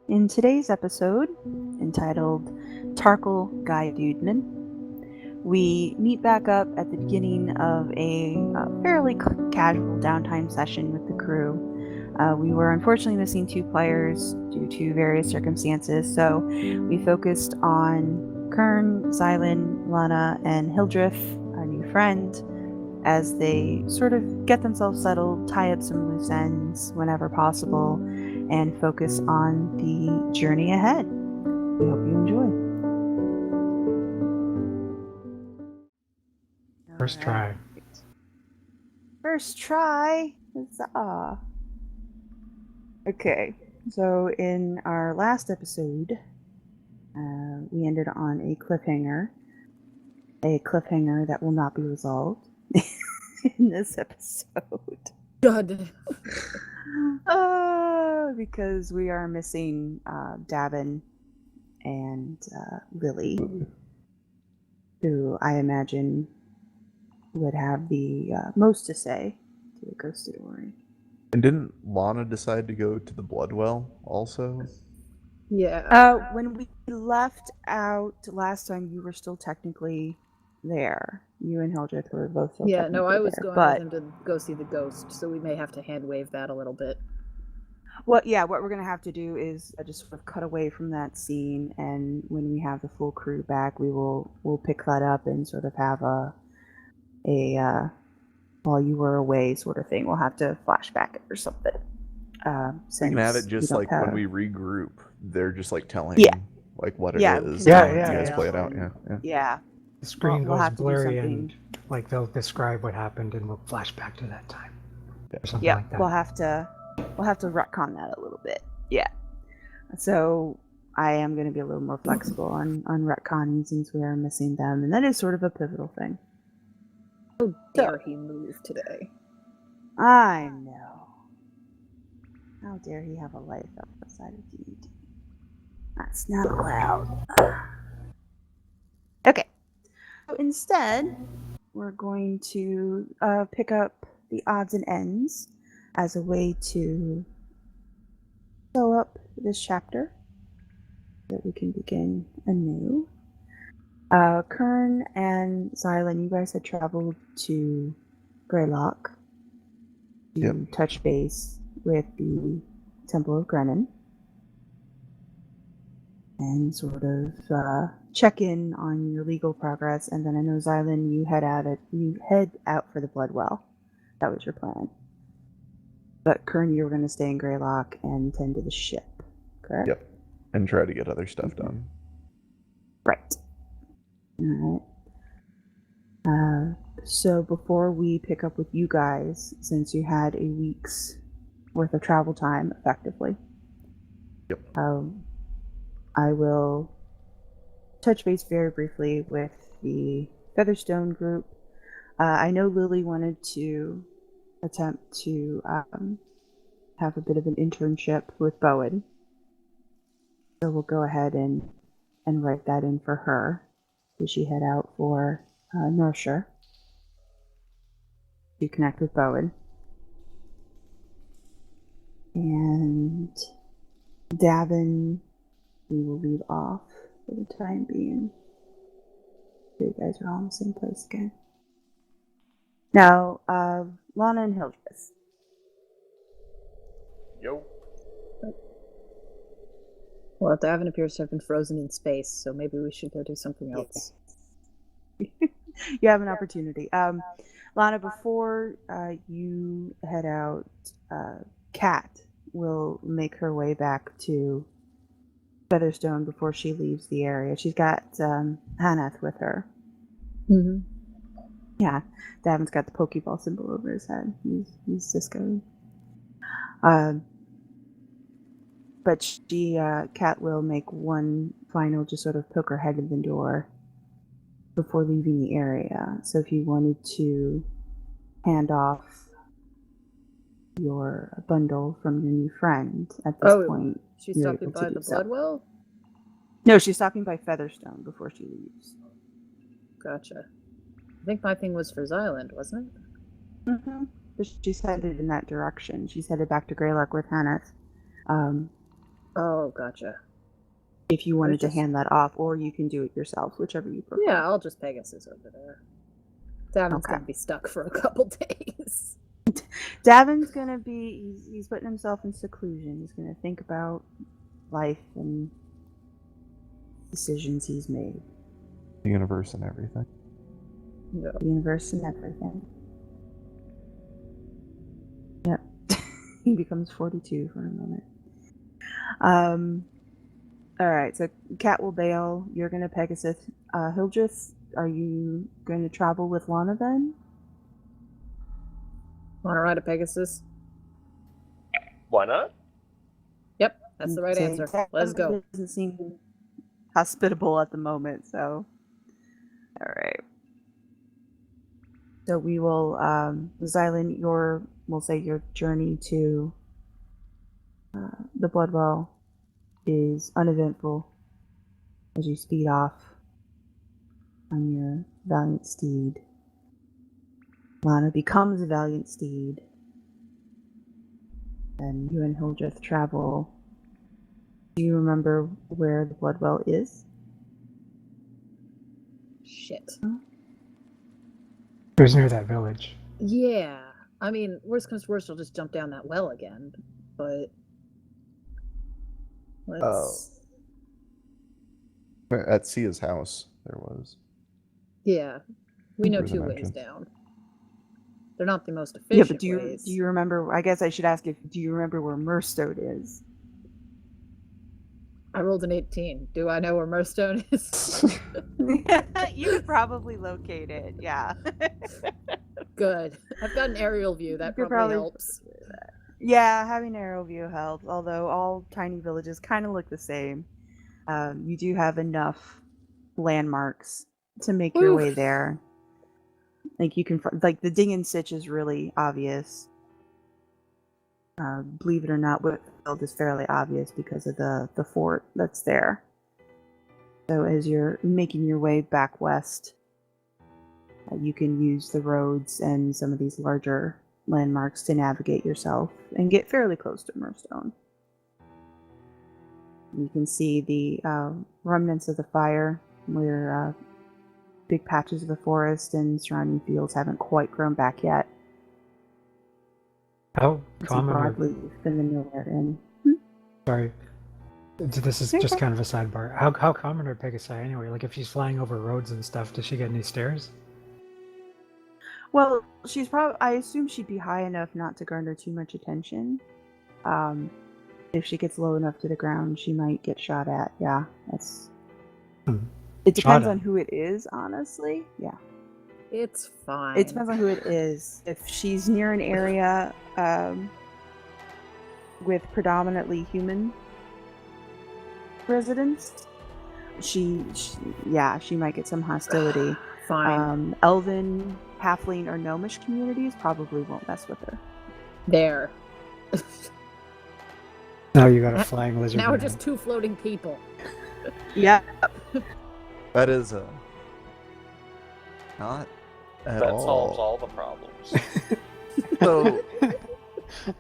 In today's episode, entitled Tarkil Guydudeman, we meet back up at the beginning of a fairly casual downtime session with the crew. We were unfortunately missing 2 players due to various circumstances, so we focused on Kern, Xylund, Lana, and Hildreth, our new friend, as they sort of get themselves settled, tie up some loose ends whenever possible, and focus on the journey ahead. We hope you enjoy. First try. First try. Huzzah. Okay, so in our last episode, we ended on a cliffhanger that will not be resolved in this episode. God. Because we are missing Davin and Lily, who I imagine would have the most to say to the ghost story. And didn't Lana decide to go to the Bloodwell also? Yeah. When we left out last time, you were still technically there. You and Hildreth were both still Yeah, no, I was there, going but... with him to go see the ghost, so we may have to hand wave that a little bit. Well, yeah, what we're going to have to do is just sort of cut away from that scene, and when we have the full crew back, we'll pick that up and sort of have a while you were away sort of thing. We'll have to flashback it or something. We can have it just like when we regroup, they're just like telling like what it is. Yeah, You guys play it out, Yeah. The screen we'll goes blurry and like they'll describe what happened and we'll flash back to that time. Or something like that. We'll have to retcon that a little bit. Yeah. So I am going to be a little more flexible on retconning since we are missing them, and that is sort of a pivotal thing. How dare he move today? I know. How dare he have a life outside of D&D? That's not allowed. Okay. So instead, we're going to pick up the odds and ends as a way to fill up this chapter so that we can begin anew. Kern and Xylund, you guys had traveled to Greylock to touch base with the Temple of Grennan and sort of check in on your legal progress. And then I know Xylund, you head out for the Bloodwell. That was your plan. But Kern, you were going to stay in Greylock and tend to the ship, correct? Yep. And try to get other stuff done. Right. Alright. So before we pick up with you guys, since you had a week's worth of travel time, effectively, I will touch base very briefly with the Featherstone group. I know Lily wanted to attempt to have a bit of an internship with Bowen, so we'll go ahead and write that in for her. Did she head out for Northshire to connect with Bowen? And Davin, we will leave off for the time being. So you guys are all in the same place again. Now, Lana and Hildreth. Yo. Well, Davin appears to have been frozen in space, so maybe we should go do something else. You have an opportunity. Lana, before you head out, Kat will make her way back to Featherstone before she leaves the area. She's got Hanath with her. Mm-hmm. Yeah, Davin's got the Pokeball symbol over his head. He's Cisco. But Kat will make one final, just sort of poke her head in the door before leaving the area. So if you wanted to hand off your bundle from your new friend at this point. She's stopping by the Bloodwell? No, she's stopping by Featherstone before she leaves. Gotcha. I think my thing was for Xylund, wasn't it? Mm-hmm. She's headed in that direction. She's headed back to Greylock with Hanath. Oh, gotcha. If you wanted to hand that off, or you can do it yourself, whichever you prefer. Yeah, I'll just Pegasus over there. Davin's gonna be stuck for a couple days. Davin's gonna be, he's putting himself in seclusion. He's gonna think about life and decisions he's made. The universe and everything. No. The universe and everything. Yep. He becomes 42 for a moment. Alright, so Cat will bail. You're gonna Pegasus. Hildreth, are you going to travel with Lana then? Wanna ride a Pegasus? Why not? Yep, that's the right answer. Let's go. Doesn't seem hospitable at the moment, so. Alright. So we will, Xylund, we'll say your journey to the Bloodwell is uneventful as you speed off on your valiant steed. Lana becomes a valiant steed, and you and Hildreth travel. Do you remember where the Bloodwell is? Shit. It was near that village. Yeah. I mean, worst comes to worst, I'll just jump down that well again. But let's. At Sia's house, there was. Yeah, we know Through the 2 ways mountains. down. They're not the most efficient Yeah, but ways. do you remember? I guess I should ask do you remember where Murstone is? I rolled an 18. Do I know where Murstone is? You could probably locate it. Yeah. Good. I've got an aerial view. That probably helps. Yeah, having an aerial view helps. Although all tiny villages kind of look the same. You do have enough landmarks to make your way there. Like you can, like the Ding and Sitch is really obvious. Believe it or not, Whitfield is fairly obvious because of the fort that's there. So as you're making your way back west, you can use the roads and some of these larger landmarks to navigate yourself and get fairly close to Murstone. You can see the remnants of the fire where big patches of the forest and surrounding fields haven't quite grown back yet. How It's common are... broadleaf in the nowhere in. Sorry. This is just kind of a sidebar. How common are Pegasi anyway? Like if she's flying over roads and stuff, does she get any stairs? Well, she's probably. I assume she'd be high enough not to garner too much attention. If she gets low enough to the ground, she might get shot at. Yeah, that's. It depends on who it is, honestly. Yeah. It's fine. It depends on who it is. If she's near an area with predominantly human residents, she might get some hostility. Fine. Elven, halfling, or gnomish communities probably won't mess with her. There. Now you got a flying lizard. Now we're just 2 floating people. Yeah. That is not at That all. solves all the problems.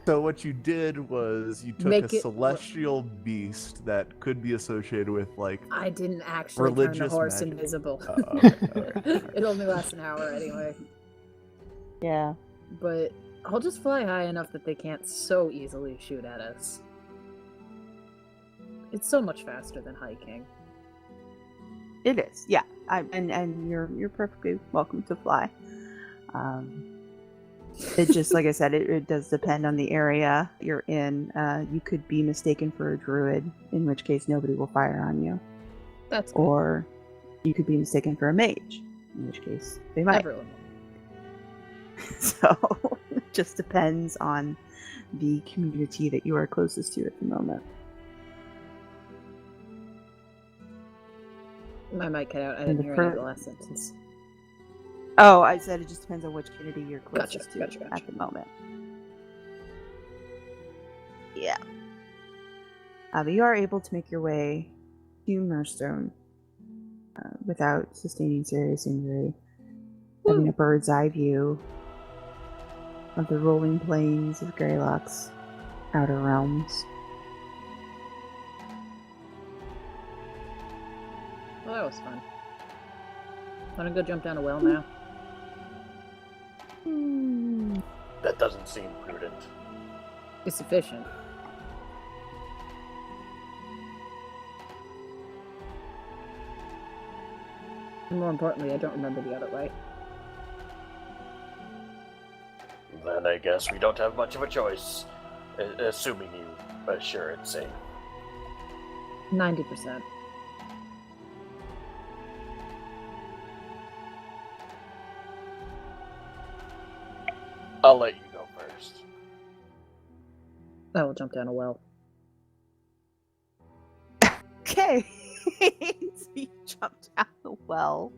So what you did was you took a celestial beast that could be associated with like I didn't actually turn the horse magic. invisible. Okay. It only lasts an hour anyway. Yeah. But I'll just fly high enough that they can't so easily shoot at us. It's so much faster than hiking. It is. Yeah. And you're perfectly welcome to fly. It just, like I said, it does depend on the area you're in. You could be mistaken for a druid, in which case nobody will fire on you. That's good. Or you could be mistaken for a mage, in which case they might. Everyone will. So it just depends on the community that you are closest to at the moment. My mic cut out. I didn't hear any of the last sentence. Oh, I said it just depends on which community you're closest to Gotcha. at the moment. Yeah. But you are able to make your way to Murstone without sustaining serious injury. Having a bird's eye view of the rolling plains of Greylock's outer realms. Well, that was fun. Wanna go jump down a well now? That doesn't seem prudent. It's efficient. And more importantly, I don't remember the other way. Then I guess we don't have much of a choice. Assuming you assure it's safe. 90%. I'll let you go first. I will jump down a well. Okay. So you jump down the well.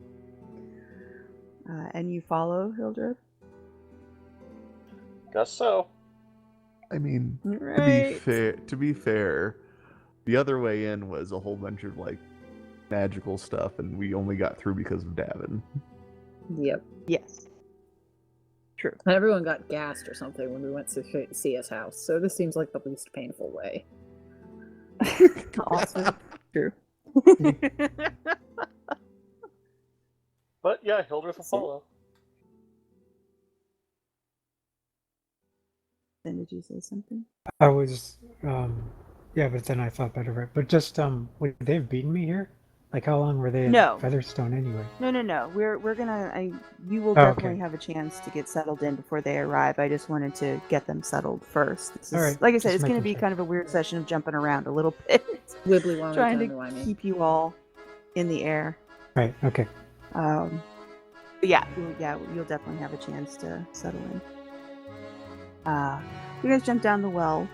And you follow Hildreth? Guess so. I mean, Right. to be fair, the other way in was a whole bunch of like magical stuff, and we only got through because of Davin. Yep. Yes. True. And everyone got gassed or something when we went to see his house, so this seems like the least painful way. Also true. But yeah, Hildreth will follow. Then did you say something? I was, yeah, but then I thought better of it. But just, would they have beaten me here? Like, how long were they No. at Featherstone anyway? No. We're gonna. You will Oh, definitely okay. have a chance to get settled in before they arrive. I just wanted to get them settled first. This is, All right, like I said, just it's gonna making be sure. kind of a weird session of jumping around a little bit, Wibbly wobbly, trying timey-wimey. to keep you all in the air. Right, okay. But yeah, you'll definitely have a chance to settle in. You guys jump down the well,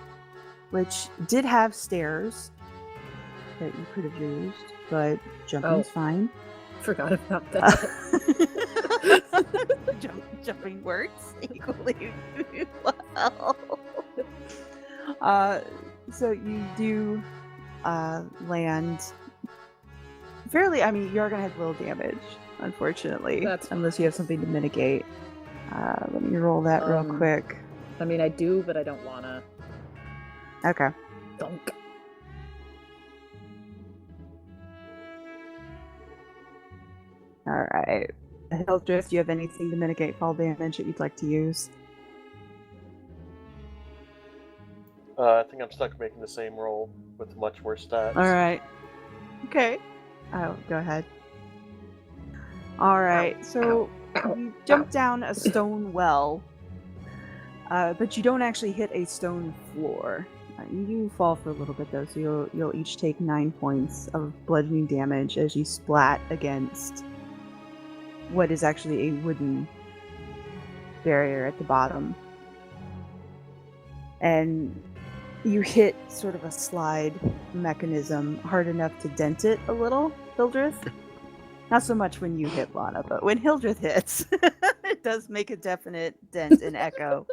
which did have stairs that you could have used, but jumping's fine. Forgot about that. Jumping works equally well. So you do land fairly. I mean, you're gonna have little damage, unfortunately, unless you have something to mitigate. Let me roll that real quick. I mean, I do, but I don't wanna. Okay. Dunk. All right. Hildreth, do you have anything to mitigate fall damage that you'd like to use? I think I'm stuck making the same roll with much worse stats. All right. Okay. Oh, go ahead. All right. So you jump down a stone well, but you don't actually hit a stone floor. You do fall for a little bit though, so you'll each take 9 points of bludgeoning damage as you splat against what is actually a wooden barrier at the bottom. And you hit sort of a slide mechanism hard enough to dent it a little, Hildreth. Not so much when you hit Lana, but when Hildreth hits, it does make a definite dent and echo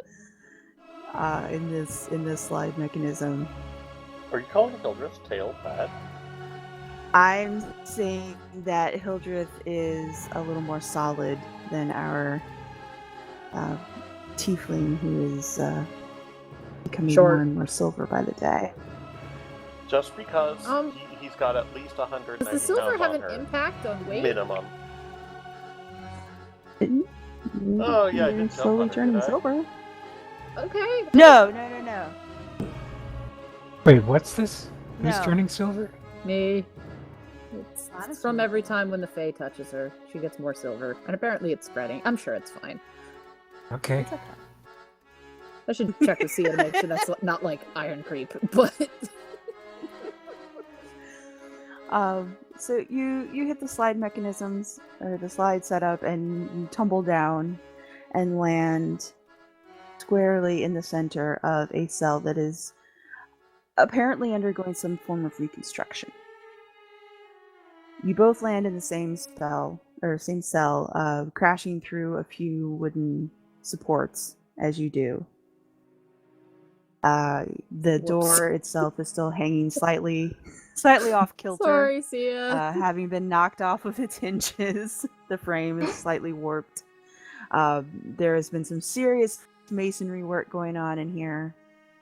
in this slide mechanism. Are you calling Hildreth's tail bad? I'm saying that Hildreth is a little more solid than our tiefling, who is becoming more and more silver by the day. Just because he's got at least 190 Does the silver pounds have on an her. impact on weight? Minimum. Oh yeah, I you're did jump slowly on her, turning did I? silver. Okay. No. Wait, what's this? Who's No. turning silver? Me. It's Honestly. from every time when the Fae touches her. She gets more silver. And apparently it's spreading. I'm sure it's fine. Okay. It's okay. I should check with Sia to make sure that's not like iron creep, but... So you hit the slide mechanisms, or the slide setup, and you tumble down and land squarely in the center of a cell that is apparently undergoing some form of reconstruction. You both land in the same cell, crashing through a few wooden supports as you do. The door itself is still hanging slightly off kilter. Sorry, Sia. Having been knocked off of its hinges, the frame is slightly warped. There has been some serious masonry work going on in here.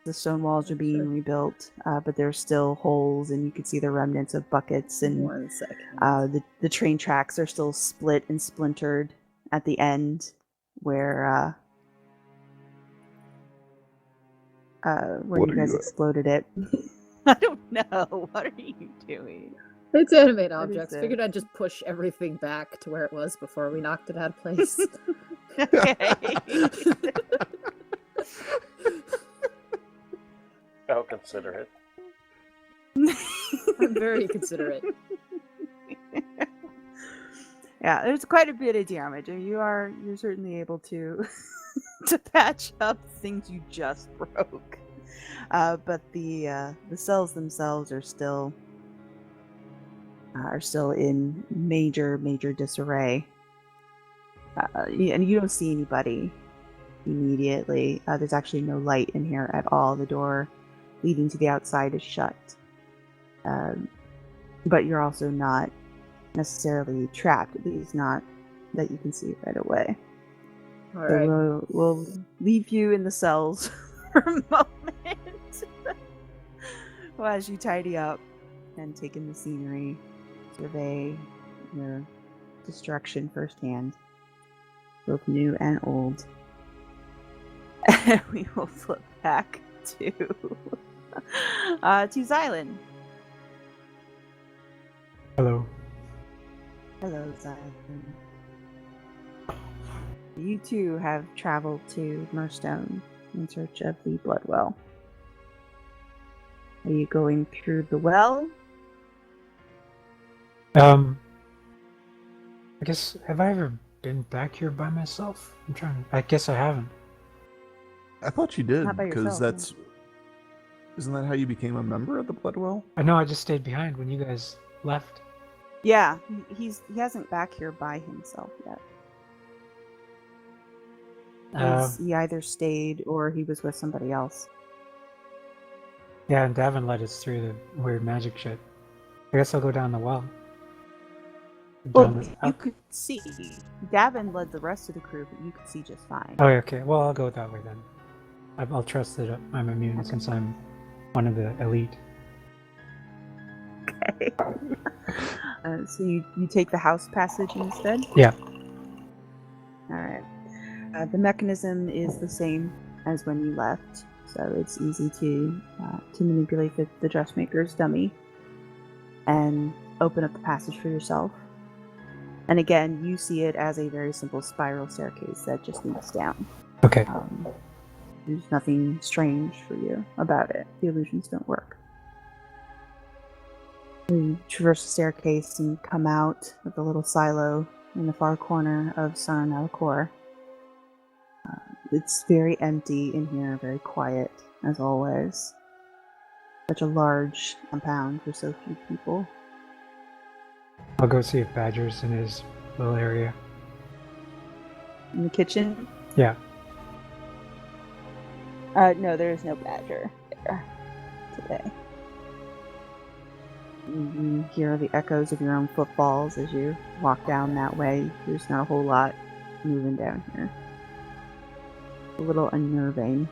The stone walls are being rebuilt, but there's still holes, and you can see the remnants of buckets. And 1 second. the train tracks are still split and splintered at the end, where What you are guys you at? exploded it. I don't know. What are you doing? It's animate What is objects. it? Figured I'd just push everything back to where it was before we knocked it out of place. Okay. I'll consider it. I'm very considerate. Yeah, there's quite a bit of damage, and you're certainly able to to patch up things you just broke. But the cells themselves are still in major disarray. And you don't see anybody immediately. There's actually no light in here at all. The door leading to the outside is shut. But you're also not necessarily trapped, at least not that you can see right away. All So right. we'll leave you in the cells for a moment as you tidy up and take in the scenery, survey your destruction firsthand, both new and old. And we will flip back to Xylund. Hello. Hello, Xylund. You two have traveled to Murstone in search of the Bloodwell. Are you going through the well? I guess, have I ever been back here by myself? I guess I haven't. I thought you did, Not by because yourself, isn't that how you became a member of the Bloodwell? I know I just stayed behind when you guys left. Yeah, he hasn't back here by himself yet. He either stayed or he was with somebody else. Yeah, and Davin led us through the weird magic shit. I guess I'll go down the well. Well, you could see. Davin led the rest of the crew, but you could see just fine. Oh, okay. Well, I'll go that way then. I'll trust that I'm immune since I'm one of the elite. Okay. So you take the house passage instead? Yeah. Alright. The mechanism is the same as when you left, so it's easy to manipulate the dressmaker's dummy and open up the passage for yourself. And again, you see it as a very simple spiral staircase that just leads down. Okay. There's nothing strange for you about it. The illusions don't work. You traverse the staircase and come out of the little silo in the far corner of Sarn Alcor. It's very empty in here, very quiet, as always. Such a large compound for so few people. I'll go see if Badger's in his little area. In the kitchen? Yeah. No, there is no badger there today. You hear the echoes of your own footfalls as you walk down that way. There's not a whole lot moving down here. A little unnerving.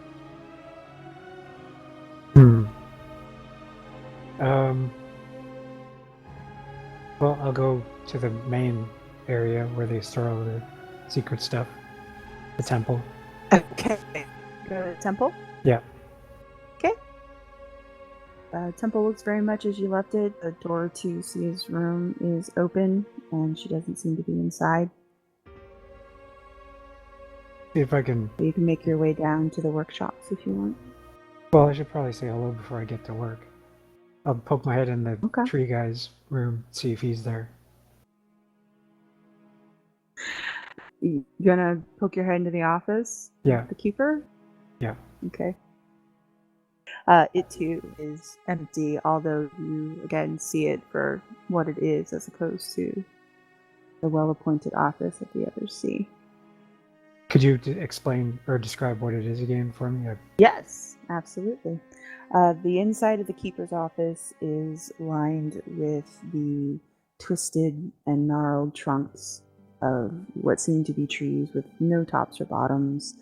Well, I'll go to the main area where they store all the secret stuff. The temple. Okay. Go to the temple? Yeah. Okay. Temple looks very much as you left it. The door to Sia's room is open, and she doesn't seem to be inside. See if I can... You can make your way down to the workshops if you want. Well, I should probably say hello before I get to work. I'll poke my head in the Okay. tree guy's room, see if he's there. You gonna poke your head into the office? Yeah. The keeper? Yeah. Okay. It too is empty, although you again see it for what it is as opposed to the well-appointed office that the others see. Could you explain or describe what it is again for me? Yes, absolutely. The inside of the keeper's office is lined with the twisted and gnarled trunks of what seem to be trees with no tops or bottoms,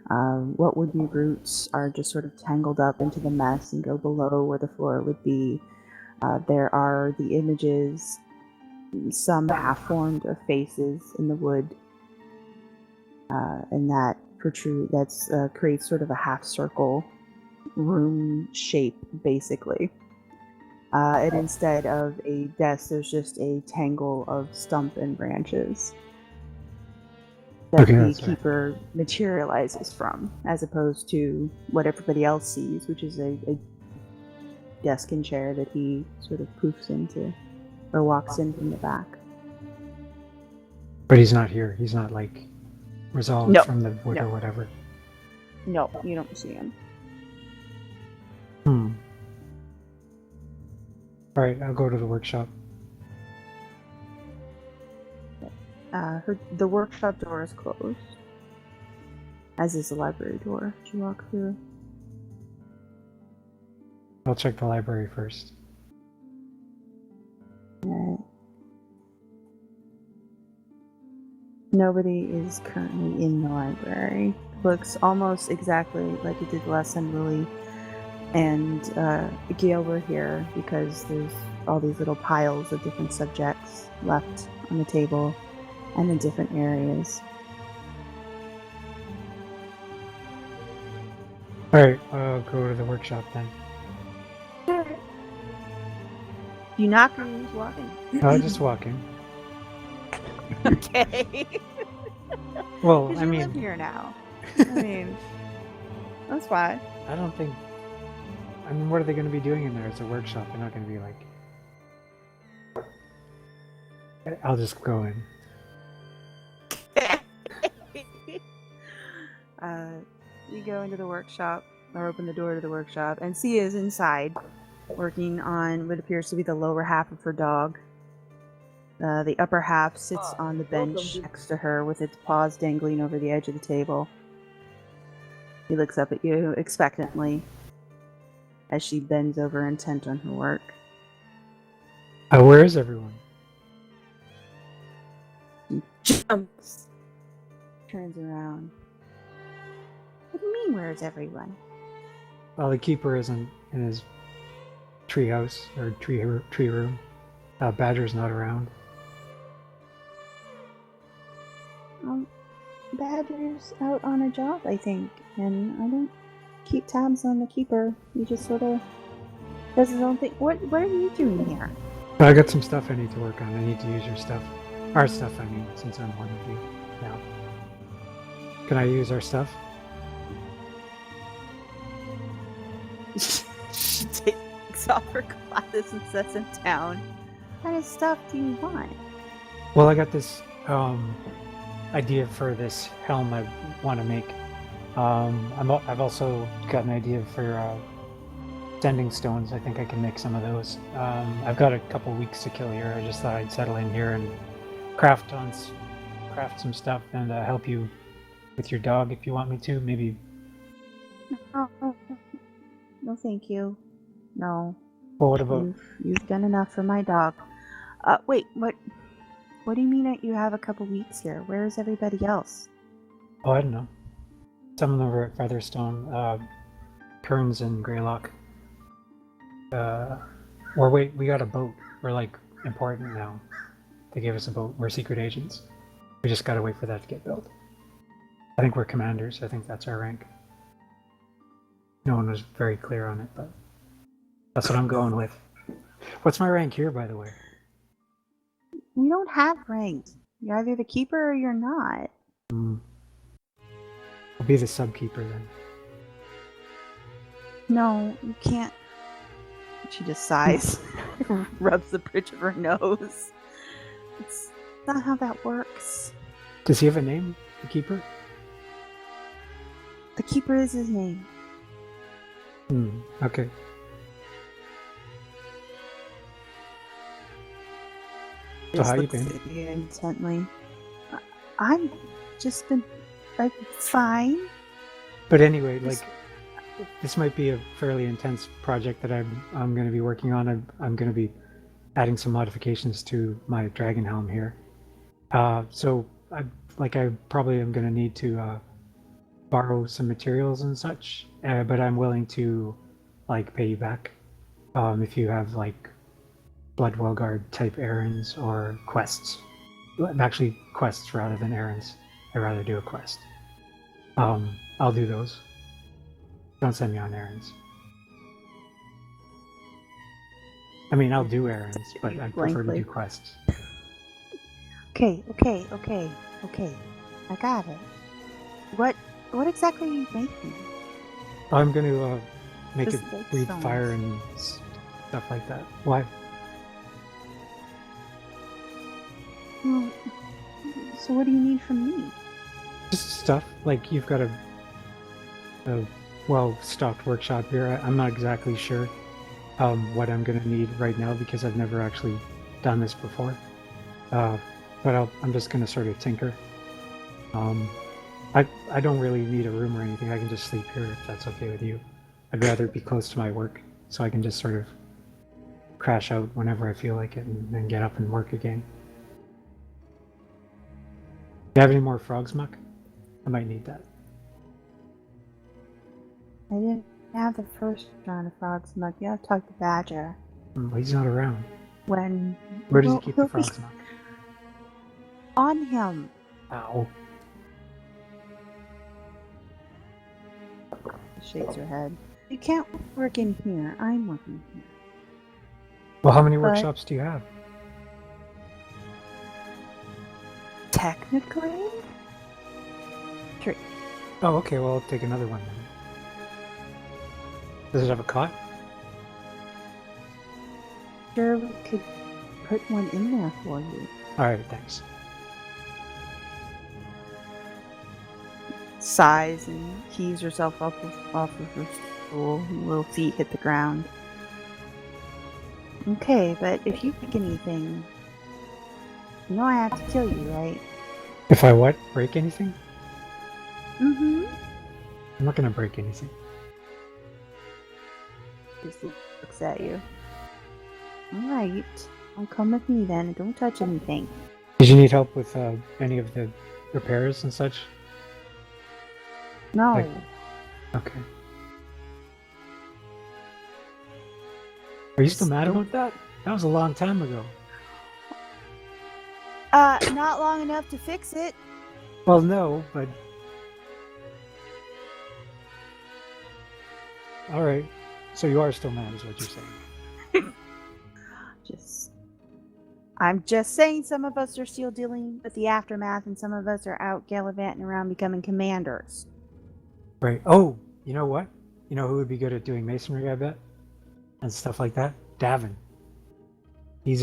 What would be roots are just sort of tangled up into the mess and go below where the floor would be. There are the images, some half-formed, of faces in the wood, and that creates sort of a half-circle room shape, basically. And instead of a desk, there's just a tangle of stump and branches that the keeper materializes from, as opposed to what everybody else sees, which is a desk and chair that he sort of poofs into, or walks in from the back. But he's not here. He's not, like, resolved from the wood or whatever. No, you don't see him. Alright, I'll go to the workshop. The workshop door is closed, as is the library door. Did you walk through? I'll check the library first. Alright. Nobody is currently in the library. Looks almost exactly like it did last time Lily and Gayle were here, because there's all these little piles of different subjects left on the table and in different areas. Alright, I'll go to the workshop then. You knock or you just walking? No, just walking. Okay. Well, Because I you mean, live here now. I mean, that's fine. I don't think. I mean, what are they going to be doing in there? It's a workshop. They're not going to be like. I'll just go in. You go into the workshop, or open the door to the workshop, and Sia is inside, working on what appears to be the lower half of her dog. The upper half sits on the bench next to her with its paws dangling over the edge of the table. He looks up at you expectantly as she bends over intent on her work. Where is everyone? Jumps. Turns around. What do you mean, where is everyone? Well, the keeper isn't in his tree house or tree room. Badger's not around. Badger's out on a job, I think, and I don't keep tabs on the keeper. He just sort of does his own thing. What are you doing here? I got some stuff I need to work on. I need to use your stuff. Our stuff, I mean, since I'm one of you now. Can I use our stuff? She takes off her glasses and sets him down. What kind of stuff do you want? Well, I got this idea for this helm I want to make. I've also got an idea for sending stones. I think I can make some of those. I've got a couple weeks to kill here. I just thought I'd settle in here and craft some stuff and help you with your dog if you want me to. Maybe. No, thank you. No. Well, what about? You've done enough for my dog. Wait, what? What do you mean that you have a couple weeks here? Where is everybody else? Oh, I don't know. Some of them are at Featherstone. Kern's in Greylock. Or wait, we got a boat. We're like important now. They gave us a boat. We're secret agents. We just gotta wait for that to get built. I think we're commanders. I think that's our rank. No one was very clear on it, but that's what I'm going with. What's my rank here, by the way? You don't have ranks. You're either the keeper or you're not. I'll be the subkeeper then. No, you can't. She just sighs. Rubs the bridge of her nose. It's not how that works. Does he have a name, the keeper? The keeper is his name. Okay. So how you been? Intently. I've just been fine. But anyway, like this might be a fairly intense project that I'm going to be working on. I'm going to be adding some modifications to my dragon helm here. So I probably am going to need to borrow some materials and such, but I'm willing to like pay you back if you have like Bloodwell Guard type errands or quests. Actually, quests rather than errands. I'd rather do a quest. I'll do those. Don't send me on errands. I mean, I'll do errands, but I prefer to do quests. Okay. I got it. What exactly are you making? I'm going to make This it lake breathe sounds- fire and stuff like that. Why? Well, so what do you need from me? Just stuff. Like, you've got a well-stocked workshop here. I'm not exactly sure what I'm going to need right now because I've never actually done this before. But I'm just going to sort of tinker. I don't really need a room or anything. I can just sleep here if that's okay with you. I'd rather be close to my work so I can just sort of crash out whenever I feel like it and then get up and work again. Do you have any more frogs, Muck? I might need that. I didn't have the first round of frogs muck. You have to talk to Badger. Well, he's not around. When Where does Well, he keep the he'll be frogs, Muck? on him. Ow. She shakes her head. You can't work in here. I'm working here. Well, how many But- workshops do you have? Technically? 3. Oh, okay. Well, I'll take another one then. Does it have a cot? Sure, we could put one in there for you. All right, thanks. Sighs and heaves herself off of her stool. Little feet hit the ground. Okay, but if you pick anything, you know I have to kill you, right? If I what? Break anything? Mm-hmm. I'm not gonna break anything. Just looks at you. Alright. Don't come with me then and don't touch anything. Did you need help with any of the repairs and such? No. Like- Okay. Are you still mad about that? That was a long time ago. Not long enough to fix it. Well, no, but... Alright. So you are still mad is what you're saying. I'm just saying some of us are still dealing with the aftermath and some of us are out gallivanting around becoming commanders. Right. Oh, you know what? You know who would be good at doing masonry, I bet? And stuff like that? Davin. He's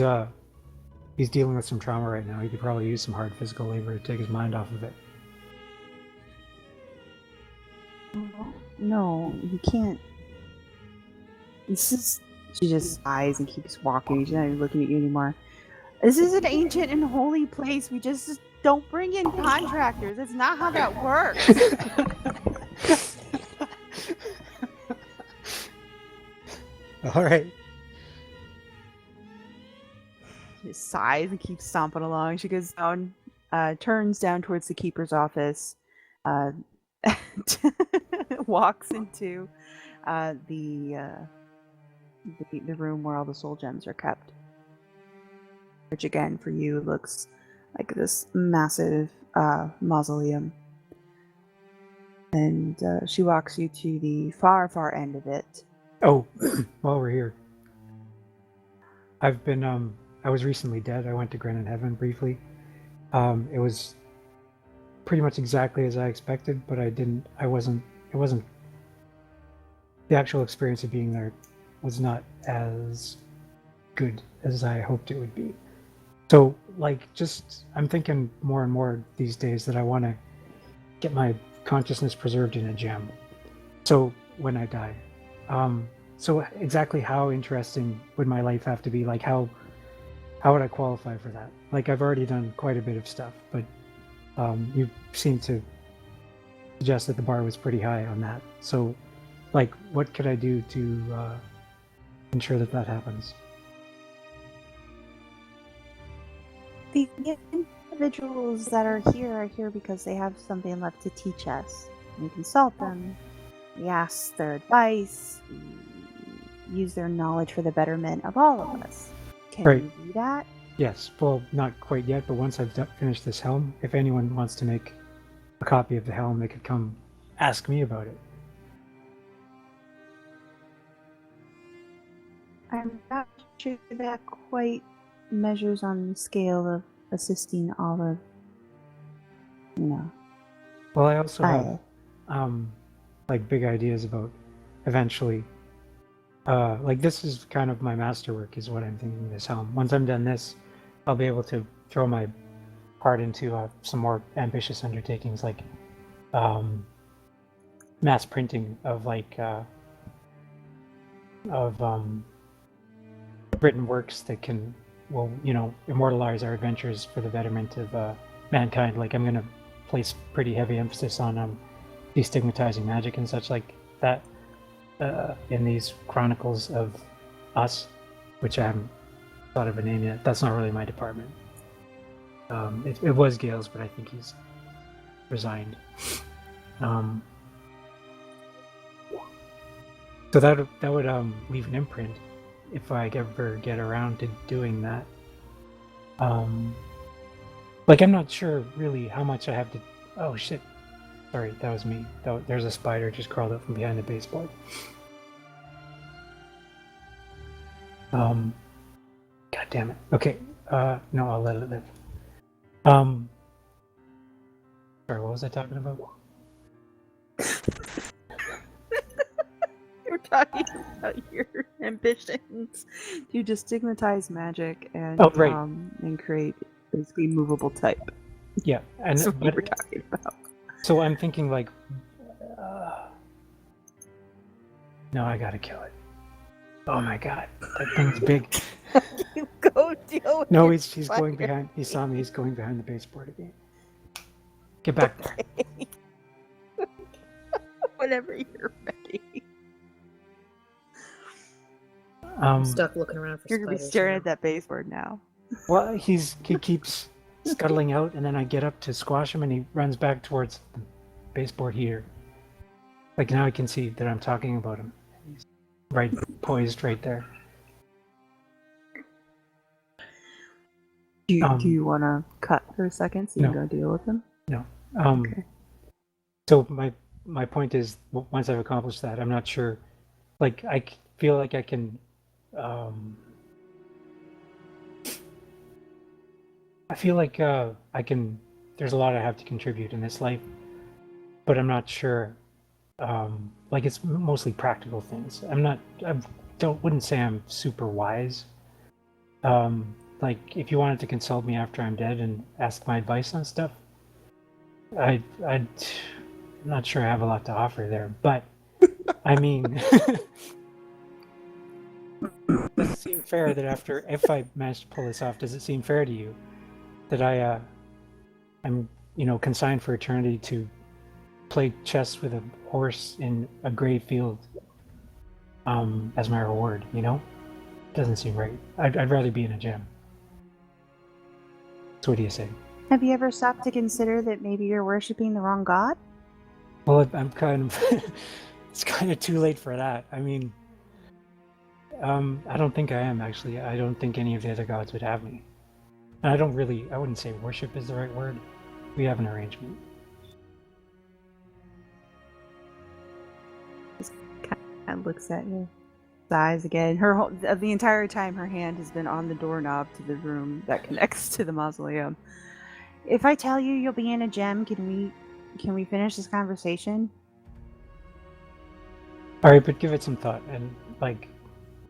dealing with some trauma right now. He could probably use some hard physical labor to take his mind off of it. No, you can't. She just sighs and keeps walking. She's not even looking at you anymore. This is an ancient and holy place. We just don't bring in contractors. That's not how that works. Alright. She sighs and keeps stomping along. She goes down, turns down towards the keeper's office, walks into the room where all the soul gems are kept, which again for you looks like this massive mausoleum. And she walks you to the far end of it. Oh, while we're here. I've been, I was recently dead. I went to Gren in Heaven briefly. It was pretty much exactly as I expected, but it wasn't, the actual experience of being there was not as good as I hoped it would be. So, like, I'm thinking more and more these days that I want to get my consciousness preserved in a gem. So, when I die. So exactly how interesting would my life have to be? Like, how would I qualify for that? Like, I've already done quite a bit of stuff, but you seem to suggest that the bar was pretty high on that. So, like, what could I do to ensure that happens? The individuals that are here because they have something left to teach us. We consult them. We ask their advice. We use their knowledge for the betterment of all of us. Can Right. you do that? Yes, well, not quite yet, but once I've finished this helm, if anyone wants to make a copy of the helm, they could come ask me about it. I'm not sure that quite measures on the scale of assisting all of, Well, I also I. have, like, big ideas about eventually, like, this is kind of my masterwork, is what I'm thinking of this helm. Once I'm done this, I'll be able to throw my heart into some more ambitious undertakings, like mass printing of written works that will immortalize our adventures for the betterment of mankind. Like, I'm gonna place pretty heavy emphasis on destigmatizing magic and such like that in these chronicles of us, which I haven't thought of a name yet. That's not really my department. It was Gale's, but I think he's resigned. So that would leave an imprint if I ever get around to doing that. Like, I'm not sure really how much I have to. Oh shit! Sorry, that was me. There's a spider just crawled up from behind the baseboard. God damn it. Okay. No, I'll let it live. Sorry, what was I talking about? You're talking about your ambitions to destigmatize magic and Oh, right. And create basically movable type. Yeah, and That's what we're talking about. So I'm thinking like, no, I gotta kill it. Oh my god, that thing's big. You go deal with No, your he's going spider. behind. He saw me. He's going behind the baseboard again. Get back there. Whenever you're ready. I'm stuck looking around for You're gonna be spiders staring now. at that baseboard now. Well, he keeps scuttling out, and then I get up to squash him, and he runs back towards the baseboard heater. Like, now I can see that I'm talking about him. He's right, poised right there. Do you want to cut for a second so you can go deal with him? No. Okay. So my point is, once I've accomplished that, I'm not sure. Like, I feel like I can. I feel like I can. There's a lot I have to contribute in this life, but I'm not sure. Like, it's mostly practical things. Wouldn't say I'm super wise. Like, if you wanted to consult me after I'm dead and ask my advice on stuff, I'm not sure I have a lot to offer there. But I mean, does it seem fair that if I manage to pull this off, does it seem fair to you that I'm consigned for eternity to play chess with a horse in a gray field as my reward? Doesn't seem right. I'd rather be in a gem. So what do you say? Have you ever stopped to consider that maybe you're worshipping the wrong god? Well, I'm kind of. It's kind of too late for that. I mean, I don't think I am, actually. I don't think any of the other gods would have me. And I wouldn't say worship is the right word. We have an arrangement. Just kind of looks at you. Sighs again. The entire time her hand has been on the doorknob to the room that connects to the mausoleum. If I tell you you'll be in a gem, can we finish this conversation? All right, but give it some thought, and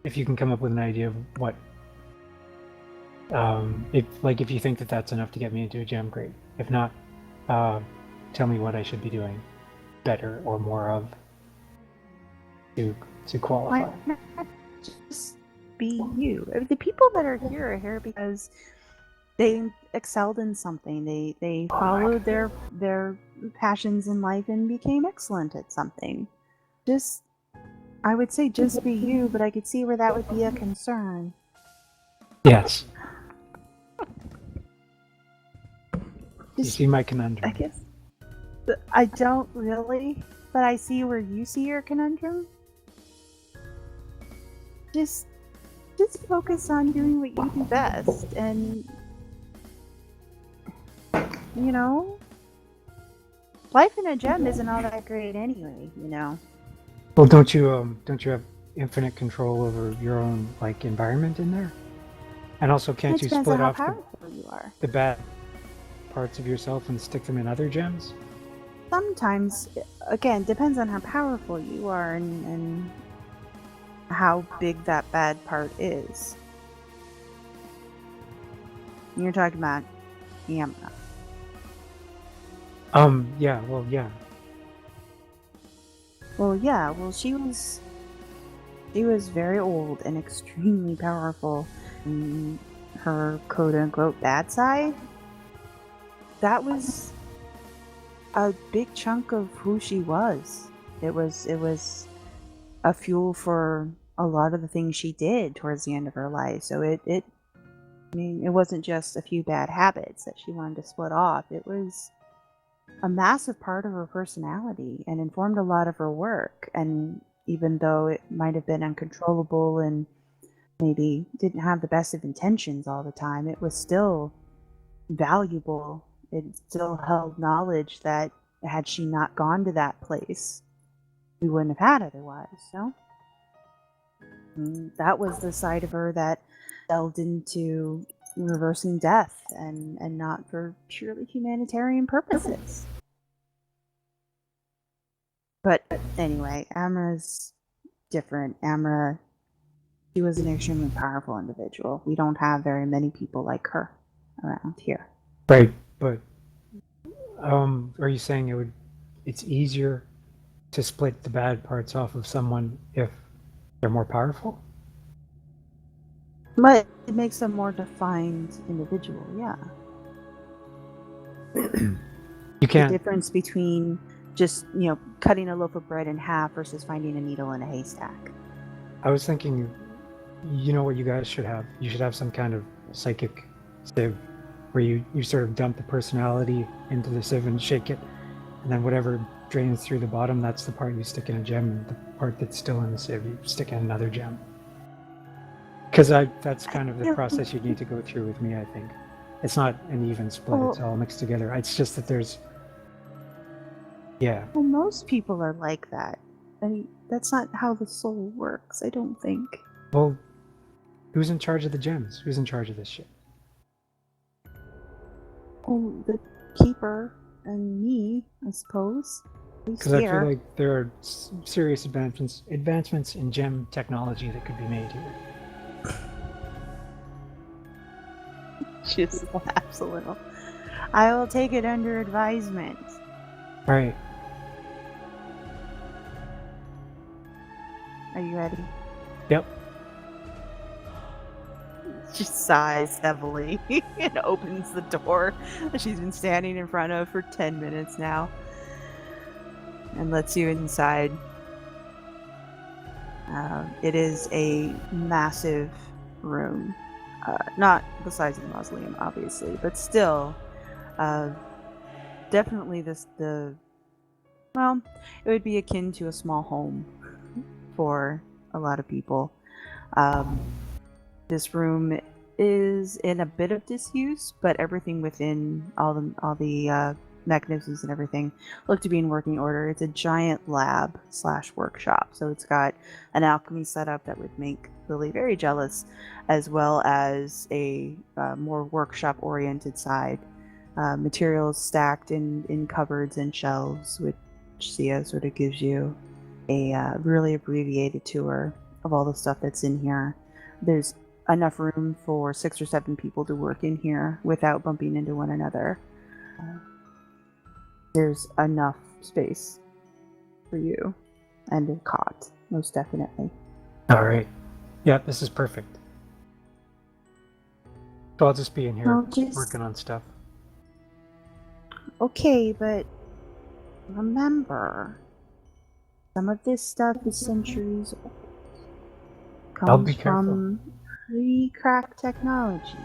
if you can come up with an idea of what, if you think that that's enough to get me into a gem, great. If not, tell me what I should be doing better or more of to qualify. Why not just be you? The people that are here because they excelled in something. They followed their passions in life and became excellent at something. I would say just be you, but I could see where that would be a concern. Yes. You see my conundrum. I guess. I don't really, but I see where you see your conundrum. Just focus on doing what you do best, and you know, life in a gem isn't all that great anyway. You know. Well, don't you have infinite control over your own like environment in there? And also, can't It you depends split on how off powerful you are. the bad parts of yourself and stick them in other gems? Sometimes, again, depends on how powerful you are and how big that bad part is. You're talking about Yamna. Yeah, well, yeah. Well, yeah. Well, she was very old and extremely powerful. And her quote-unquote bad side, that was a big chunk of who she was. It was a fuel for a lot of the things she did towards the end of her life. So I mean, it wasn't just a few bad habits that she wanted to split off. It was a massive part of her personality and informed a lot of her work. And even though it might have been uncontrollable and maybe didn't have the best of intentions all the time, it was still valuable. It still held knowledge that had she not gone to that place, we wouldn't have had otherwise, no? And that was the side of her that delved into reversing death and not for purely humanitarian purposes. But anyway, Amra's different. Amra, she was an extremely powerful individual. We don't have very many people like her around here. Right, but are you saying it's easier to split the bad parts off of someone if they're more powerful? But it makes a more defined individual, yeah. You The can't. difference between just, cutting a loaf of bread in half versus finding a needle in a haystack. I was thinking, you know what you guys should have? You should have some kind of psychic sieve where you sort of dump the personality into the sieve and shake it, and then whatever drains through the bottom, that's the part you stick in a gem, and the part that's still in the sieve, you stick in another gem. Because that's kind of the process you need to go through with me, I think. It's not an even split, it's all mixed together. It's just that there's... Yeah. Well, most people are like that. I mean, that's not how the soul works, I don't think. Well, who's in charge of the gems? Who's in charge of this shit? Well, the keeper and me, I suppose. Because I feel like there are serious advancements in gem technology that could be made here. Just laughs a little. I will take it under advisement. Right. Are you ready? Yep. She sighs heavily and opens the door that she's been standing in front of for 10 minutes now and lets you inside. It is a massive room. Not the size of the mausoleum, obviously, but still, definitely it would be akin to a small home for a lot of people. This room is in a bit of disuse, but everything within all the mechanisms and everything look to be in working order. It's a giant lab / workshop, so it's got an alchemy setup that would make Lily very jealous, as well as a more workshop-oriented side. Materials stacked in cupboards and shelves, which Sia sort of gives you a really abbreviated tour of all the stuff that's in here. There's enough room for 6 or 7 people to work in here without bumping into one another. There's enough space for you and a cot, most definitely. All right. Yeah, this is perfect. So I'll just be in here working on stuff. Okay, but remember, some of this stuff is centuries old. I'll be Comes careful. from pre-cracked technology.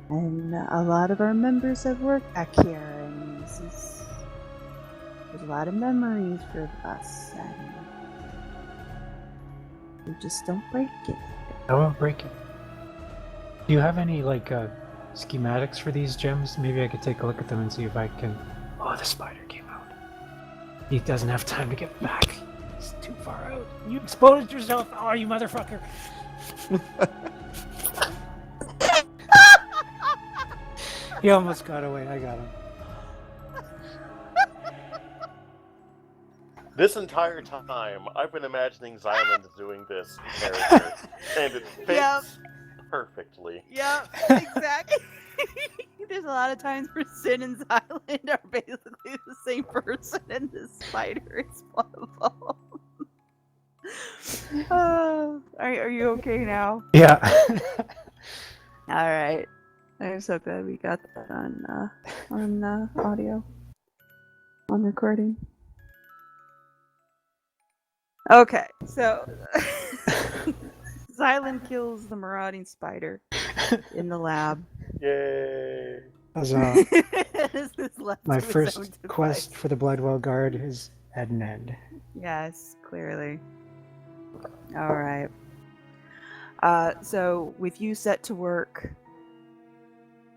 And a lot of our members have worked back here, and There's a lot of memories for us, and we just don't break it. I won't break it. Do you have any schematics for these gems? Maybe I could take a look at them and see if I can. Oh, the spider came out. He doesn't have time to get back. He's too far out. You exposed yourself. Oh, you motherfucker! He almost got away. I got him. This entire time, I've been imagining Xylund doing this character, and it fits perfectly. Yep, exactly. There's a lot of times where Sin and Xylund are basically the same person, and this spider is one of them. Are you okay now? Yeah. All right. I'm so glad we got that on audio, on recording. Okay, so Xylund kills the marauding spider in the lab. Yay! Is this left My to its own first device? quest for the Bloodwell Guard is at an end. Yes, clearly. All right. So with you set to work,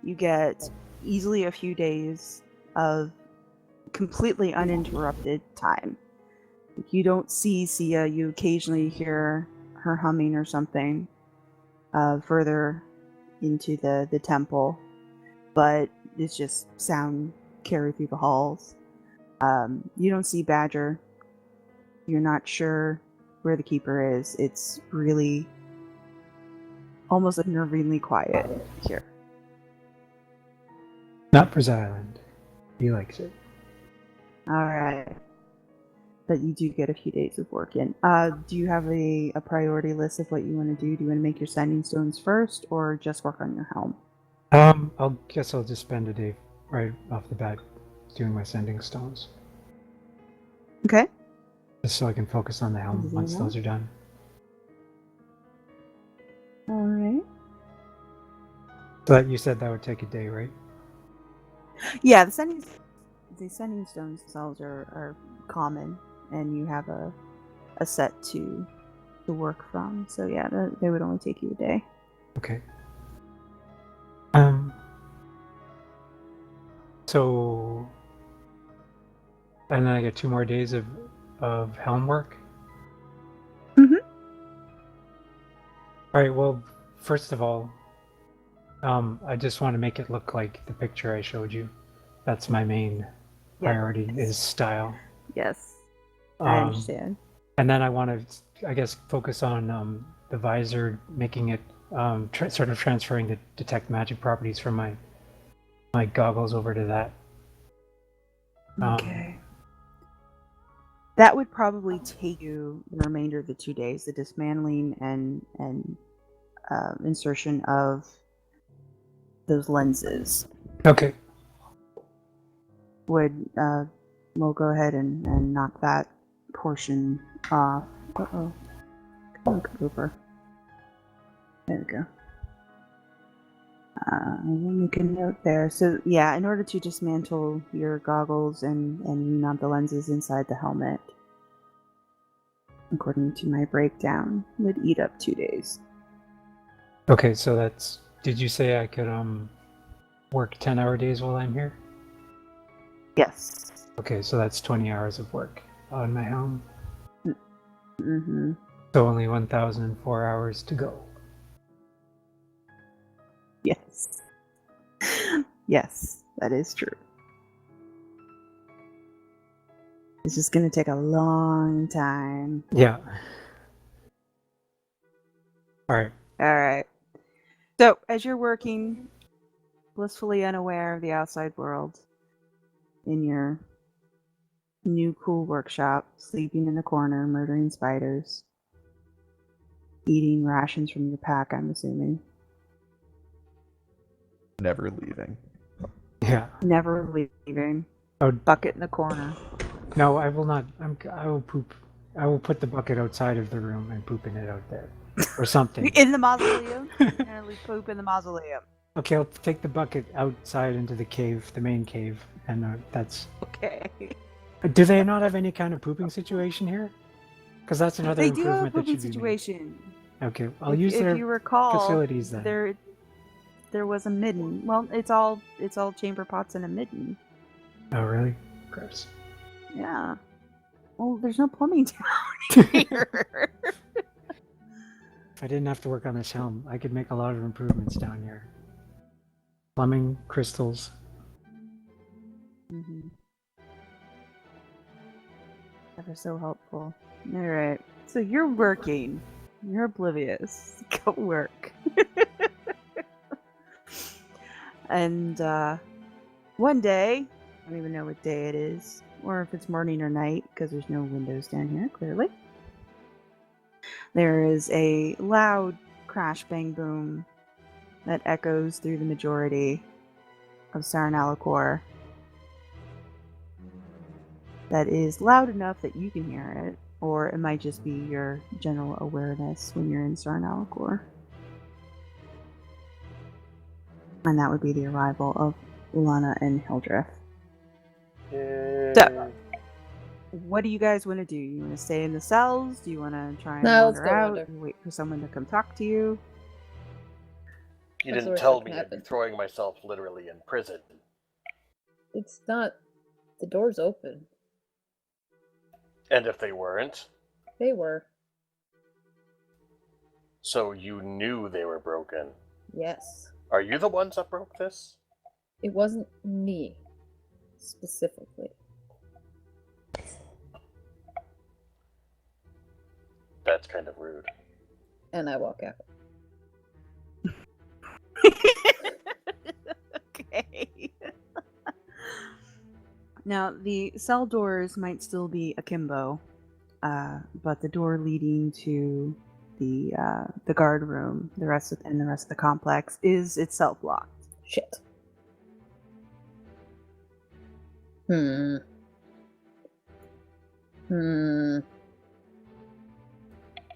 you get easily a few days of completely uninterrupted time. You don't see Sia, you occasionally hear her humming or something further into the temple, but it's just sound carried through the halls. You don't see Badger. You're not sure where the keeper is. It's really almost unnervingly quiet here. Not for Xylund. He likes it. All right. But you do get a few days of work in. Do you have a priority list of what you want to do? Do you want to make your sending stones first, or just work on your helm? I'll just spend a day right off the bat doing my sending stones. Okay. Just so I can focus on the helm once those are done. All right. So you said that would take a day, right? Yeah, the sending stones themselves are common, and you have a set to work from. So yeah, they would only take you a day. Okay. So, and then I get 2 more days of helm work. Mhm. All right. Well, first of all, I just want to make it look like the picture I showed you. That's my main priority is style. Yes, I understand. And then I want to, I guess, focus on the visor, making it sort of transferring the detect magic properties from my goggles over to that. Okay. That would probably take you the remainder of the 2 days, the dismantling and insertion of those lenses. Okay. We'll go ahead and knock that portion off. Uh-oh. Come on, Cooper. There we go. We'll make a note there. So yeah, in order to dismantle your goggles and remount the lenses inside the helmet, according to my breakdown, would eat up 2 days. Okay, so that's. Did you say I could work 10-hour days while I'm here? Yes. Okay, so that's 20 hours of work on my helm. Mm-hmm. So only 1,004 hours to go. Yes. Yes, that is true. It's just going to take a long time. Yeah. All right. All right. So, as you're working, blissfully unaware of the outside world, in your new cool workshop, sleeping in a corner, murdering spiders, eating rations from your pack, I'm assuming. Never leaving. Yeah. Never leaving. Oh. Bucket in the corner. No, I will not. I will poop. I will put the bucket outside of the room and poop in it out there. Or something. In the mausoleum? And at least poop in the mausoleum. Okay, I'll take the bucket outside into the cave, the main cave, and that's... Okay. Do they not have any kind of pooping situation here? Because that's another They do have a improvement that pooping should be made. situation. Okay, I'll use If their you recall, facilities then. there was a midden. Well, it's all chamber pots and a midden. Oh, really? Gross. Yeah. Well, there's no plumbing down here. If I didn't have to work on this helm, I could make a lot of improvements down here. Plumbing, crystals. Mm-hmm. Ever so helpful. All right. So you're working. You're oblivious. Go work. And one day, I don't even know what day it is, or if it's morning or night, because there's no windows down here, clearly. There is a loud crash, bang, boom that echoes through the majority of Sarnalakor. That is loud enough that you can hear it, or it might just be your general awareness when you're in Sarnalakor. And that would be the arrival of Lana and Hildreth. So, what do you guys want to do? You want to stay in the cells? Do you want to try and wander out and wait for someone to come talk to you? You didn't tell me I'd be throwing myself literally in prison. It's not. The door's open. And if they weren't? They were. So you knew they were broken? Yes. Are you the ones that broke this? It wasn't me, specifically. That's kind of rude. And I walk out. Okay. Now, the cell doors might still be akimbo, but the door leading to the guard room, the rest of the complex, is itself locked. Shit.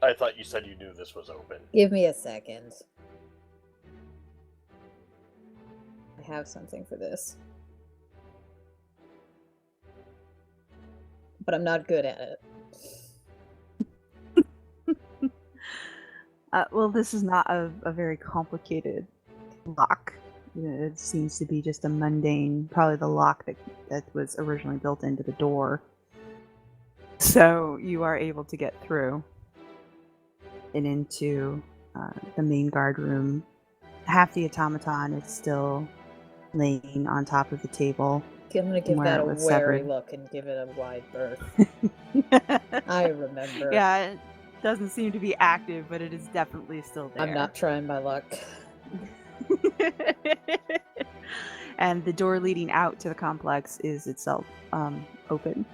I thought you said you knew this was open. Give me a second. I have something for this. But I'm not good at it. Well, this is not a very complicated lock. It seems to be just a mundane, probably the lock that was originally built into the door. So you are able to get through and into the main guard room. Half the automaton is still laying on top of the table. I'm going to give that a wary look and give it a wide berth. I remember. Yeah, it doesn't seem to be active, but it is definitely still there. I'm not trying my luck. And the door leading out to the complex is itself open.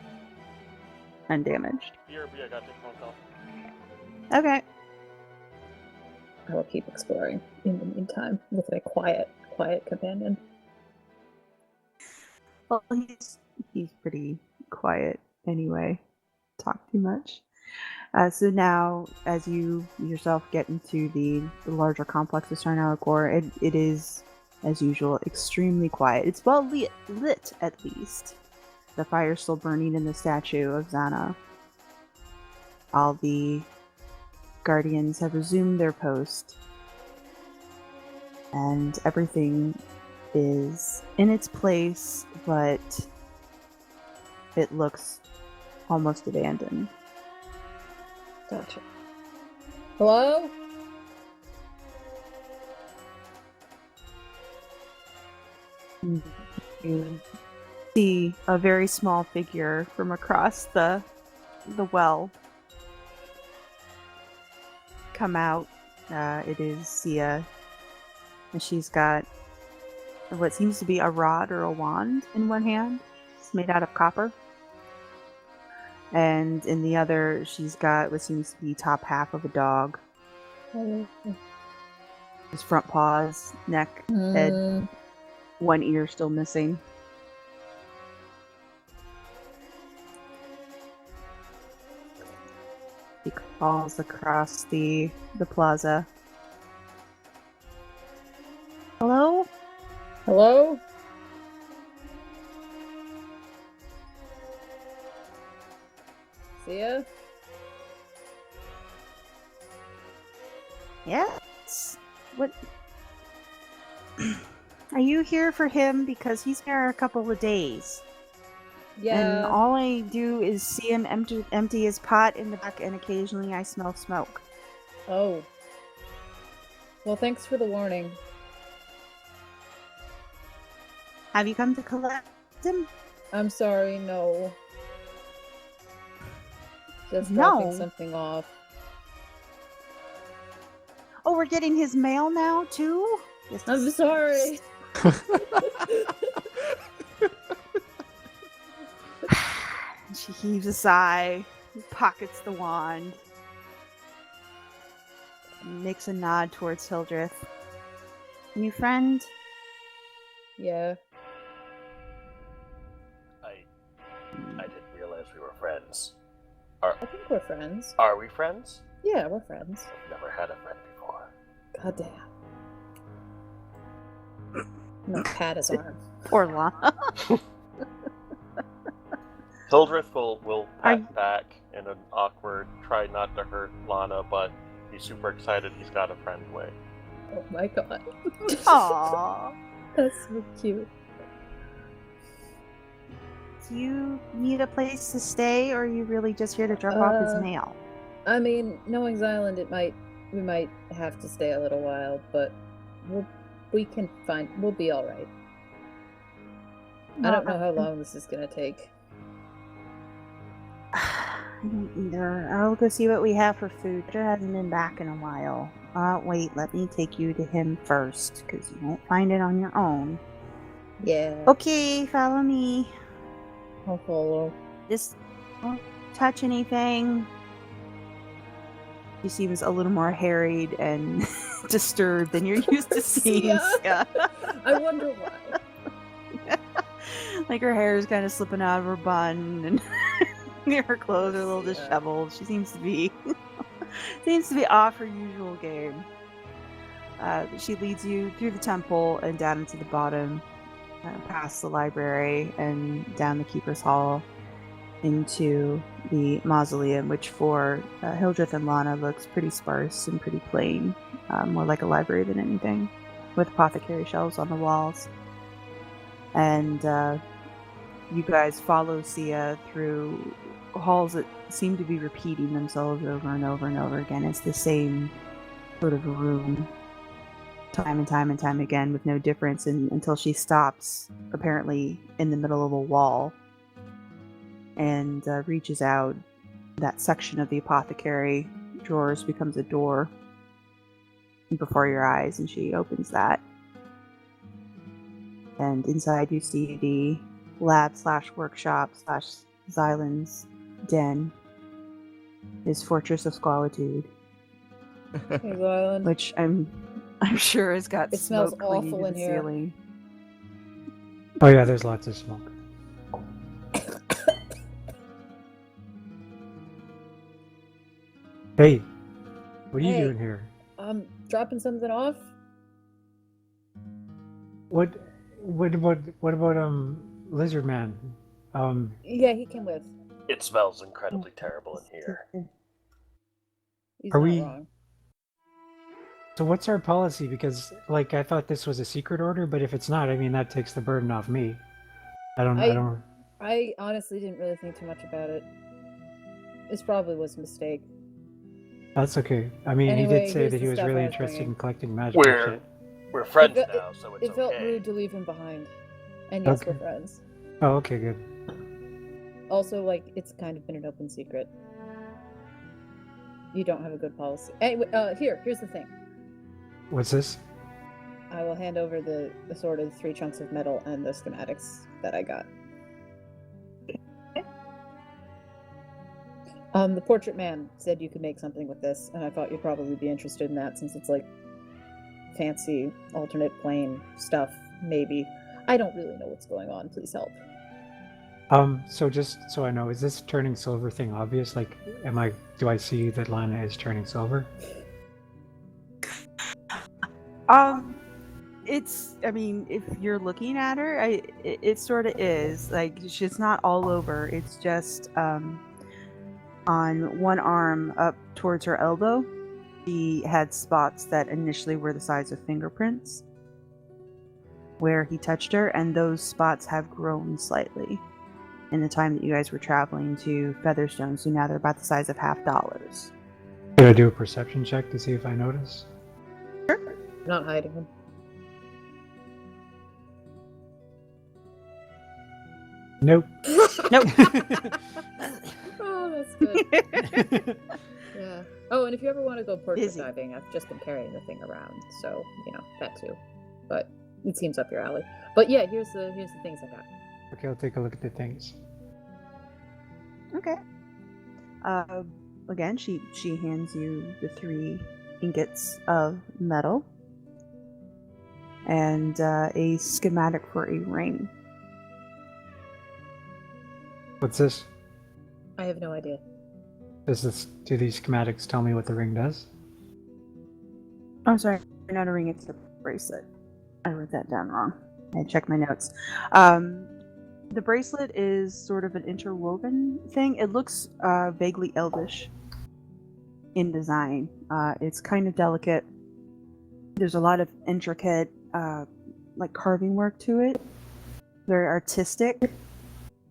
Undamaged. BRB, I got your phone call. Okay. I will keep exploring in the meantime with a quiet companion. Well, he's pretty quiet anyway. Talk too much. So now, as you yourself get into the larger complex of Sarnalakor, it is, as usual, extremely quiet. It's well lit, at least. The fire's still burning in the statue of Zana. All the guardians have resumed their post. And everything is in its place, but it looks almost abandoned. Gotcha. Hello? You see a very small figure from across the well come out. It is Sia, and she's got what seems to be a rod or a wand in one hand. It's made out of copper. And in the other, she's got what seems to be top half of a dog. His front paws, neck, head, one ear still missing. He calls across the plaza. Hello? Hello? Sia? Yes? What? Are you here for him? Because he's there a couple of days. And Yeah. all I do is see him empty his pot in the back, and occasionally I smell smoke. Oh. Well, thanks for the warning. Have you come to collect him? I'm sorry, no. Just No. dropping something off. Oh, we're getting his mail now, too? I'm sorry. She heaves a sigh, pockets the wand, makes a nod towards Hildreth. New friend? Yeah. I didn't realize we were friends. I think we're friends. Are we friends? Yeah, we're friends. I've never had a friend before. God damn. I'm gonna pat his arm. Poor Lana. Hildreth will pat back in an awkward, try not to hurt Lana, but he's super excited he's got a friend way. Oh my god. Aww. That's so cute. Do you need a place to stay, or are you really just here to drop off his mail? I mean, knowing Xylund, we might have to stay a little while, but we'll be alright. I don't know how long this is gonna take. I don't either. I'll go see what we have for food. Peter hasn't been back in a while. Wait, let me take you to him first, because you won't find it on your own. Yeah. Okay, follow me. I'll follow. Just don't touch anything. He seems a little more harried and disturbed than you're used to seeing. Yeah. I wonder why. Like her hair is kind of slipping out of her bun, and her clothes are a little disheveled. She seems to be off her usual game. She leads you through the temple and down into the bottom, past the library and down the Keeper's Hall into the mausoleum, which for Hildreth and Lana looks pretty sparse and pretty plain, more like a library than anything, with apothecary shelves on the walls. And you guys follow Sia through halls that seem to be repeating themselves over and over and over again. It's the same sort of room, time and time and time again, with no difference until she stops, apparently in the middle of a wall, and reaches out. That section of the apothecary drawers becomes a door before your eyes, and she opens that. And inside you see the lab/workshop/Xylund's den, his fortress of squalitude. Hey, Xylund. Which I'm sure has got It smells smoke clinging awful to in the here. ceiling. Oh yeah, there's lots of smoke. Hey, what are you Hey. doing here? Dropping something off? What about Lizard Man? Yeah, he came with. It smells incredibly terrible in here. He's Are not we- wrong. So what's our policy? Because like I thought this was a secret order, but if it's not, I mean that takes the burden off me. I don't. I honestly didn't really think too much about it. This probably was a mistake. That's okay. I mean, he Anyway, did say here's that he the was stuff really I was interested bringing. in collecting magical shit. We're friends It fe- now, so it's It felt okay. rude to leave him behind. And yes, Okay. we're friends. Oh, okay, good. Also, like, it's kind of been an open secret. You don't have a good policy. Anyway, here's the thing. What's this? I will hand over the sort of 3 chunks of metal and the schematics that I got. The portrait man said you could make something with this, and I thought you'd probably be interested in that since it's like fancy alternate plane stuff, maybe. I don't really know what's going on. Please help. So just so I know, is this turning silver thing obvious? Like, do I see that Lana is turning silver? it's. I mean, if you're looking at her, it sort of is. Like she's not all over. It's just on one arm up towards her elbow. She had spots that initially were the size of fingerprints where he touched her, and those spots have grown slightly in the time that you guys were traveling to Featherstone, so now they're about the size of $50. Should I do a perception check to see if I notice? Not hiding him. Nope. Nope. Oh, that's good. Yeah. Oh, and if you ever want to go portrait Busy. diving, I've just been carrying the thing around, so that too. But it seems up your alley. But yeah, here's the things I got. Okay, I'll take a look at the things. Okay. Again, she hands you the 3 ingots of metal and a schematic for a ring. What's this? I have no idea. Do these schematics tell me what the ring does? Oh, sorry, not a ring, it's a bracelet. I wrote that down wrong. I checked my notes. The bracelet is sort of an interwoven thing. It looks vaguely elvish in design. It's kind of delicate. There's a lot of intricate like carving work to it. Very artistic.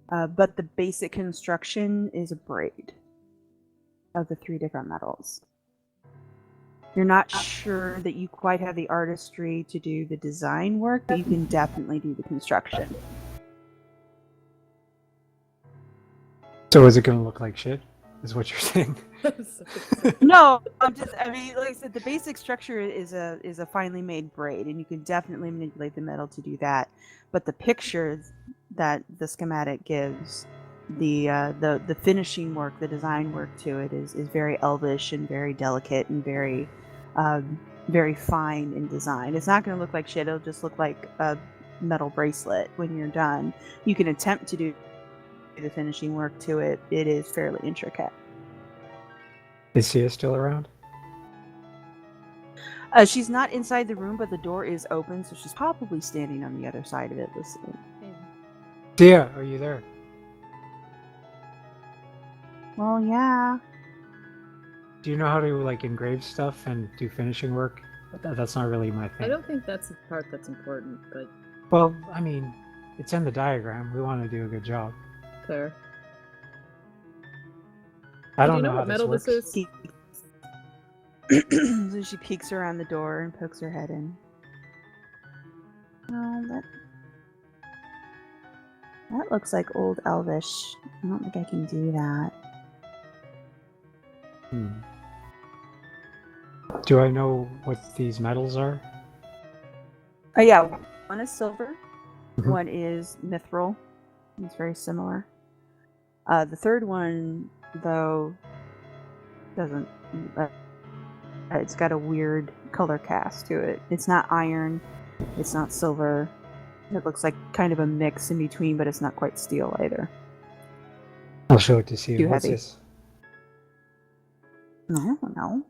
But the basic construction is a braid of the 3 different metals. You're not sure that you quite have the artistry to do the design work, but you can definitely do the construction. So is it going to look like shit? Is what you're saying? No, I mean, like I said, the basic structure is a finely made braid, and you can definitely manipulate the metal to do that. But the picture that the schematic gives, the finishing work, the design work to it is very elvish and very delicate and very very fine in design. It's not going to look like shit. It'll just look like a metal bracelet when you're done. You can attempt to do the finishing work to it. It is fairly intricate. Is Sia still around? She's not inside the room, but the door is open, so she's probably standing on the other side of it listening. Sia, are you there? Well, yeah. Do you know how to like engrave stuff and do finishing work? That's not really my thing. I don't think that's the part that's important, but Well, I mean, it's in the diagram. We want to do a good job. fair. I Do don't you know how what metal this works. this is? So she peeks around the door and pokes her head in. Oh, that looks like old Elvish. I don't think I can do that. Do I know what these metals are? Oh yeah, one is silver, Mhm. one is mithril. It's very similar. The third one, though, doesn't. It's got a weird color cast to it. It's not iron. It's not silver. It looks like kind of a mix in between, but it's not quite steel either. I'll show it to Sia. Too What's heavy. this? I don't know.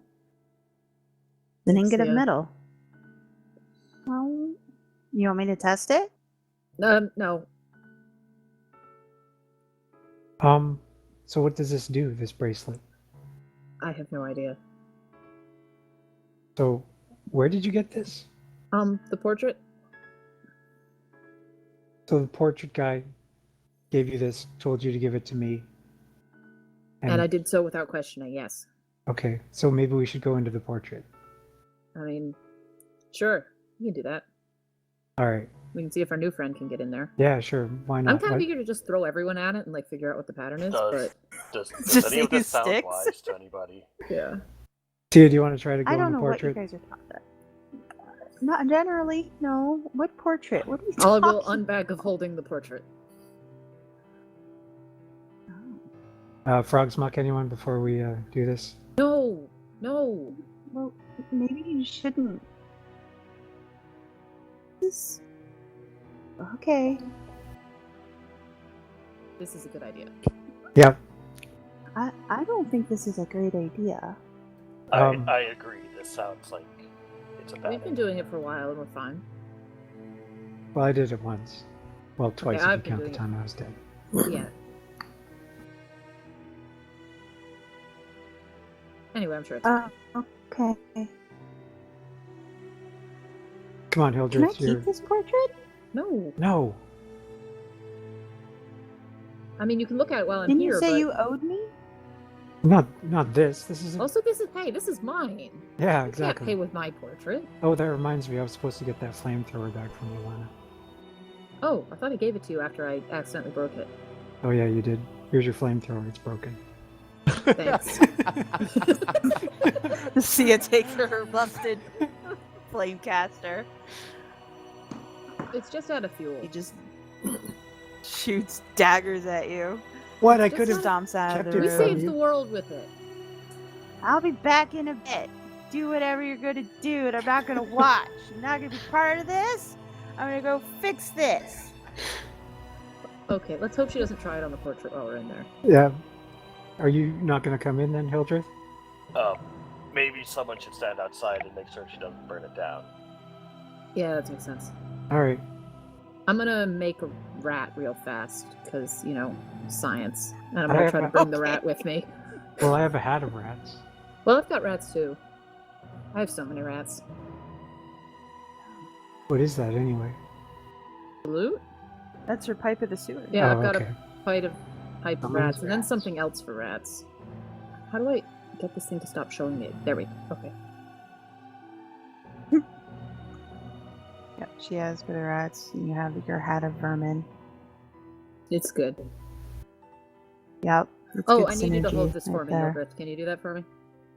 An ingot of Sia. metal. Well, you want me to test it? No. So what does this do, this bracelet? I have no idea. So, where did you get this? The portrait? So the portrait guy gave you this, told you to give it to me. And I did so without questioning, yes. Okay, so maybe we should go into the portrait. I mean, sure, you can do that. Alright. We can see if our new friend can get in there. Yeah, sure. Why not? I'm kind of eager to just throw everyone at it and like figure out what the pattern is, Does Just any of see who this sound sticks? wise to anybody? but yeah. Tia, do you want to try to go I in don't the know what you portrait? guys are talking about. Not generally, no. What portrait? What are you I'll talking go unbag of holding the portrait. Frogs muck anyone before we do this? No! Well, maybe you shouldn't. Okay. This is a good idea. Yep. I don't think this is a great idea. Um, I agree. This sounds like it's a bad We've been idea. doing it for a while and we're fine. Well, I did it once. Well, twice I've if been you count the doing it. time I was dead. Yeah. Anyway, I'm sure it's fine. Okay. Come on, Can I Hildreth, you're... keep this portrait? No. No. I mean, you can look at it while I'm Didn't here, you say but... you owed me? Not this. This is... Also, this is mine. Yeah, You can't exactly. pay with my portrait. Oh, that reminds me, I was supposed to get that flamethrower back from you, Lana. Oh, I thought I gave it to you after I accidentally broke it. Oh yeah, you did. Here's your flamethrower, it's broken. Thanks. Sia takes her busted flame caster. It's just out of fuel. He just shoots daggers at you. What? I Just could have... Stomps out of kept the it We room. from saved you. the world with it. I'll be back in a bit. Do whatever you're gonna do, and I'm not gonna watch. I'm not gonna be part of this. I'm gonna go fix this. Okay, let's hope she doesn't try it on the portrait while we're in there. Yeah. Are you not going to come in then, Hildreth? Maybe someone should stand outside and make sure she doesn't burn it down. Yeah, that makes sense. Alright. I'm gonna make a rat real fast, because, you know, science. And I'm gonna try to bring the rat with me. Well, I have a hat of rats. Well, I've got rats too. I have so many rats. What is that anyway? Loot? That's her pipe of the sewer. Yeah, Oh, I've got okay. a pipe of Someone's rats, and then rats. something else for rats. How do I get this thing to stop showing me? There we go. Okay. Yep, she has for the rats. You have your hat of vermin. It's good. Yep. It's Oh, good I need you to synergy hold this for right me, there. Hildreth. Can you do that for me?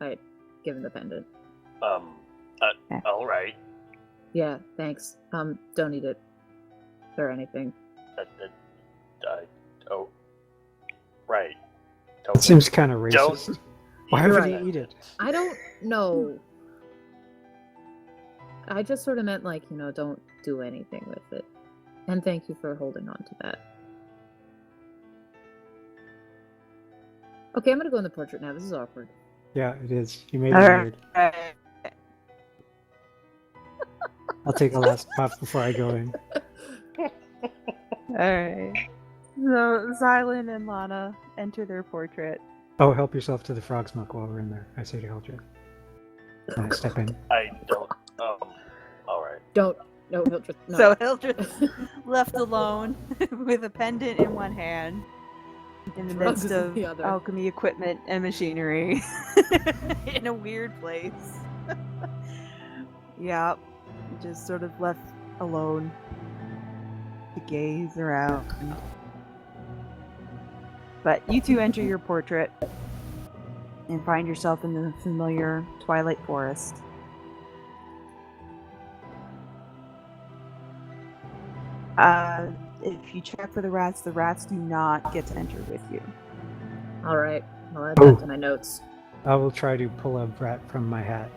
I given the pendant. Okay. All right. Yeah, thanks. Don't eat it. Or anything. Oh, right. It Totally. seems kind of Don't racist. Why would Right. he eat it? I don't know. I just sort of meant, like, you know, don't do anything with it. And thank you for holding on to that. Okay, I'm gonna go in the portrait now. This is awkward. Yeah, it is. You made it Alright. weird. I'll take a last puff before I go in. Alright. So Xylund and Lana enter their portrait. Oh, help yourself to the frog's milk while we're in there, I say to Hildreth. And I step in. I don't. All right. Don't. No, Hildreth. No. So Hildreth left alone with a pendant in one hand in the Drugs midst in of the other. alchemy equipment and machinery in a weird place. Yeah, just sort of left alone to gaze around. But you two enter your portrait and find yourself in the familiar Twilight Forest. If you check for the rats do not get to enter with you. Alright. I'll add Oh. that to my notes. I will try to pull a rat from my hat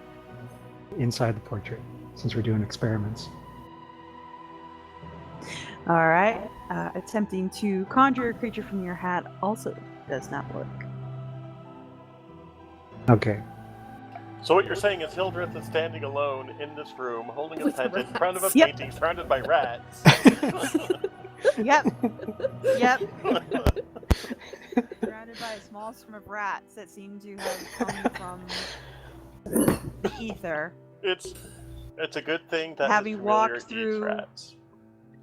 inside the portrait, since we're doing experiments. Alright. Attempting to conjure a creature from your hat also does not work. Okay. So what you're saying is Hildreth is standing alone in this room, holding a With pendant in front of a Yep. painting, surrounded by rats. Yep. Yep. Surrounded by a small swarm of rats that seem to have come from the ether. It's a good thing that Having Mr. walked Miller eats through- rats.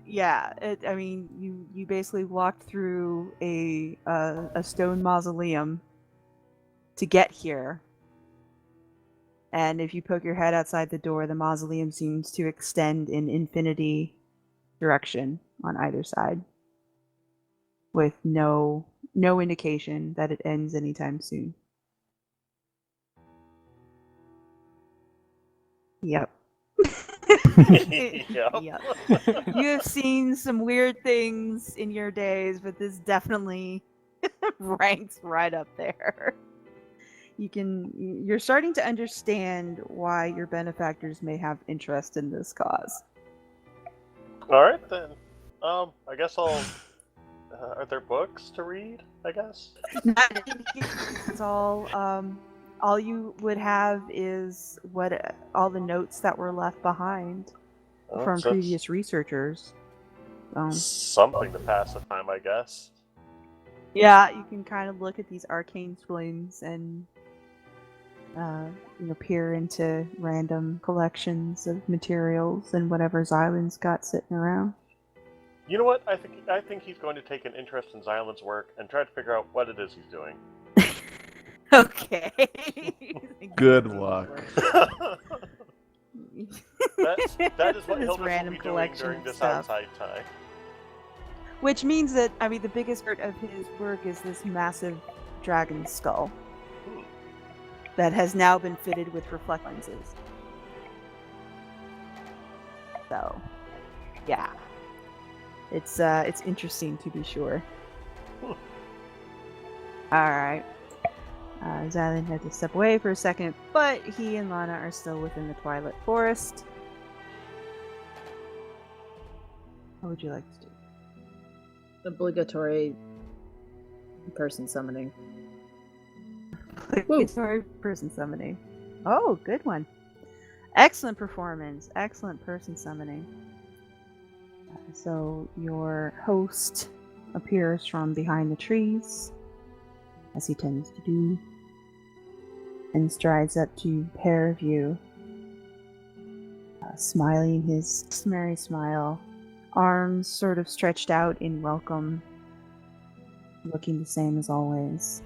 Yeah, I mean, you basically walked through a stone mausoleum to get here. And if you poke your head outside the door, the mausoleum seems to extend in infinity direction on either side, with no indication that it ends anytime soon. Yep. Yep. Yep. You have seen some weird things in your days, but this definitely ranks right up there. You're starting to understand why your benefactors may have interest in this cause. All right then. I guess I'll. Are there books to read? I guess. That's all. All you would have is all the notes that were left behind Oh, from so it's- previous researchers. Something to pass the time, I guess. Yeah, you can kind of look at these arcane flames and peer into random collections of materials and whatever Xylund's got sitting around. You know what? I think he's going to take an interest in Xylund's work and try to figure out what it is he's doing. Okay. Good luck. that is what This Hildreth will random be doing collection during of this stuff. outside time. Which means that, the biggest part of his work is this massive dragon skull that has now been fitted with reflect lenses. So, yeah. It's interesting to be sure. Alright. Xylund had to step away for a second, but he and Lana are still within the Twilight Forest. What would you like to do? Obligatory person summoning. Obligatory person summoning. Oh, good one. Excellent performance. Excellent person summoning. So your host appears from behind the trees, as he tends to do, and strides up to a pair of you, smiling his merry smile, arms sort of stretched out in welcome, looking the same as always.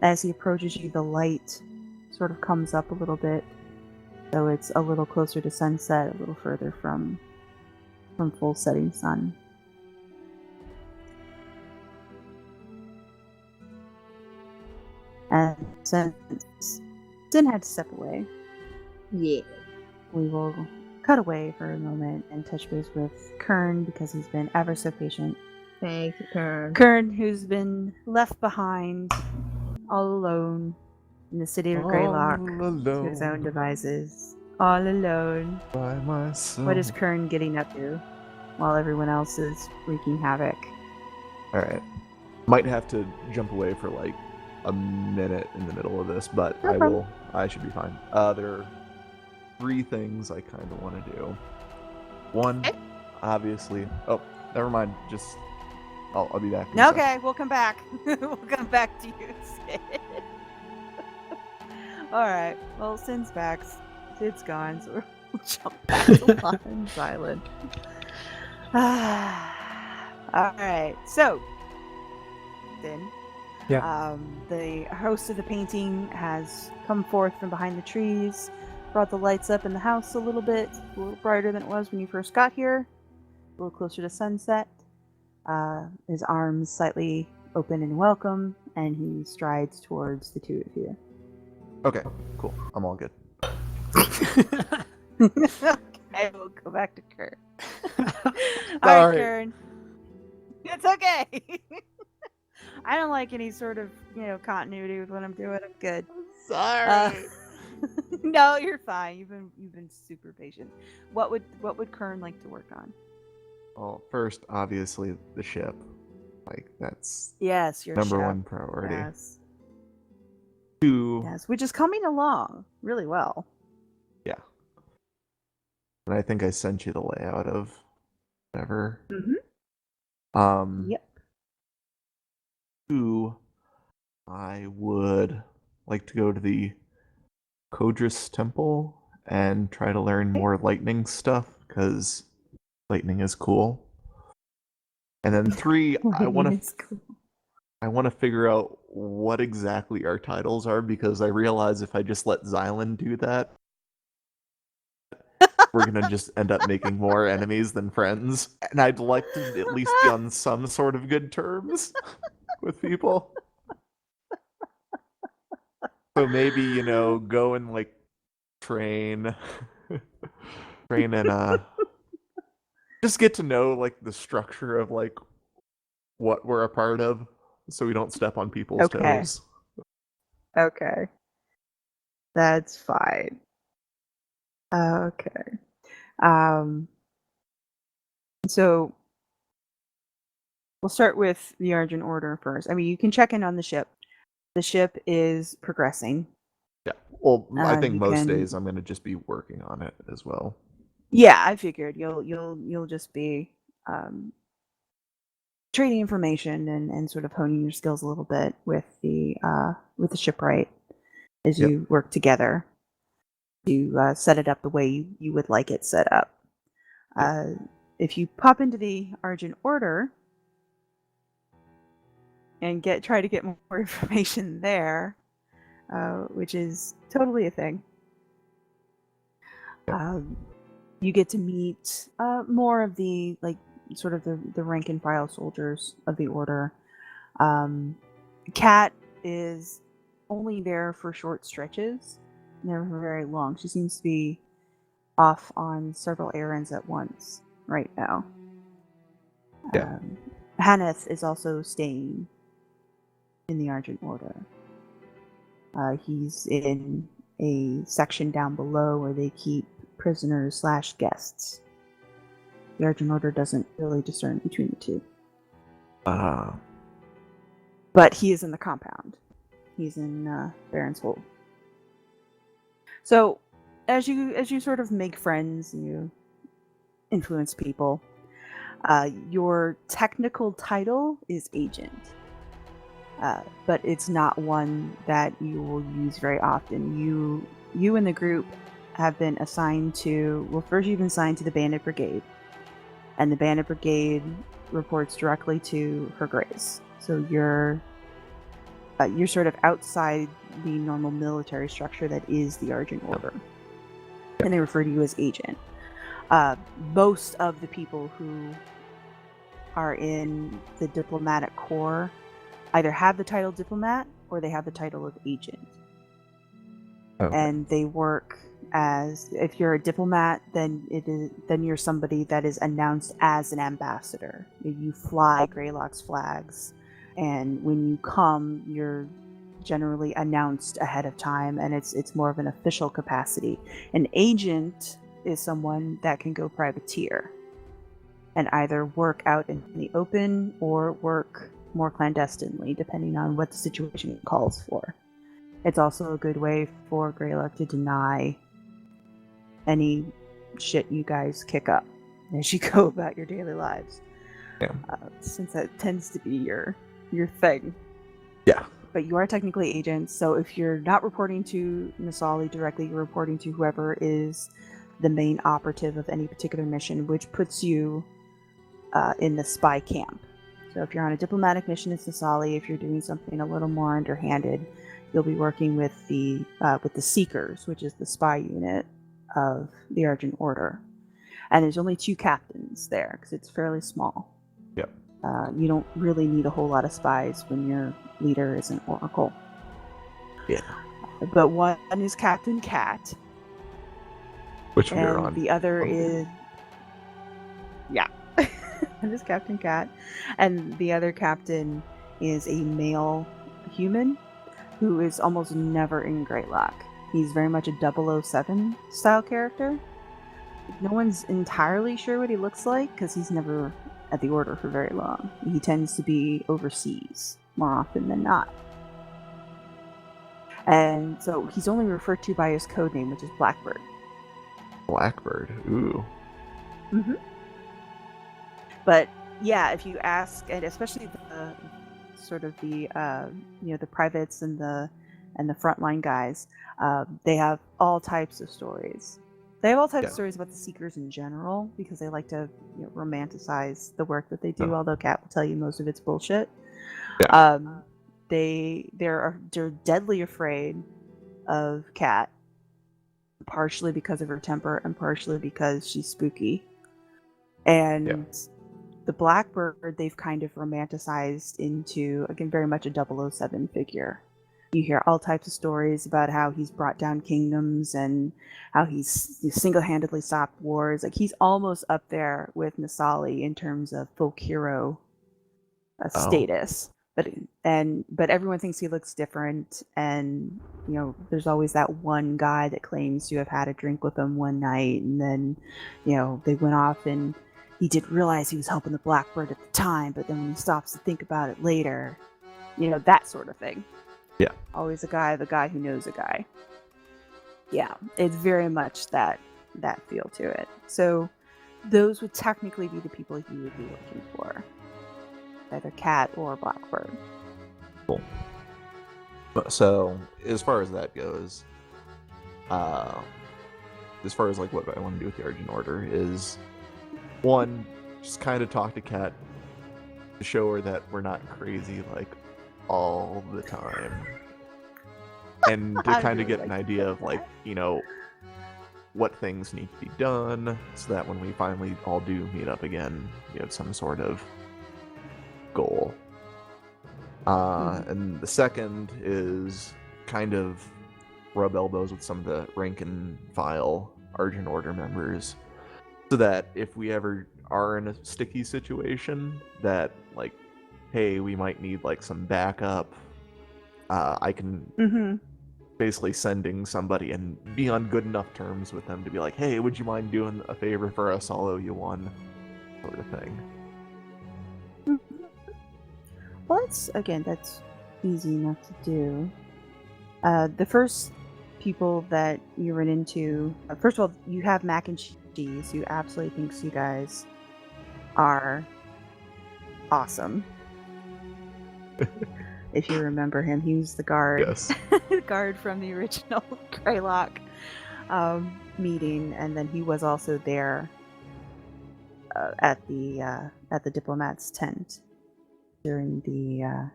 As he approaches you, the light sort of comes up a little bit, so it's a little closer to sunset, a little further from full setting sun. And since Sin had to step away, Yeah. we will cut away for a moment and touch base with Kern, because he's been ever so patient. Thank you, Kern. Kern, who's been left behind all alone in the city of Greylock to his own devices. All alone. By myself. What is Kern getting up to while everyone else is wreaking havoc? Alright. Might have to jump away for like a minute in the middle of this, but No problem. I should be fine. There are 3 things I kind of want to do. One, Okay. obviously. Oh, never mind. Just I'll be back. in a Okay, we'll come back. We'll come back to you, Sid. Alright, well, Sin's back. Sid's gone, so we'll jump back to Lana and Xylund. Alright, so, Sin. Yeah. The host of the painting has come forth from behind the trees, brought the lights up in the house a little bit, a little brighter than it was when you first got here, a little closer to sunset. His arms slightly open in welcome, and he strides towards the two of you. Okay, cool. I'm all good. Okay, we'll go back to Kern. Alright, Sorry. Kern. It's okay. I don't like any sort of, continuity with what I'm doing. I'm good. Sorry. No, you're fine. You've been super patient. What would Kern like to work on? Well, first, obviously, the ship. Like, that's Yes, your number ship. 1 priority. Yes. 2, Yes, which is coming along really well. yeah. And I think I sent you the layout of whatever. Mm-hmm. Yep. 2, I would like to go to the Kodris Temple and try to learn more lightning stuff, because lightning is cool. And then 3, I want It's cool. to figure out what exactly our titles are, because I realize if I just let Xylund do that, we're gonna just end up making more enemies than friends. And I'd like to at least be on some sort of good terms with people. So maybe, go and like train and just get to know like the structure of like what we're a part of, so we don't step on people's Okay. toes. Okay. That's fine. Okay. So we'll start with the Argent Order first. I mean, you can check in on the ship. The ship is progressing. Yeah. Well, I think you most can- days I'm gonna just be working on it as well. Yeah, I figured you'll just be trading information and sort of honing your skills a little bit with the shipwright as you work together to set it up the way you would like it set up. If you pop into the Argent Order and try to get more information there, which is totally a thing, you get to meet more of the sort of the rank and file soldiers of the Order. Kat is only there for short stretches, never for very long. She seems to be off on several errands at once right now. Haneth is also staying in the Argent Order. He's in a section down below where they keep prisoners / guests. The Argent Order doesn't really discern between the two. But he is in the compound. He's in Baron's Hold. So, as you sort of make friends and you influence people, your technical title is agent. But it's not one that you will use very often. You and the group have been assigned to, first you've been assigned to the Bandit Brigade. And the Bandit Brigade reports directly to Her Grace. So you're sort of outside the normal military structure that is the Argent Order. And they refer to you as agent. Most of the people who are in the diplomatic corps either have the title diplomat or they have the title of agent. Okay. And they work as, if you're a diplomat, then you're somebody that is announced as an ambassador. You fly Greylock's flags, and when you come, you're generally announced ahead of time, and it's more of an official capacity. An agent is someone that can go privateer and either work out in the open or work more clandestinely, depending on what the situation calls for. It's also a good way for Greylock to deny any shit you guys kick up as you go about your daily lives. Yeah. Since that tends to be your thing. Yeah. But you are technically agents, so if you're not reporting to Nisali directly, you're reporting to whoever is the main operative of any particular mission, which puts you in the spy camp. So if you're on a diplomatic mission, it's Nisali. If you're doing something a little more underhanded, you'll be working with the Seekers, which is the spy unit of the Argent Order. And there's only 2 captains there, because it's fairly small. Yep. You don't really need a whole lot of spies when your leader is an oracle. Yeah. But one is Captain Cat. Which we are on. The other is... Yeah. One is Captain Cat. And the other captain is a male human who is almost never in Greylock. He's very much a 007 style character. No one's entirely sure what he looks like because he's never at the Order for very long. He tends to be overseas more often than not. And so he's only referred to by his code name, which is Blackbird. Blackbird, ooh. Mm-hmm. But yeah, if you ask, and especially the sort of the the privates and the frontline guys, they have all types of stories. They have all types of stories about the Seekers in general because they like to romanticize the work that they do. Although Kat will tell you most of it's bullshit. Yeah. They're deadly afraid of Kat, partially because of her temper and partially because she's spooky. And the Blackbird they've kind of romanticized into, again, very much a 007 figure. You hear all types of stories about how he's brought down kingdoms and how he's single-handedly stopped wars. Like, he's almost up there with Nisali in terms of folk hero status. But everyone thinks he looks different, and there's always that one guy that claims to have had a drink with him one night, and then they went off and he didn't realize he was helping the Blackbird at the time, but then when he stops to think about it later, that sort of thing. Yeah. Always the guy who knows a guy. Yeah, it's very much that feel to it. So those would technically be the people you would be looking for. Either cat or blackbird. Cool. So, as far as that goes, as far as like what I want to do with the Argent Order is, one, just kind of talk to Kat to show her that we're not crazy like all the time, and to kind of get an idea of like, you know, what things need to be done, so that when we finally all do meet up again, we have some sort of goal. And the second is kind of rub elbows with some of the rank and file Argent Order members, so that if we ever are in a sticky situation that, like, hey, we might need like some backup, I can basically sending somebody and be on good enough terms with them to be like, hey, would you mind doing a favor for us? I'll owe you one, sort of thing. Well, that's easy enough to do. The first people that you run into, first of all, you have Mac and Cheese, who absolutely thinks you guys are awesome. If you remember him, he was the guard. Yes. Guard from the original Greylock meeting, and then he was also there at the diplomat's tent during the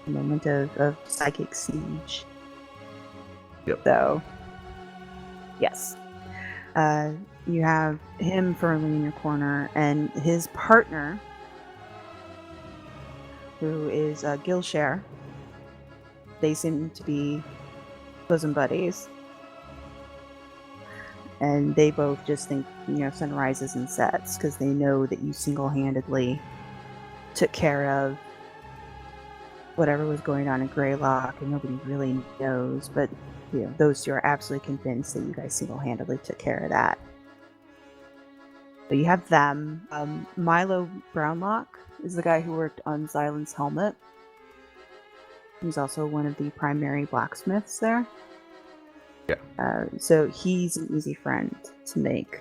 moment of psychic siege. Yep. So, yes. You have him firmly in your corner, and his partner, who is Gilshare. They seem to be bosom buddies. And they both just think, you know, sun rises and sets, because they know that you single-handedly took care of whatever was going on in Greylock, and nobody really knows, but you know, those two are absolutely convinced that you guys single-handedly took care of that. But you have them. Milo Brownlock is the guy who worked on Xylund's helmet. He's also one of the primary blacksmiths there. Yeah. So he's an easy friend to make.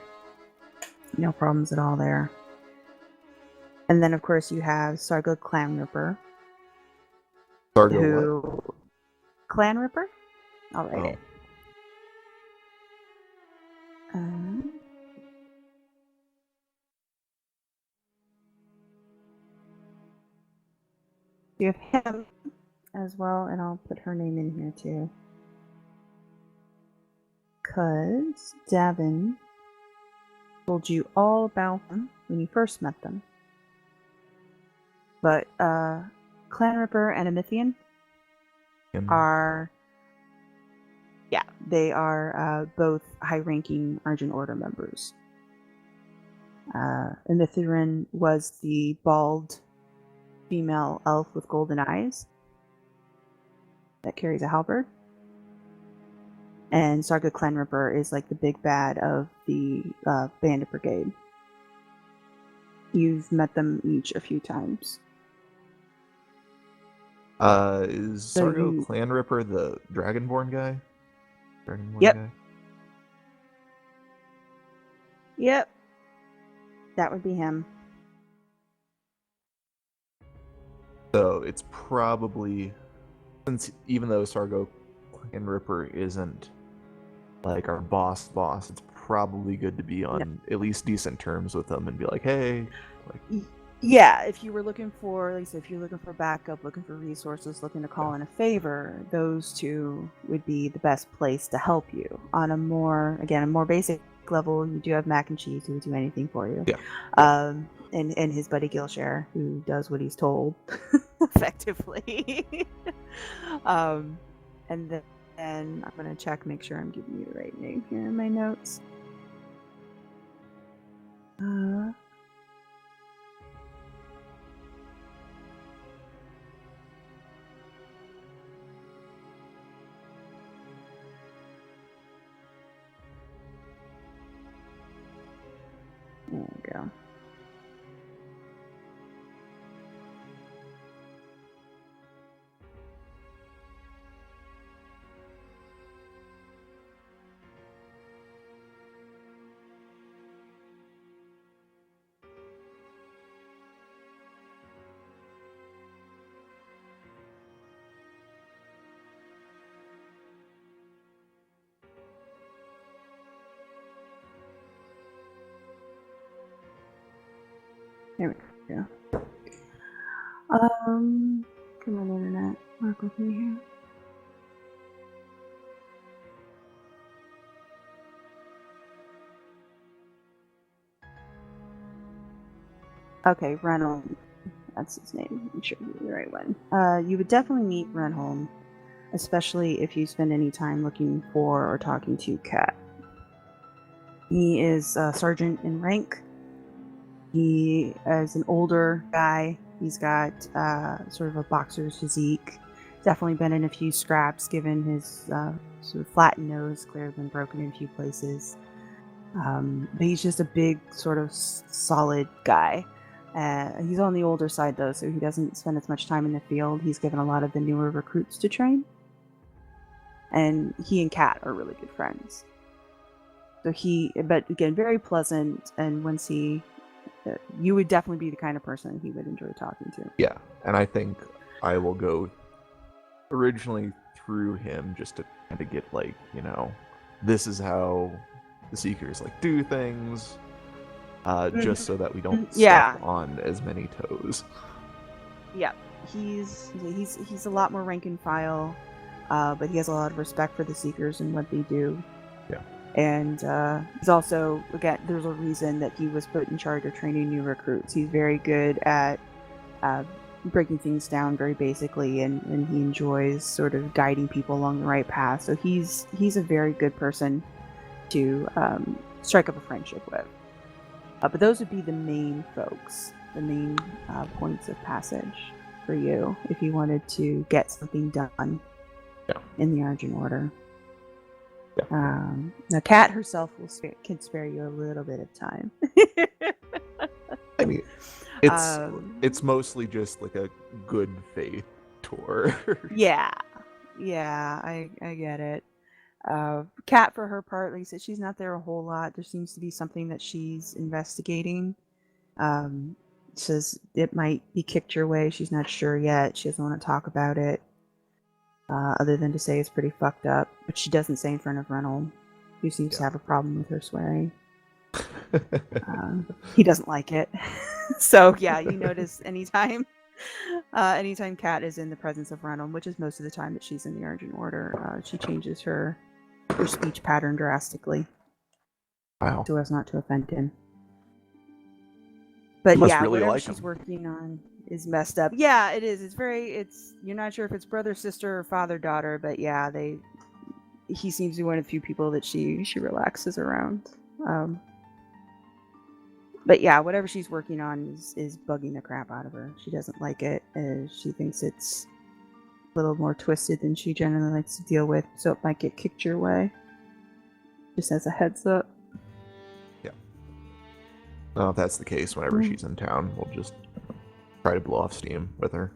No problems at all there. And then, of course, you have Sargo Clan Ripper. Sargo what? Clan Ripper? I'll write it. You have him as well, and I'll put her name in here too. Because Davin told you all about them when you first met them. But Clan Ripper and Amithian are... Yeah, they are both high-ranking Argent Order members. Amithian was the bald female elf with golden eyes that carries a halberd. And Sarga Clan Ripper is like the big bad of the Bandit Brigade. You've met them each a few times. Is Sargo Clan Ripper the Dragonborn guy? Yep. Guy? Yep. That would be him. So it's probably, since even though Sargo Clan Ripper isn't like our boss, it's probably good to be on at least decent terms with them and be like, hey, like. Yeah, if you were looking for, like I said, if you're looking for backup, looking for resources, looking to call in a favor, those two would be the best place to help you. On a more basic level, you do have Mac and Cheese who would do anything for you. Yeah. And his buddy Gilshare, who does what he's told, effectively. And then I'm going to check, make sure I'm giving you the right name here in my notes. There we go. There we go. Come on, internet. Work with me here. Okay, Renholm. That's his name. I'm sure you're the right one. You would definitely meet Renholm, especially if you spend any time looking for or talking to Kat. He is a sergeant in rank. He is an older guy. He's got sort of a boxer's physique. Definitely been in a few scraps, given his sort of flattened nose, clearly been broken in a few places. But he's just a big, sort of solid guy. He's on the older side, though, so he doesn't spend as much time in the field. He's given a lot of the newer recruits to train. And he and Kat are really good friends. So but again, very pleasant, and once you would definitely be the kind of person he would enjoy talking to. Yeah, and I think I will go originally through him just to kind of get, like, this is how the Seekers, like, do things, just so that we don't step on as many toes. Yeah, he's a lot more rank and file, but he has a lot of respect for the Seekers and what they do. Yeah. And he's also, again, there's a reason that he was put in charge of training new recruits. He's very good at breaking things down very basically, and he enjoys sort of guiding people along the right path. So he's a very good person to strike up a friendship with. But those would be the main folks, the main points of passage for you if you wanted to get something done in the Argent Order. Yeah. Now, Kat herself can spare you a little bit of time. I mean, it's mostly just like a good faith tour. Yeah, I get it. Kat, for her part, like I said, she's not there a whole lot. There seems to be something that she's investigating. Says it might be kicked your way. She's not sure yet. She doesn't want to talk about it. Other than to say it's pretty fucked up, but she doesn't say in front of Renholm, who seems to have a problem with her swearing. He doesn't like it. So yeah, you notice anytime Kat is in the presence of Renholm, which is most of the time that she's in the Argent Order, she changes her speech pattern drastically. Wow. So as not to offend him. But yeah, really whatever she's working on is messed up. Yeah, it is. You're not sure if it's brother, sister, or father, daughter, but yeah, he seems to be one of the few people that she relaxes around. But yeah, whatever she's working on is bugging the crap out of her. She doesn't like it. She thinks it's a little more twisted than she generally likes to deal with, so it might get kicked your way. Just as a heads up. Yeah. Well, if that's the case, whenever she's in town, we'll just try to blow off steam with her.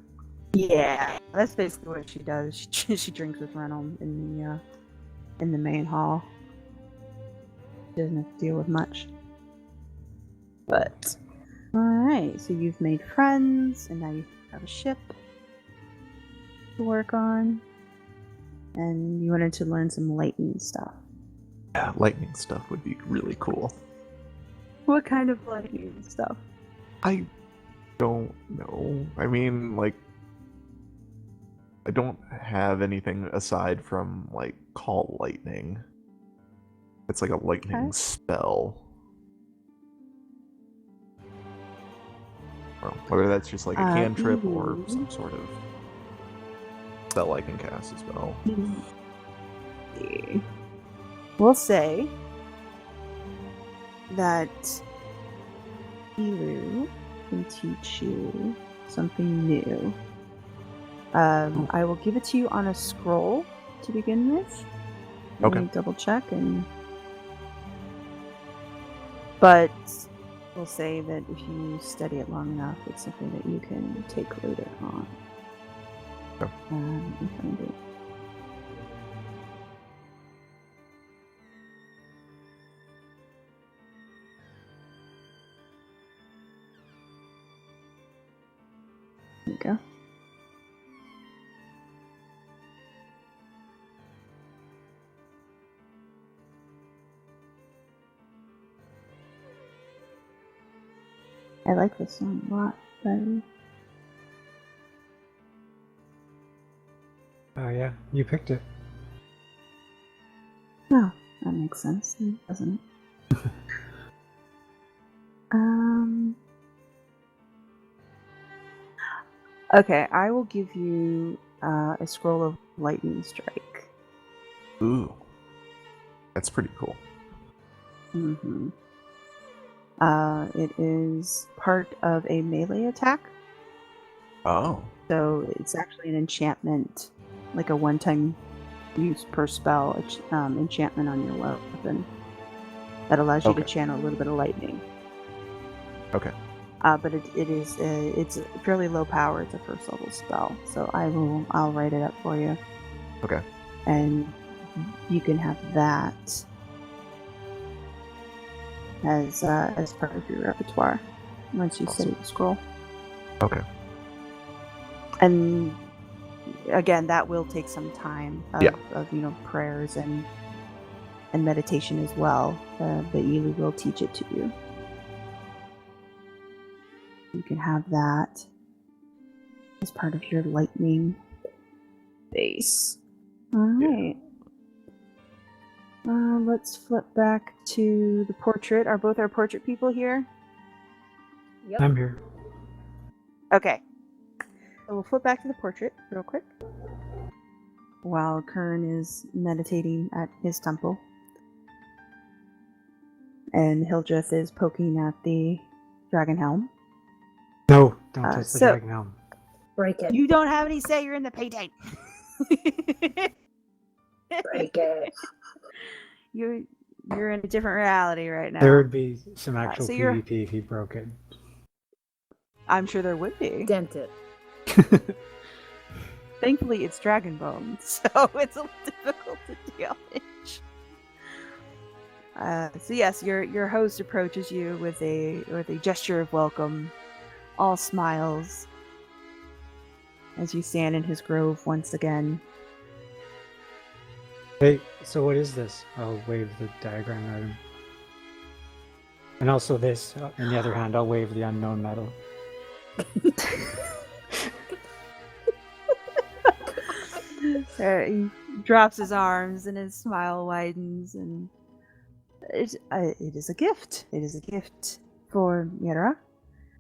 Yeah, that's basically what she does. She drinks with Renholm in the main hall. She doesn't have to deal with much. But alright, so you've made friends, and now you have a ship to work on. And you wanted to learn some lightning stuff. Yeah, lightning stuff would be really cool. What kind of lightning stuff? I don't know. I mean, like, I don't have anything aside from, like, Call Lightning. It's like a lightning spell. Well, whether that's just like a cantrip or some sort of spell I can cast as well. We'll say that Elu can teach you something new. I will give it to you on a scroll to begin with. Okay. Let me double check but we'll say that if you study it long enough, it's something that you can take later on. Okay. Find it. There you go. I like this song a lot. But... Oh yeah, you picked it. Oh, that makes sense, doesn't it? Okay, I will give you a scroll of lightning strike. Ooh. That's pretty cool. Mm-hmm. It is part of a melee attack. Oh. So it's actually an enchantment, like a one-time use per spell enchantment on your weapon that allows you to channel a little bit of lightning. Okay. But it's fairly low power. It's a first level spell, so I'll write it up for you. Okay. And you can have that as part of your repertoire once you study the scroll. Okay. And again, that will take some time of prayers and meditation as well. But Iyith will teach it to you. You can have that as part of your lightning base. All right. Let's flip back to the portrait. Are both our portrait people here? Yep. I'm here. Okay. So we'll flip back to the portrait real quick. While Kern is meditating at his temple. And Hildreth is poking at the dragon helm. No, don't touch the dragon helm. Break it. You don't have any say, you're in the painting. Break it. You're in a different reality right now. There would be some actual so PvP if he broke it. I'm sure there would be. Dent it. Thankfully, it's dragon bone, so it's a little difficult to damage. So yes, your host approaches you with a gesture of welcome, all smiles, as you stand in his grove once again. Hey, so what is this? I'll wave the diagram at him. And also this, in the other hand, I'll wave the unknown metal. He drops his arms and his smile widens, and it is a gift. It is a gift for Mira,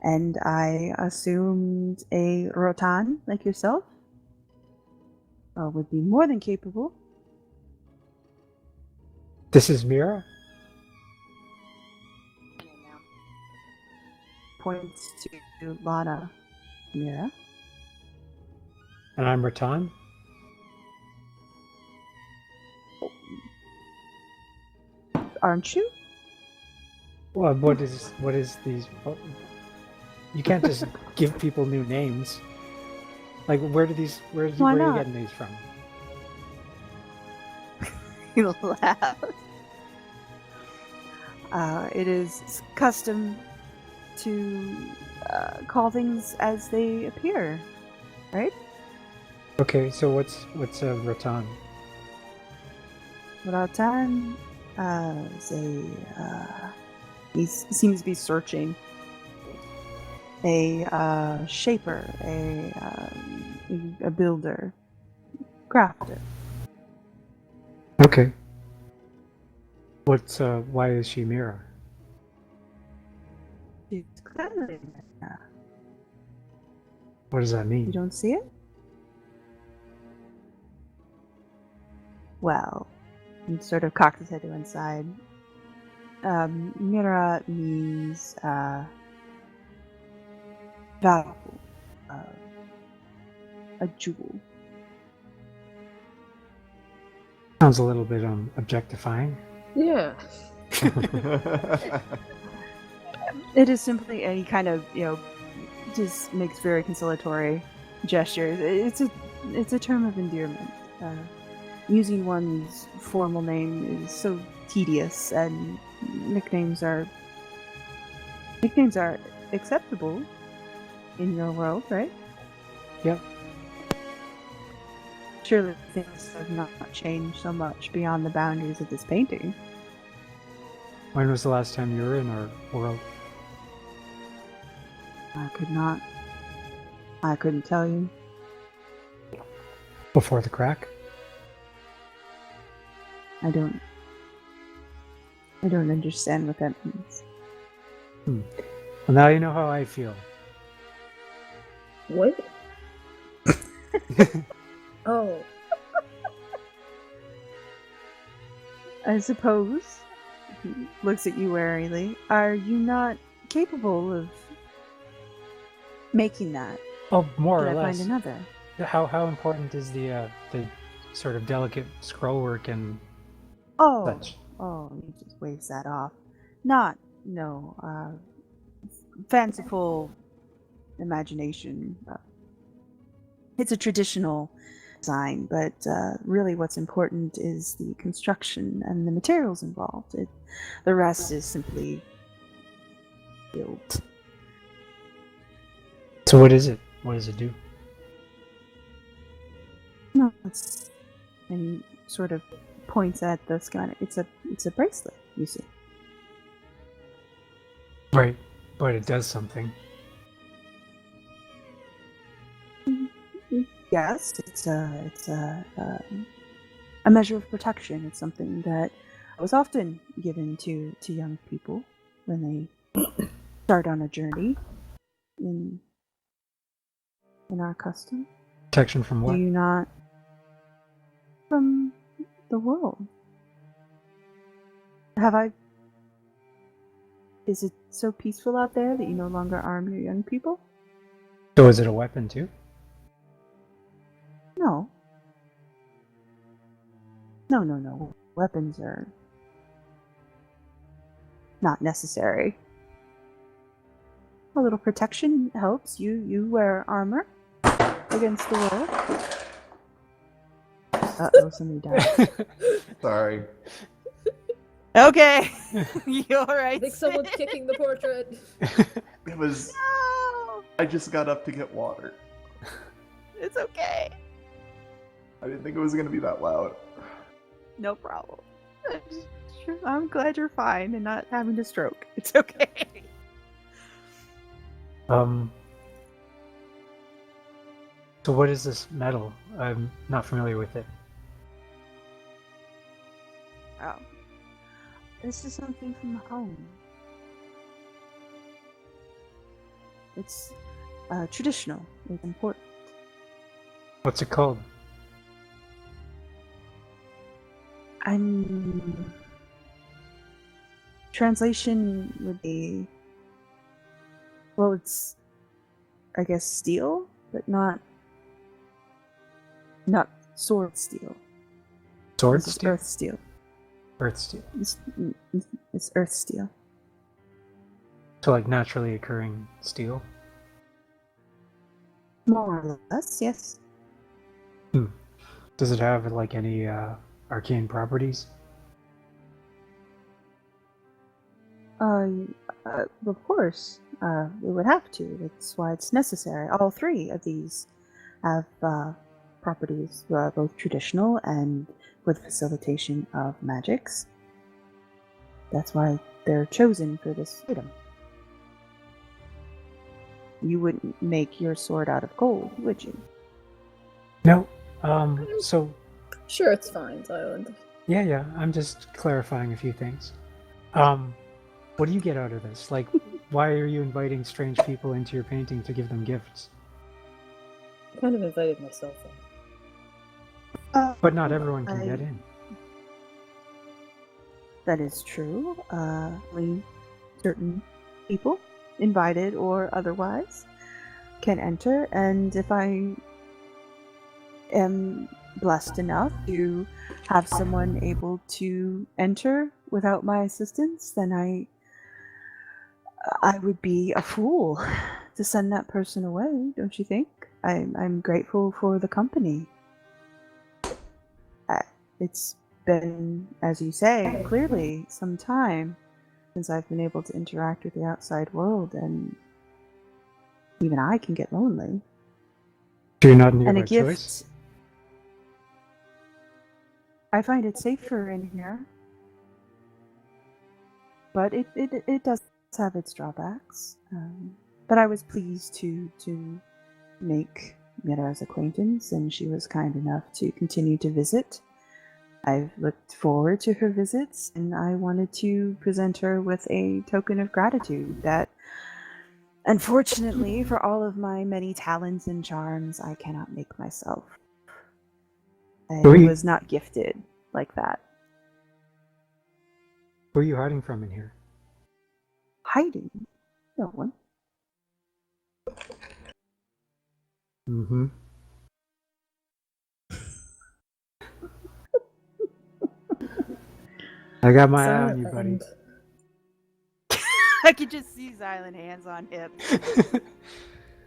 and I assumed a Rotan like yourself would be more than capable. This is Mira? Points to Lana. Mira. And I'm Ratan? Aren't you? Well, what is these? You can't just give people new names. Like, where are you getting these from? He laughed. It is custom to call things as they appear, right? Okay, so what's a Ratan? Ratan he seems to be searching. A shaper, a builder, crafter. Okay. Why is she Mira? She's clearly Mira. What does that mean? You don't see it? Well, he sort of cocks his head to one side. Mira means valuable, a jewel. Sounds a little bit objectifying. Yeah. It is simply a kind of, just makes very conciliatory gestures. It's a term of endearment. Using one's formal name is so tedious, and nicknames are acceptable in your world, right? Yep. Surely things have not changed so much beyond the boundaries of this painting. When was the last time you were in our world? I couldn't tell you. Before the crack? I don't understand what that means. Well, now you know how I feel. What? Oh, I suppose, he looks at you warily, are you not capable of making that? Oh, more Could or I less. find another? How important is the sort of delicate scroll work and Oh, such? he just waves that off. Fanciful imagination. It's a traditional design, but really what's important is the construction and the materials involved. The rest is simply built. So what is it? What does it do? No, and he sort of points at the schematic. It's a bracelet, you see. Right, but it does something. Yes, it's a measure of protection. It's something that was often given to young people when they start on a journey in our custom. Protection from what? Do you not? From the world. Is it so peaceful out there that you no longer arm your young people? So is it a weapon too? No. No. Weapons are not necessary. A little protection helps. You wear armor against the world. Uh-oh, somebody died. Sorry. Okay. You're right. I think someone's kicking the portrait. It was. No! I just got up to get water. It's okay. I didn't think it was gonna be that loud. No problem. I'm glad you're fine and not having a stroke. It's okay. So what is this metal? I'm not familiar with it. Oh. This is something from home. It's traditional. It's important. What's it called? Translation would be, well, it's, I guess, steel, but not sword steel. Sword This is steel? earth steel. Earth steel. It's earth steel. So like naturally occurring steel? More or less, yes. Does it have like any arcane properties? Of course. It would have to. That's why it's necessary. All three of these have properties, both traditional and with facilitation of magics. That's why they're chosen for this item. You wouldn't make your sword out of gold, would you? No. So Sure, it's fine, Xylund. yeah, I'm just clarifying a few things. What do you get out of this? Like, why are you inviting strange people into your painting to give them gifts? I kind of invited myself in. But not everyone can get in. That is true. Only certain people, invited or otherwise, can enter, and if I am blessed enough to have someone able to enter without my assistance, then I would be a fool to send that person away, don't you think? I'm grateful for the company. It's been, as you say, clearly some time since I've been able to interact with the outside world, and even I can get lonely. So you're not in your And a gift, choice? I find it safer in here, but it does have its drawbacks. But I was pleased to make Mira's acquaintance, and she was kind enough to continue to visit. I've looked forward to her visits, and I wanted to present her with a token of gratitude that, unfortunately, for all of my many talents and charms, I cannot make myself. I was not gifted like that. Who are you hiding from in here? Hiding? No one. Mm-hmm. I got my eye on you, buddy. I could just see Xylund hands on hips.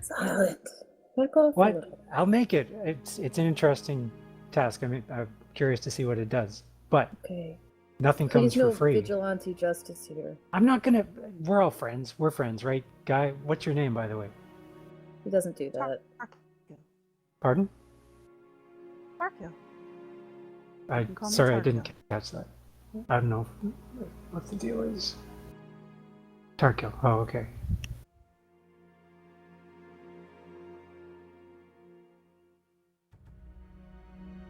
Xylund. Back off a What? little. I'll make it. It's an interesting task. I mean, I'm curious to see what it does. But Okay. nothing comes Please no for free. vigilante justice here. I'm not gonna. We're all friends. We're friends, right, Guy? What's your name, by the way? He doesn't do that. Pardon? Tarkil. Sorry, I didn't catch that. I don't know what the deal is. Tarkil. Oh, okay.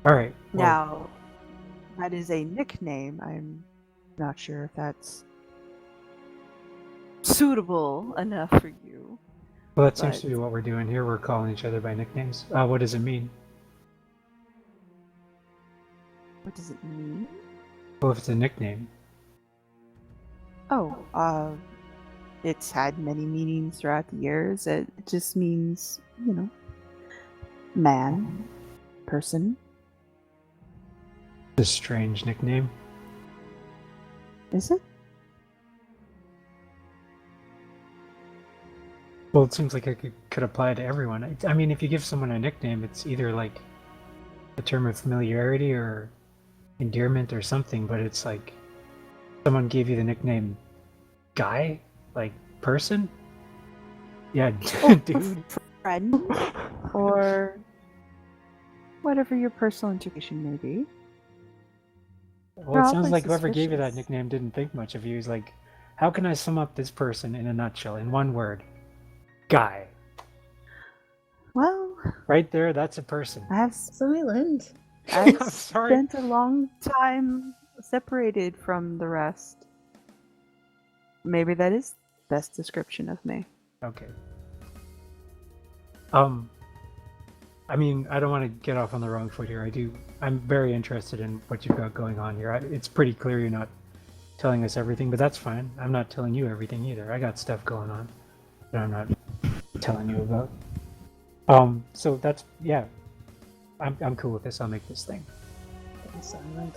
All right. Well, Now, that is a nickname. I'm not sure if that's suitable enough for you. well, that seems to be what we're doing here. We're calling each other by nicknames. What does it mean? What does it mean? Well, if it's a nickname. Oh, it's had many meanings throughout the years. It just means, man, person. It's a strange nickname. Is it? Well, it seems like it could apply to everyone. I mean, if you give someone a nickname, it's either like a term of familiarity or endearment or something, but it's like someone gave you the nickname Guy? Like, person? Yeah, dude. Friend. Or whatever your personal intuition may be. Well, it sounds like whoever gave you that nickname didn't think much of you. He's like, how can I sum up this person in a nutshell, in one word? Guy. Well, right there, that's a person. I have Xylund. I've I'm sorry. spent a long time separated from the rest. Maybe that is the best description of me. Okay. I mean, I don't want to get off on the wrong foot here. I'm very interested in what you've got going on here. It's pretty clear you're not telling us everything, but that's fine. I'm not telling you everything either. I got stuff going on that I'm not telling you about. So that's, yeah. I'm cool with this. I'll make this thing. Xylund.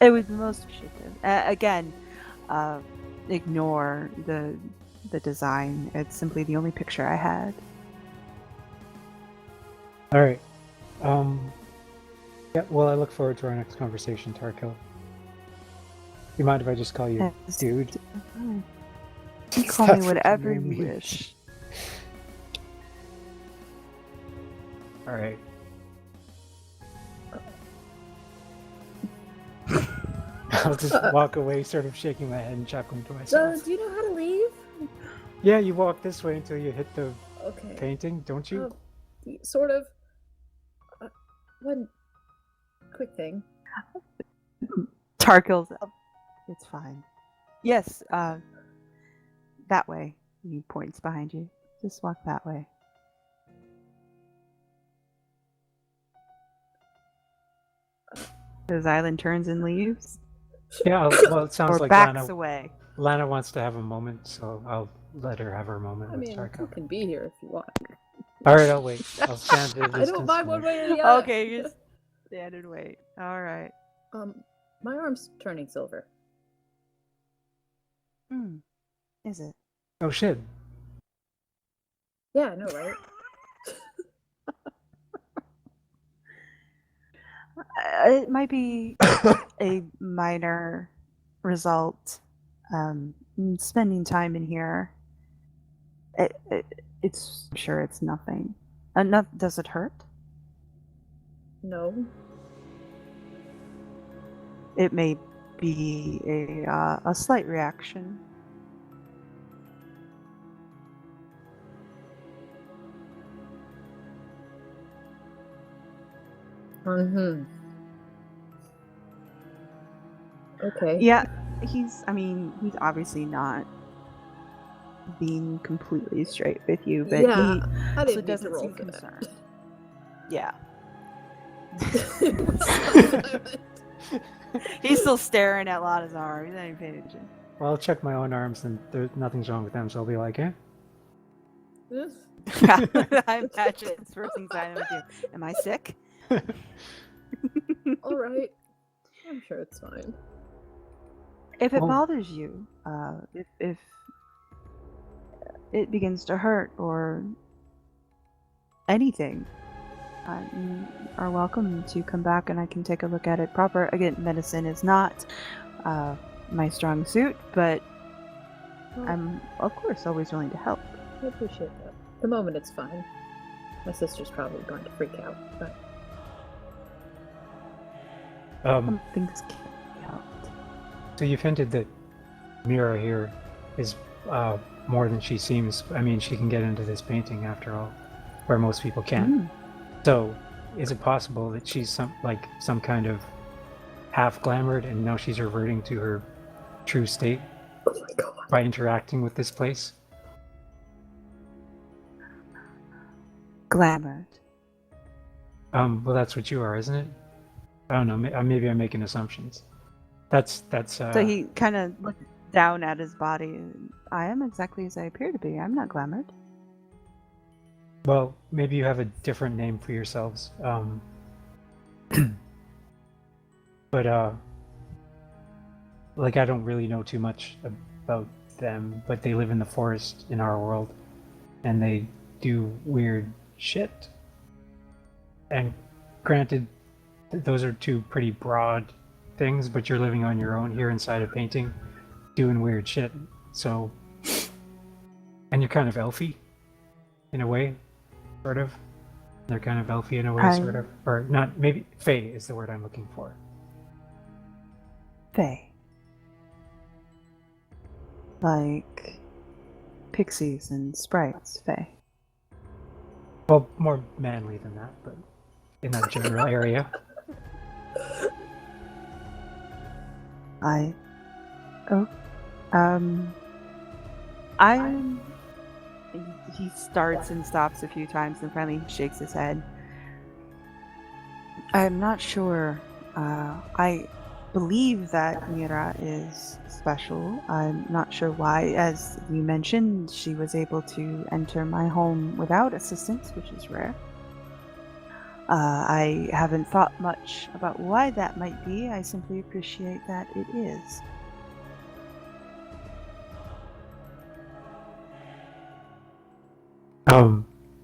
It was the most appreciative. Again, ignore the design. It's simply the only picture I had. All right. Yeah. Well, I look forward to our next conversation, Tarkil. You mind if I just call you Yes. dude? You call me whatever you wish. All right. I'll just walk away, sort of shaking my head and chuckling to myself. So, do you know how to leave? Yeah, you walk this way until you hit the Okay. painting, don't you? Sort of. One quick thing. Tarkil's up. It's fine. Yes, that way. He points behind you. Just walk that way. The Xylund turns and leaves. Yeah, well, it sounds Or like backs away. Lana wants to have a moment, so I'll let her have her moment I with mean, Tarkil. you can be here if you want. All right, I'll wait. I'll stand at a distance. I don't mind one and way or the other. Okay, you just stand and wait. All right. My arm's turning silver. Is it? Oh shit! Yeah, I know, right? It might be a minor result. Spending time in here. It's I'm sure it's nothing. Does it hurt? No. It may be a slight reaction. Mm-hmm. Okay. Yeah, he's obviously not being completely straight with you, but Yeah, he I also didn't need to doesn't roll seem for concerned. Yeah. that. He's still staring at Lana's arm. He's not even paying attention. Well, I'll check my own arms, and there's nothing's wrong with them, so I'll be like, eh? I imagine it's the first thing Xylund would do. Am I sick? All right. I'm sure it's fine. If it Oh. bothers you, if it begins to hurt or anything, you are welcome to come back and I can take a look at it proper. Again, medicine is not my strong suit, but Well, I'm, of course, always willing to help. I appreciate that. At the moment, it's fine. My sister's probably going to freak out, but Some things can't be helped. So you've hinted that Mira here is more than she seems. I mean, she can get into this painting after all, where most people can't. So, is it possible that she's some kind of half glamored, and now she's reverting to her true state oh my god. by interacting with this place? Glamored. Well, that's what you are, isn't it? I don't know. Maybe I'm making assumptions. That's. So he kind of looked down at his body. I am exactly as I appear to be. I'm not glamored. Well, maybe you have a different name for yourselves. But like I don't really know too much about them, but they live in the forest in our world, and they do weird shit. And granted, those are two pretty broad things, but you're living on your own here inside a painting, doing weird shit. So, and you're kind of elfy, in a way, sort of. They're kind of elfy in a way, sort of, or not. Maybe Fae is the word I'm looking for. Fae. Like pixies and sprites, Fae. Well, more manly than that, but in that general area. He starts and stops a few times and finally shakes his head. I'm not sure. I believe that Mira is special. I'm not sure why. As you mentioned, she was able to enter my home without assistance, which is rare. I haven't thought much about why that might be. I simply appreciate that it is.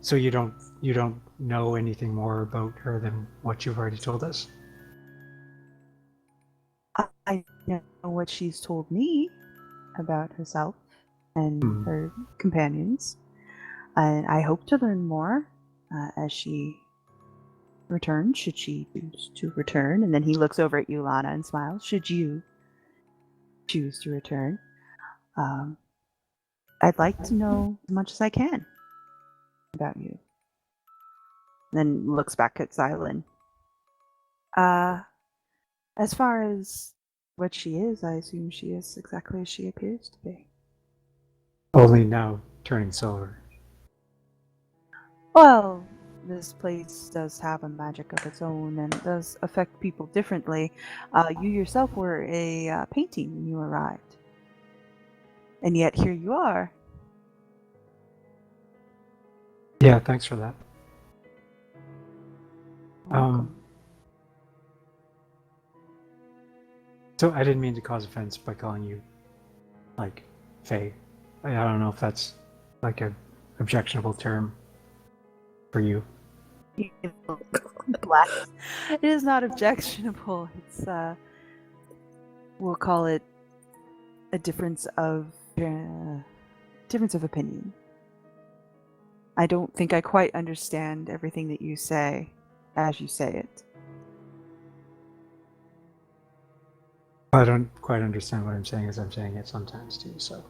So you don't know anything more about her than what you've already told us? I know what she's told me about herself and her companions, and I hope to learn more as she returns, should she choose to return. And then he looks over at you, Lana, and smiles. Should you choose to return, I'd like to know as much as I can about you. And then looks back at Xylund. As far as what she is, I assume she is exactly as she appears to be. Only now turning silver. Well, this place does have a magic of its own and does affect people differently. You yourself were a painting when you arrived. And yet here you are. Yeah, thanks for that. Welcome. So I didn't mean to cause offense by calling you, like, Fae. I don't know if that's, like, a objectionable term for you. Black. It is not objectionable. It's we'll call it a difference of opinion. I don't think I quite understand everything that you say as you say it. I don't quite understand what I'm saying as I'm saying it sometimes too, so.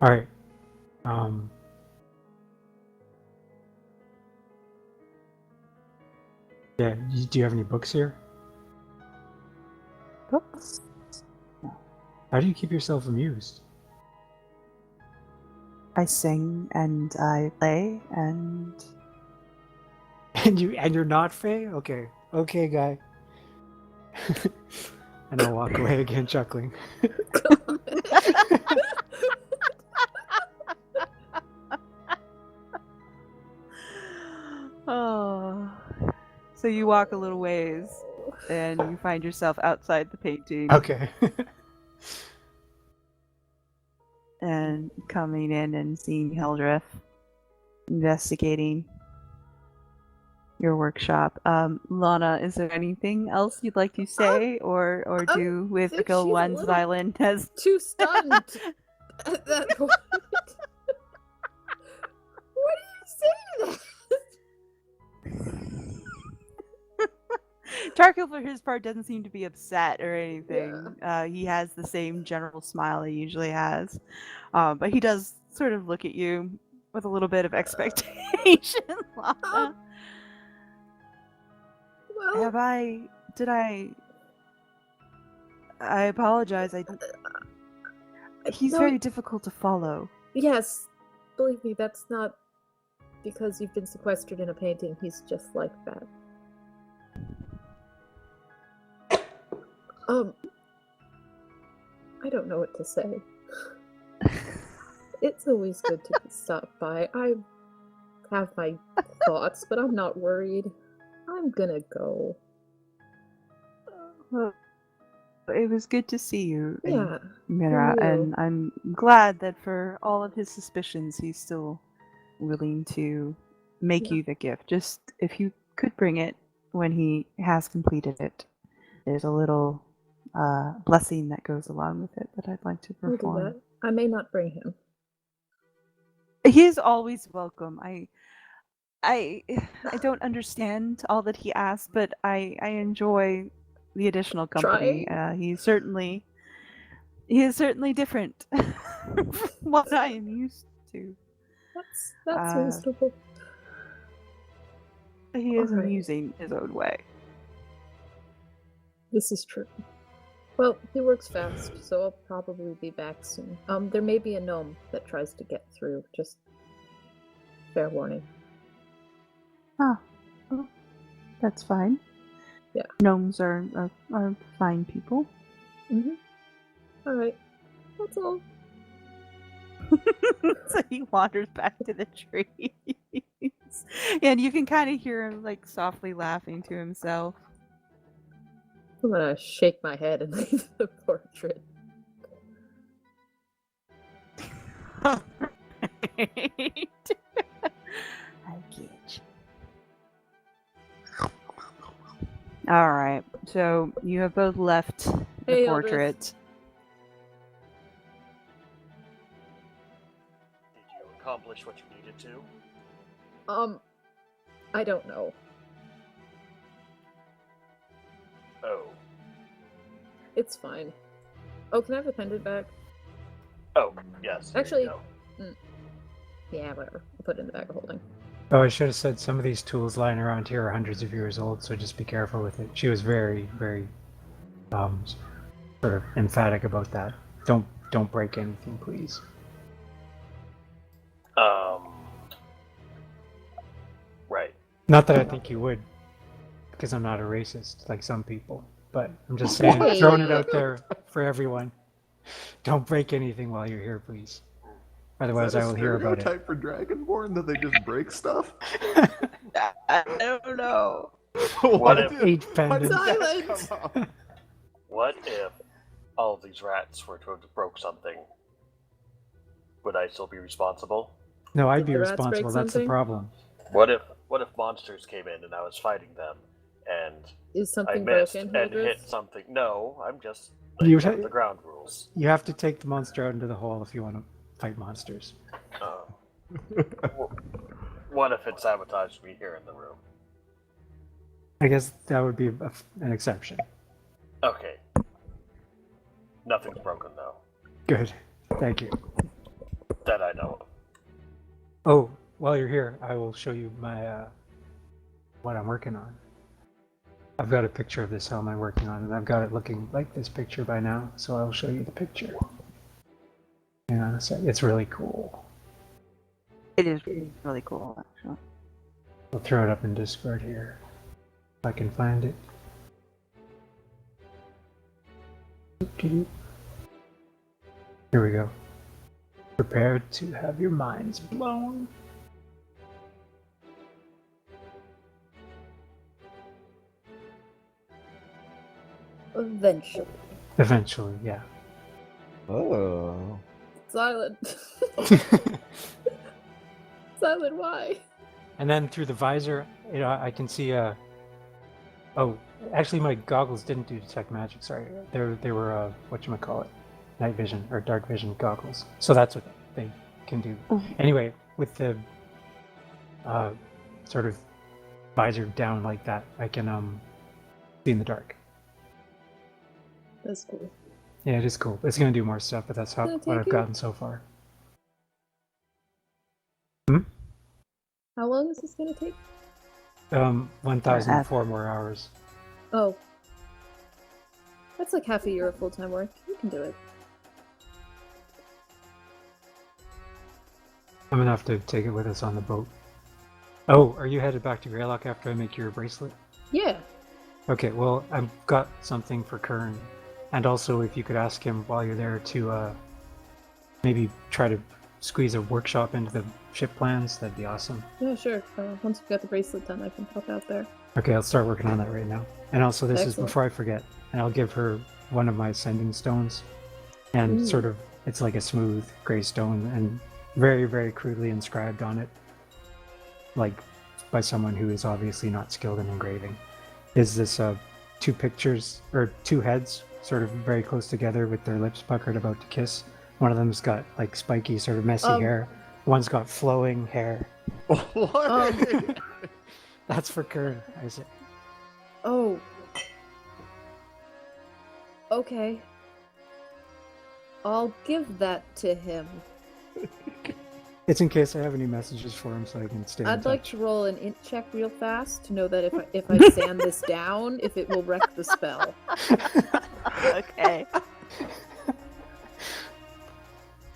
Alright. Yeah, do you have any books here? Books? How do you keep yourself amused? I sing and I play and And you're not Faye? Okay. Okay, guy. And I'll walk away again chuckling. oh. So you walk a little ways and you find yourself outside the painting Okay. and coming in and seeing Hildreth investigating your workshop. Lana, is there anything else you'd like to say or do with think Go she's a One's little- Xylund as Too stunned at that point. What do you say to that? Tarkil, for his part, doesn't seem to be upset or anything. He has the same general smile he usually has. But he does sort of look at you with a little bit of expectation, Lana. Well, I apologize. He's no, very difficult to follow. yes, believe me, that's not because you've been sequestered in a painting. He's just like that. I don't know what to say. It's always good to stop by. I have my thoughts, but I'm not worried. I'm gonna go. Well, it was good to see you, Yeah. Mira, you. and I'm glad that for all of his suspicions, he's still willing to make you the gift. Just if you could bring it when he has completed it, there's a little blessing that goes along with it that I'd like to I'll do perform. that. I may not bring him. He is always welcome. I don't understand all that he asks, but I enjoy the additional company. He is certainly different from what I am used to. That's reasonable. He is Alright. amusing his own way. This is true. Well, he works fast, so I'll probably be back soon. There may be a gnome that tries to get through. Just fair warning. Oh, that's fine. Yeah. Gnomes are fine people. Mm-hmm. Alright. That's all. So he wanders back to the trees. And you can kind of hear him like softly laughing to himself. I'm gonna shake my head and leave the portrait. I get you. Alright, so you have both left the Hey, Hildreth. portrait. Did you accomplish what you needed to? I don't know. Oh. It's fine. Oh, can I have the pendant back? Oh, yes. here you Actually- go. Yeah, whatever. I'll put it in the bag of holding. Oh, I should have said some of these tools lying around here are hundreds of years old, so just be careful with it. She was very, very sort of emphatic about that. Don't break anything, please. Right. Not that I think you would, because I'm not a racist like some people. But I'm just saying, Hey. throwing it out there for everyone. Don't break anything while you're here, please. Otherwise, I will hear about it. Stereotype for Dragonborn that they just break stuff. I don't know. What if- 8 pendants. Silence! What if all of these rats were to have broke something? Would I still be responsible? No, I'd Did be the rats break responsible. That's the something? problem. What if monsters came in and I was fighting them and Is I something missed broken, and Hildreth? hit something? No, I'm just You laying out ha- the ground rules. You have to take the monster out into the hole if you want to fight monsters. What if it sabotaged me here in the room? I guess that would be an exception. Okay. Nothing's broken though. Good. Thank you. That I know of. Oh, while you're here, I will show you my what I'm working on. I've got a picture of this helm I'm working on, and I've got it looking like this picture by now, so I'll show you the picture. Yeah, it's really cool. It is really cool, actually. I'll throw it up in Discord here, if I can find it. Here we go. Prepare to have your minds blown. Eventually. Eventually, yeah. Oh. Xylund. Xylund, why? And then through the visor, I can see oh, actually my goggles didn't do detect magic, sorry. They were whatchamacallit, night vision or dark vision goggles. So that's what they can do. Anyway, with the sort of visor down like that, I can see in the dark. That's cool. Yeah, it is cool. It's gonna do more stuff, but that's what I've you? gotten so far. How long is this gonna take? 1,004 more hours. Oh. That's like half a year of full-time work. You can do it. I'm gonna have to take it with us on the boat. Oh, are you headed back to Greylock after I make your bracelet? Yeah. Okay, well, I've got something for Kern. And also, if you could ask him while you're there to maybe try to squeeze a workshop into the ship plans, that'd be awesome. Yeah, sure. Once we've got the bracelet done, I can pop out there. Okay, I'll start working on that right now. And also, this Excellent. is before I forget, and I'll give her one of my sending stones. And sort of, it's like a smooth gray stone, and very, very crudely inscribed on it, like by someone who is obviously not skilled in engraving, is this two pictures, or two heads, sort of very close together with their lips puckered about to kiss. One of them's got like spiky, sort of messy hair. One's got flowing hair. What? That's for Kern, Isaac. Oh. Okay. I'll give that to him. It's in case I have any messages for him so I can stay in I'd like touch. to roll an int check real fast to know that if I sand this down, if it will wreck the spell. Okay.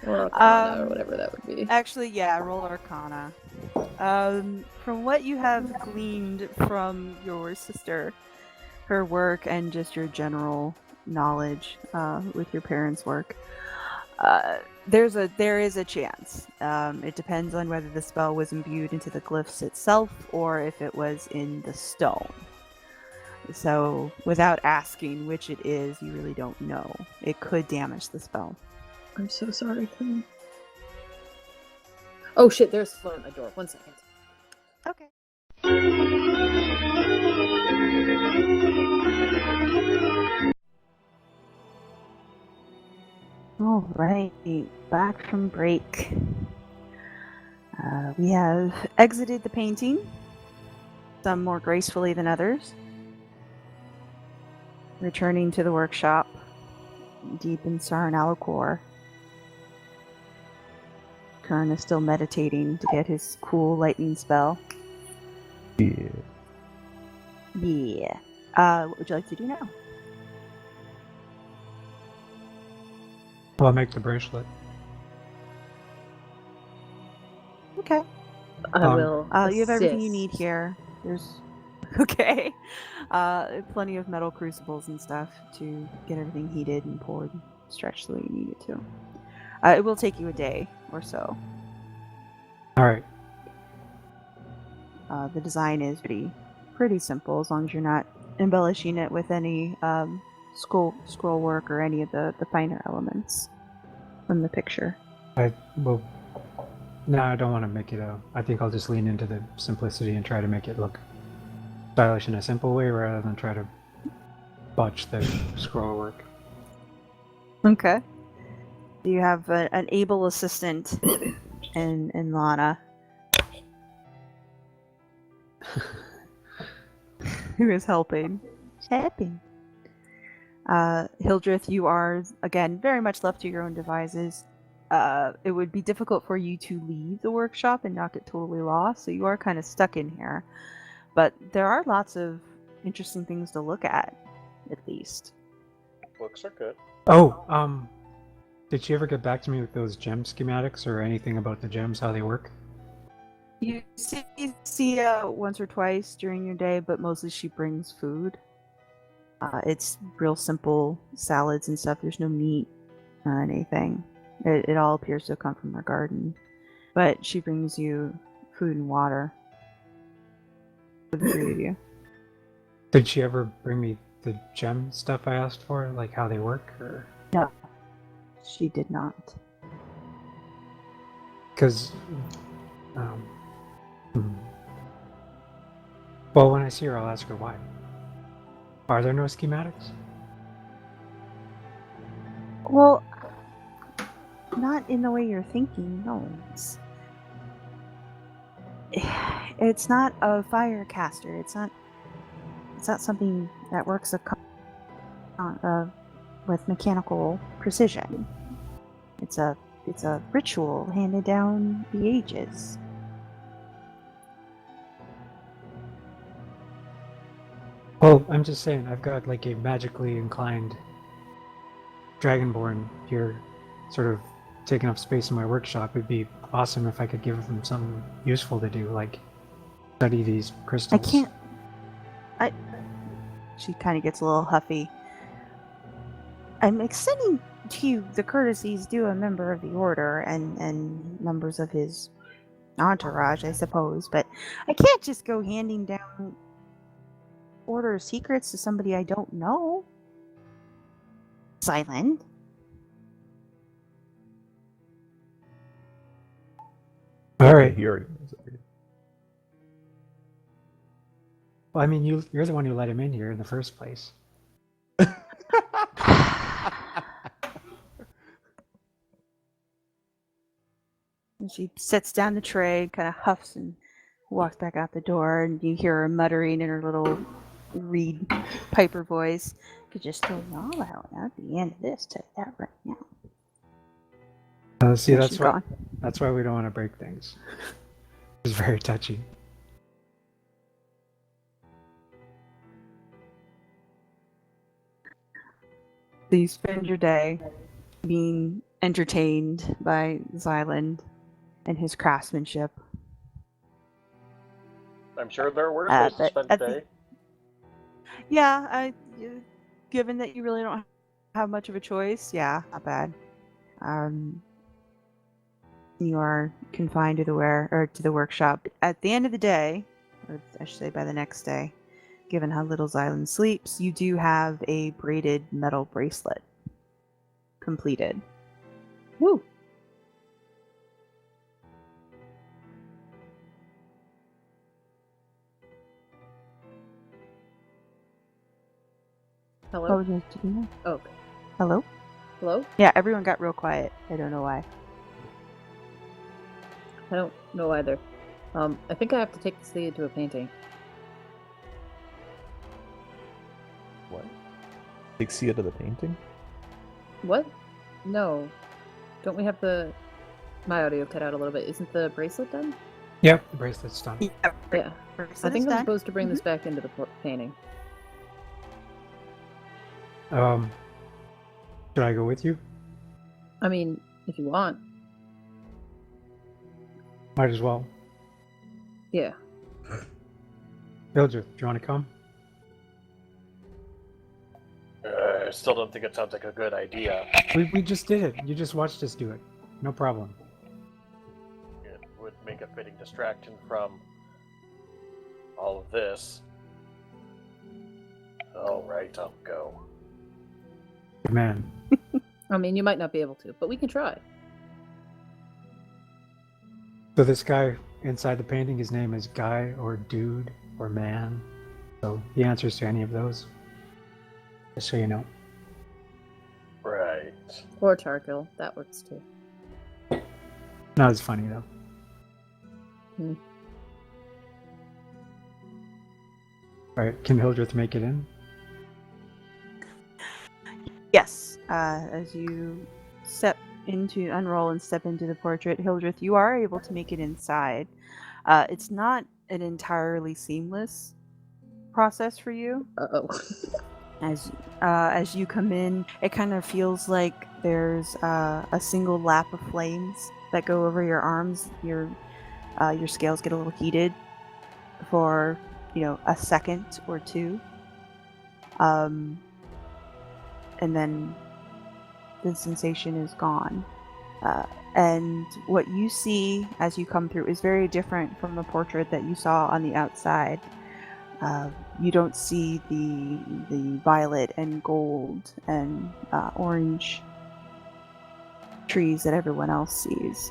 Or Arcana, or whatever that would be. Actually, yeah, roll Arcana. From what you have gleaned from your sister, her work, and just your general knowledge with your parents' work, there is a chance. It depends on whether the spell was imbued into the glyphs itself or if it was in the stone. So, without asking which it is, you really don't know. It could damage the spell. I'm so sorry, Kern. Oh shit, there's a phone at my door. 1 second. Okay. All right, back from break. We have exited the painting, some more gracefully than others. Returning to the workshop, deep in Sarn Alacor. Kern is still meditating to get his cool lightning spell. Yeah. Yeah. What would you like to do now? Well, I'll make the bracelet. Okay. I will. You have everything you assist. need here. There's okay. Plenty of metal crucibles and stuff to get everything heated and poured and stretched the way you need it to. It will take you a day or so. All right. The design is pretty simple as long as you're not embellishing it with any scroll work or any of the finer elements from the picture. No, I don't want to make it I think I'll just lean into the simplicity and try to make it look stylish in a simple way rather than try to botch the scroll work. Okay. You have an able assistant in Lana who is helping. Hildreth, you are, again, very much left to your own devices. It would be difficult for you to leave the workshop and not get totally lost, so you are kind of stuck in here. But there are lots of interesting things to look at least. Books are good. Oh, did she ever get back to me with those gem schematics or anything about the gems, how they work? You see once or twice during your day, but mostly she brings food. It's real simple salads and stuff. There's no meat or anything. It all appears to come from her garden. But she brings you food and water for the three of you. Did she ever bring me the gem stuff I asked for, like how they work? Or No, she did not. because, well, when I see her, I'll ask her why. Are there no schematics? Well, not in the way you're thinking, no. It's not a fire caster. It's not something that works with mechanical precision. It's a ritual handed down the ages. Well, I'm just saying, I've got like a magically inclined Dragonborn here, sort of taking up space in my workshop. It'd be awesome if I could give them something useful to do, like study these crystals. I can't. She kind of gets a little huffy. I'm extending to you the courtesies due a member of the order and members of his entourage, I suppose, but I can't just go handing down order secrets to somebody I don't know. Xylund. All right. He already knows everything. Well, I mean, you're the one who let him in here in the first place. And she sets down the tray, kind of huffs and walks back out the door, and you hear her muttering in her little reed piper voice. Could just throw you all out at the end of this. Tell you that right now. See, And that's she's why gone. that's why we don't want to break things. It's very touchy. So you spend your day being entertained by Xylund and his craftsmanship. I'm sure there are worse ways to but spend at the the- day. Yeah, given that you really don't have much of a choice, yeah, not bad. You are confined to the workshop. At the end of the day, or I should say by the next day, given how little Xylund sleeps, you do have a braided metal bracelet completed. Woo! Hello? What was I doing there? Oh, okay. Hello? Hello? Yeah, everyone got real quiet. I don't know why. I don't know either. I think I have to take this lead to a painting. What? Take Sia to the painting? What? No. Don't we have the... My audio cut out a little bit. Isn't the bracelet done? Yep, the bracelet's done. Yeah. I think I'm supposed to bring this back into the painting. Should I go with you? I mean, if you want. Might as well. Yeah. Hildreth, do you want to come? I still don't think it sounds like a good idea. We just did it. You just watched us do it. No problem. It would make a fitting distraction from all of this. All right, I'll go. Good man. I mean, you might not be able to, but we can try. So this guy inside the painting, his name is Guy or Dude or Man. So he answers to any of those. Just so you know. Right. Or Tarkil. That works too. Not as funny though. Hmm. Alright, can Hildreth make it in? Yes. As you unroll and step into the portrait, Hildreth, you are able to make it inside. It's not an entirely seamless process for you. Uh-oh. As you come in, it kind of feels like there's a single lap of flames that go over your arms. Your scales get a little heated for a second or two, and then the sensation is gone. And what you see as you come through is very different from the portrait that you saw on the outside. You don't see the violet and gold and orange trees that everyone else sees.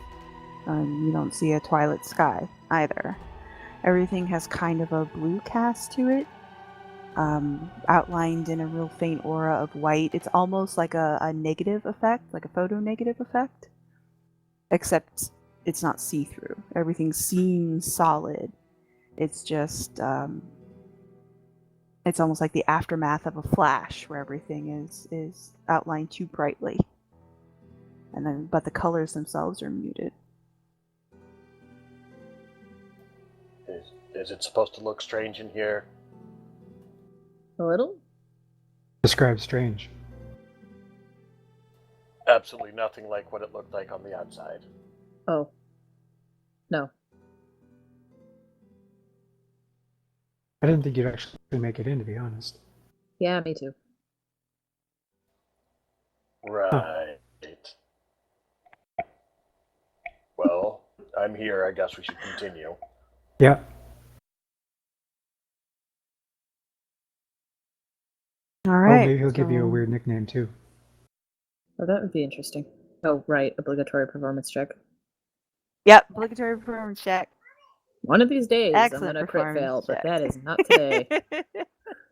You don't see a twilight sky either. Everything has kind of a blue cast to it, outlined in a real faint aura of white. It's almost like a negative effect, like a photo negative effect, except it's not see-through. Everything seems solid. It's just it's almost like the aftermath of a flash, where everything is outlined too brightly, but the colors themselves are muted. Is it supposed to look strange in here? A little? Describe strange. Absolutely nothing like what it looked like on the outside. Oh. No. I didn't think you'd actually make it in, to be honest. Yeah, me too. Right. Well, I'm here. I guess we should continue. Yeah. All right. Oh, maybe he'll give you a weird nickname too. Oh, that would be interesting. Oh, right. Obligatory performance check. Yep, obligatory performance check. One of these days, Excellent I'm going to crit fail, performance but check. that is not today.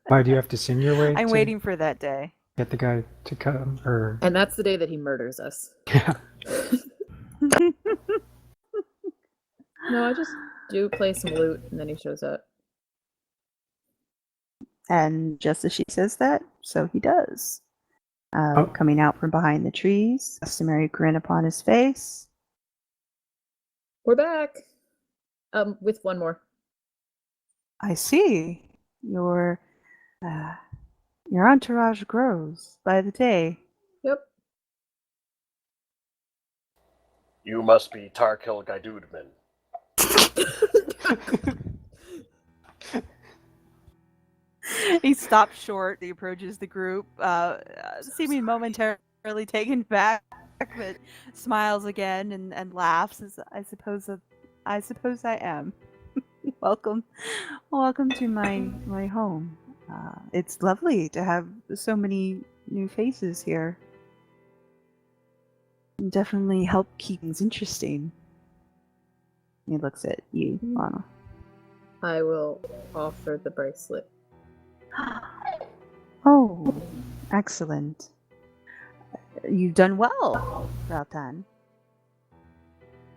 Why do you have to sing your way? I'm to waiting for that day. Get the guy to come, or And that's the day that he murders us. yeah. No, I just do play some loot, and then he shows up. And just as she says that, so he does. Oh. Coming out from behind the trees, customary grin upon his face. We're back! With one more. I see. Your entourage grows by the day. Yep. You must be Tarkil Guydudeman. He stops short. He approaches the group, seeming momentarily taken back, but smiles again and laughs. I suppose I am. Welcome to my home. It's lovely to have so many new faces here. Definitely help keep things interesting. He looks at you, Lana. I will offer the bracelet. Oh, excellent. You've done well, Rautan.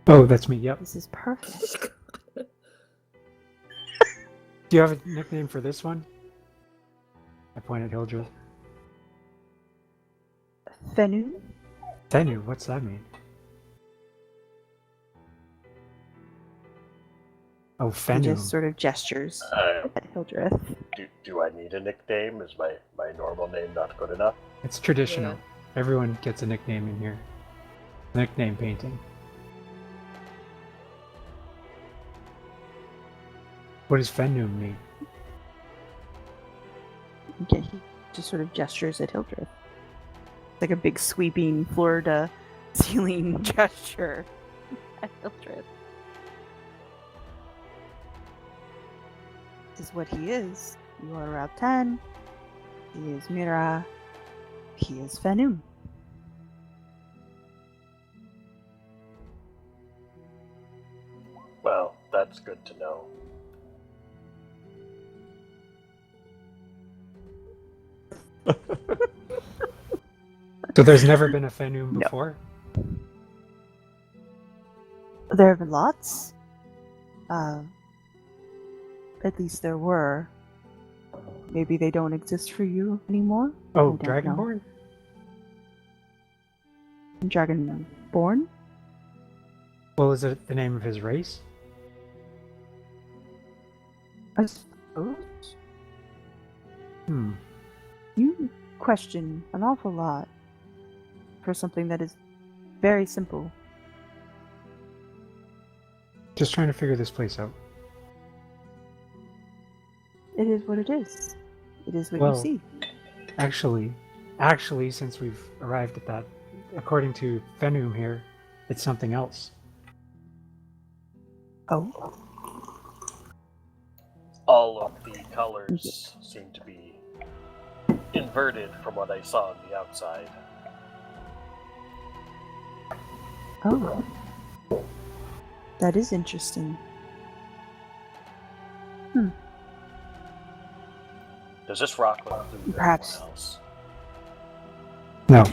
Oh, that's me. Yep. This is perfect. Do you have a nickname for this one? I point at Hildreth. Fenu? Fenu, what's that mean? Oh, He Fenu. just sort of gestures at Hildreth. Do I need a nickname? Is my normal name not good enough? It's traditional. Yeah. Everyone gets a nickname in here. Nickname painting. What does Fenu mean? Okay, he just sort of gestures at Hildreth. Like a big sweeping floor-to-ceiling gesture at Hildreth. This is what he is. You are Rautan. He is Mira. He is Fenum. Well, that's good to know. So there's never been a Fenum No. before? There have been lots. At least there were. Maybe they don't exist for you anymore? Oh, I don't know. Dragonborn? Dragonborn? Well, is it the name of his race? I suppose. You question an awful lot for something that is very simple. Just trying to figure this place out. It is what it is. It is what Well, you see. Actually, since we've arrived at that, according to Fenum here, it's something else. Oh. All of the colors seem to be inverted from what I saw on the outside. Oh. That is interesting. Does this rock look through Perhaps. everyone else? No.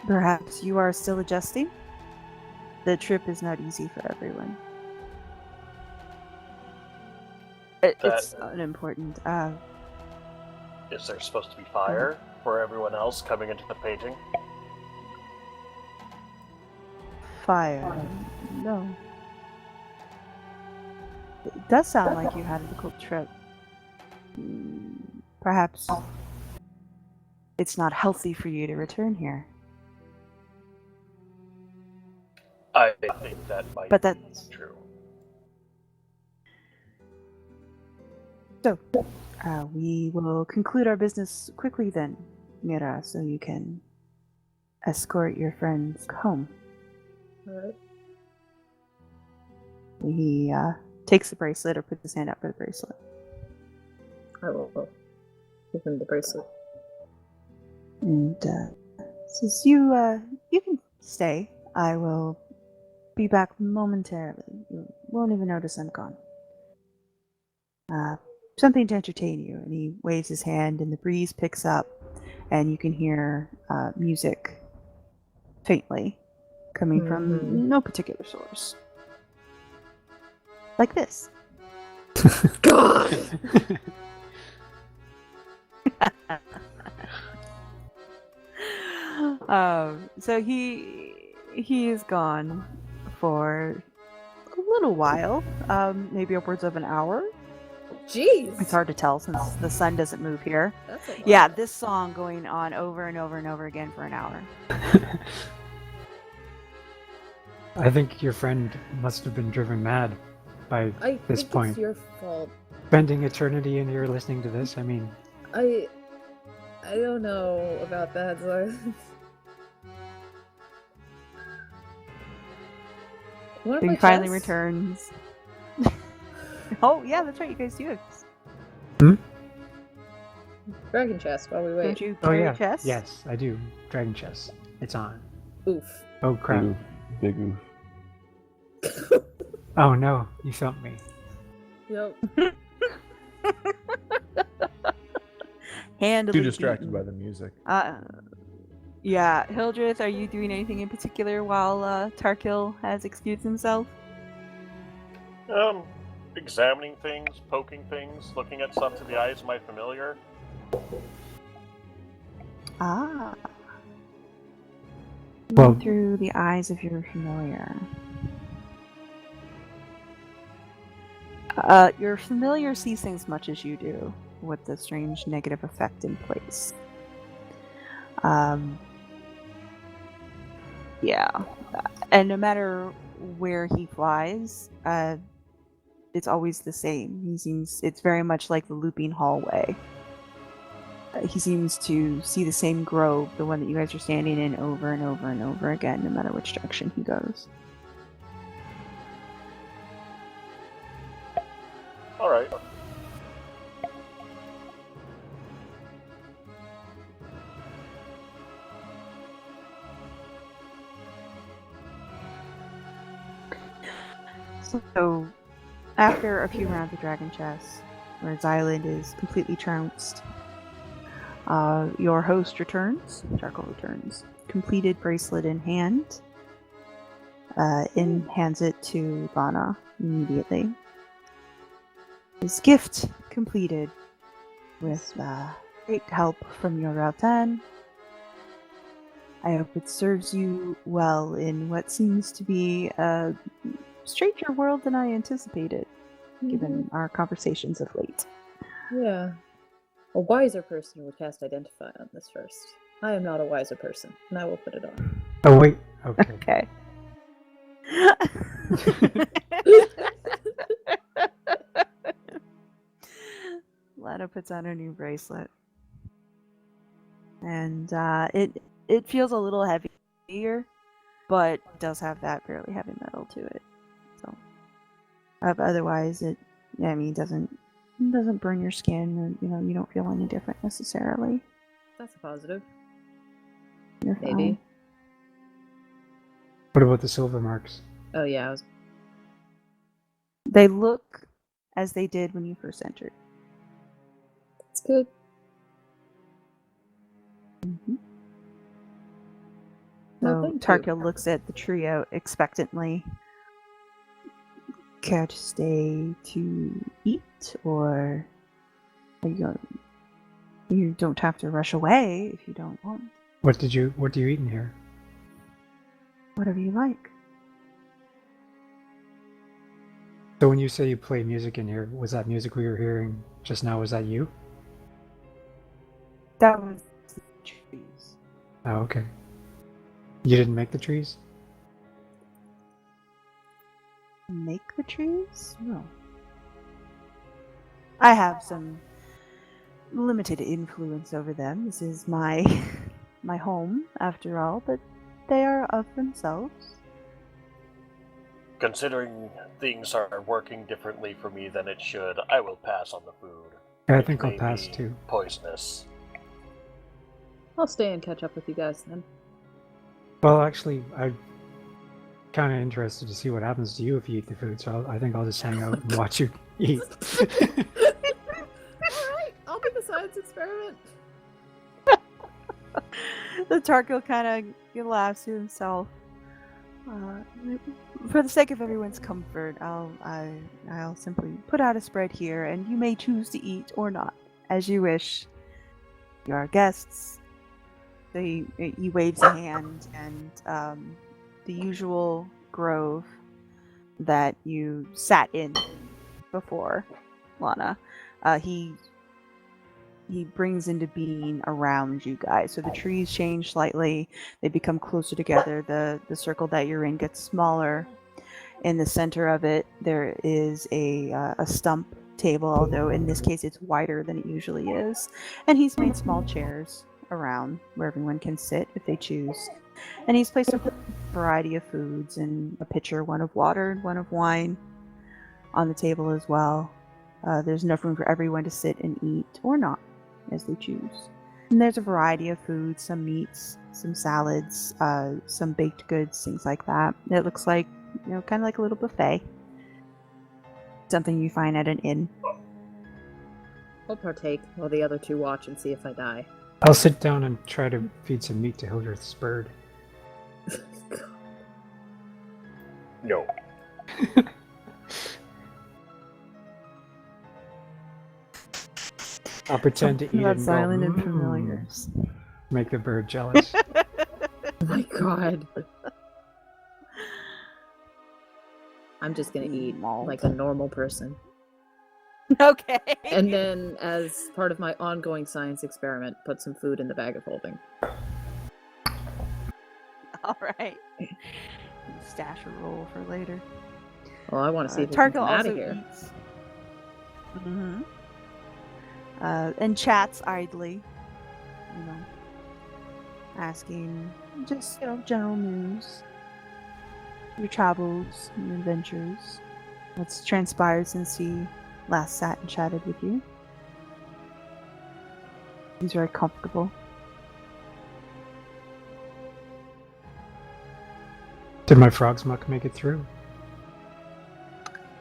Perhaps you are still adjusting? The trip is not easy for everyone. It's unimportant. Is there supposed to be fire for everyone else coming into the painting? Fire. No. It does sound like you had a difficult trip. Perhaps it's not healthy for you to return here. I think that might But be that's true. So, we will conclude our business quickly then, Mira, so you can escort your friends home. Alright. He takes the bracelet or puts his hand out for the bracelet. I will give him the bracelet. And says, you can stay. I will be back momentarily. You won't even notice I'm gone. Something to entertain you. And he waves his hand and the breeze picks up and you can hear music faintly coming from no particular source. Like this. God! So he is gone for a little while, maybe upwards of an hour. Jeez! It's hard to tell since the sun doesn't move here. That's a lot. Yeah, this song going on over and over and over again for an hour. I think your friend must have been driven mad by I this think point. it's your fault. Spending eternity in here listening to this, I mean... I don't know about that, so One of He my finally chests? returns. Oh, yeah, that's right, you guys do it. Dragon chest while we Don't wait. you Oh carry yeah, chests? yes, I do. Dragon chest. It's on. Oof. Oh crap. Big oof. Oh no, you thumped me. Yep. Handily Too distracted beaten. by the music. Yeah, Hildreth, are you doing anything in particular while Tarkil has excused himself? Examining things, poking things, looking at stuff to the eyes of my familiar. Ah. Well- Through the eyes of your familiar. Your familiar sees things much as you do, with the strange negative effect in place. Yeah. And no matter where he flies, it's always the same. It's very much like the looping hallway. He seems to see the same grove, the one that you guys are standing in, over and over and over again, no matter which direction he goes. Alright. So, after a few rounds of Dragon Chess, where Xylund is completely trounced, your host returns, Tarkil returns, completed bracelet in hand, hands it to Lana immediately. His gift completed with great help from your Rautan. I hope it serves you well in what seems to be a stranger world than I anticipated. given our conversations of late. Yeah. A wiser person would cast Identify on this first. I am not a wiser person, and I will put it on. Oh wait. Okay. Okay. Lana puts on her new bracelet, and it feels a little heavier, but does have that fairly heavy metal to it. So, otherwise, doesn't burn your skin, or you don't feel any different necessarily. That's a positive. You're Maybe. fine. What about the silver marks? Oh yeah. They look as they did when you first entered. That's good. Mm-hmm. Well, So thank Tarkil you. looks at the trio expectantly. Care to stay to eat, or you don't have to rush away if you don't want. What do you eat in here? Whatever you like. So when you say you play music in here, was that music we were hearing just now? Was that you? That was the trees. Oh, okay. You didn't make the trees? Make the trees? No. I have some limited influence over them. This is my my home, after all, but they are of themselves. Considering things are working differently for me than it should, I will pass on the food. Yeah, I It think I'll may pass be too. Poisonous. I'll stay and catch up with you guys then. Well, actually, I'm kind of interested to see what happens to you if you eat the food, so I think I'll just hang out and watch you eat. Alright, I'll do the science experiment. The Tarkil kind of laughs to himself. For the sake of everyone's comfort, I'll simply put out a spread here, and you may choose to eat or not, as you wish. You are guests. So he waves a hand, and the usual grove that you sat in before, Lana, he brings into being around you guys. So the trees change slightly. They become closer together. The circle that you're in gets smaller. In the center of it, there is a stump table, although in this case it's wider than it usually is. And he's made small chairs around where everyone can sit if they choose. And he's placed a variety of foods and a pitcher, one of water and one of wine, on the table as well. There's enough room for everyone to sit and eat or not, as they choose. And there's a variety of foods, some meats, some salads, some baked goods, things like that. It looks like, kind of like a little buffet. Something you find at an inn. I'll partake while the other two watch and see if I die. I'll sit down and try to feed some meat to Hildreth's bird. No. I'll pretend to eat it That's and go, silent and "Mm," familiars. make the bird jealous. Oh my god. I'm just gonna eat like a normal person. Okay. And then, as part of my ongoing science experiment, put some food in the bag of holding. All right. Stash a roll for later. Well, I want to see if we can Tarkil come out also of here. eats. Mm-hmm. And chats idly, asking just general news, your travels, your adventures, what's transpired since he last sat and chatted with you. He's very comfortable. Did my frog's muck make it through?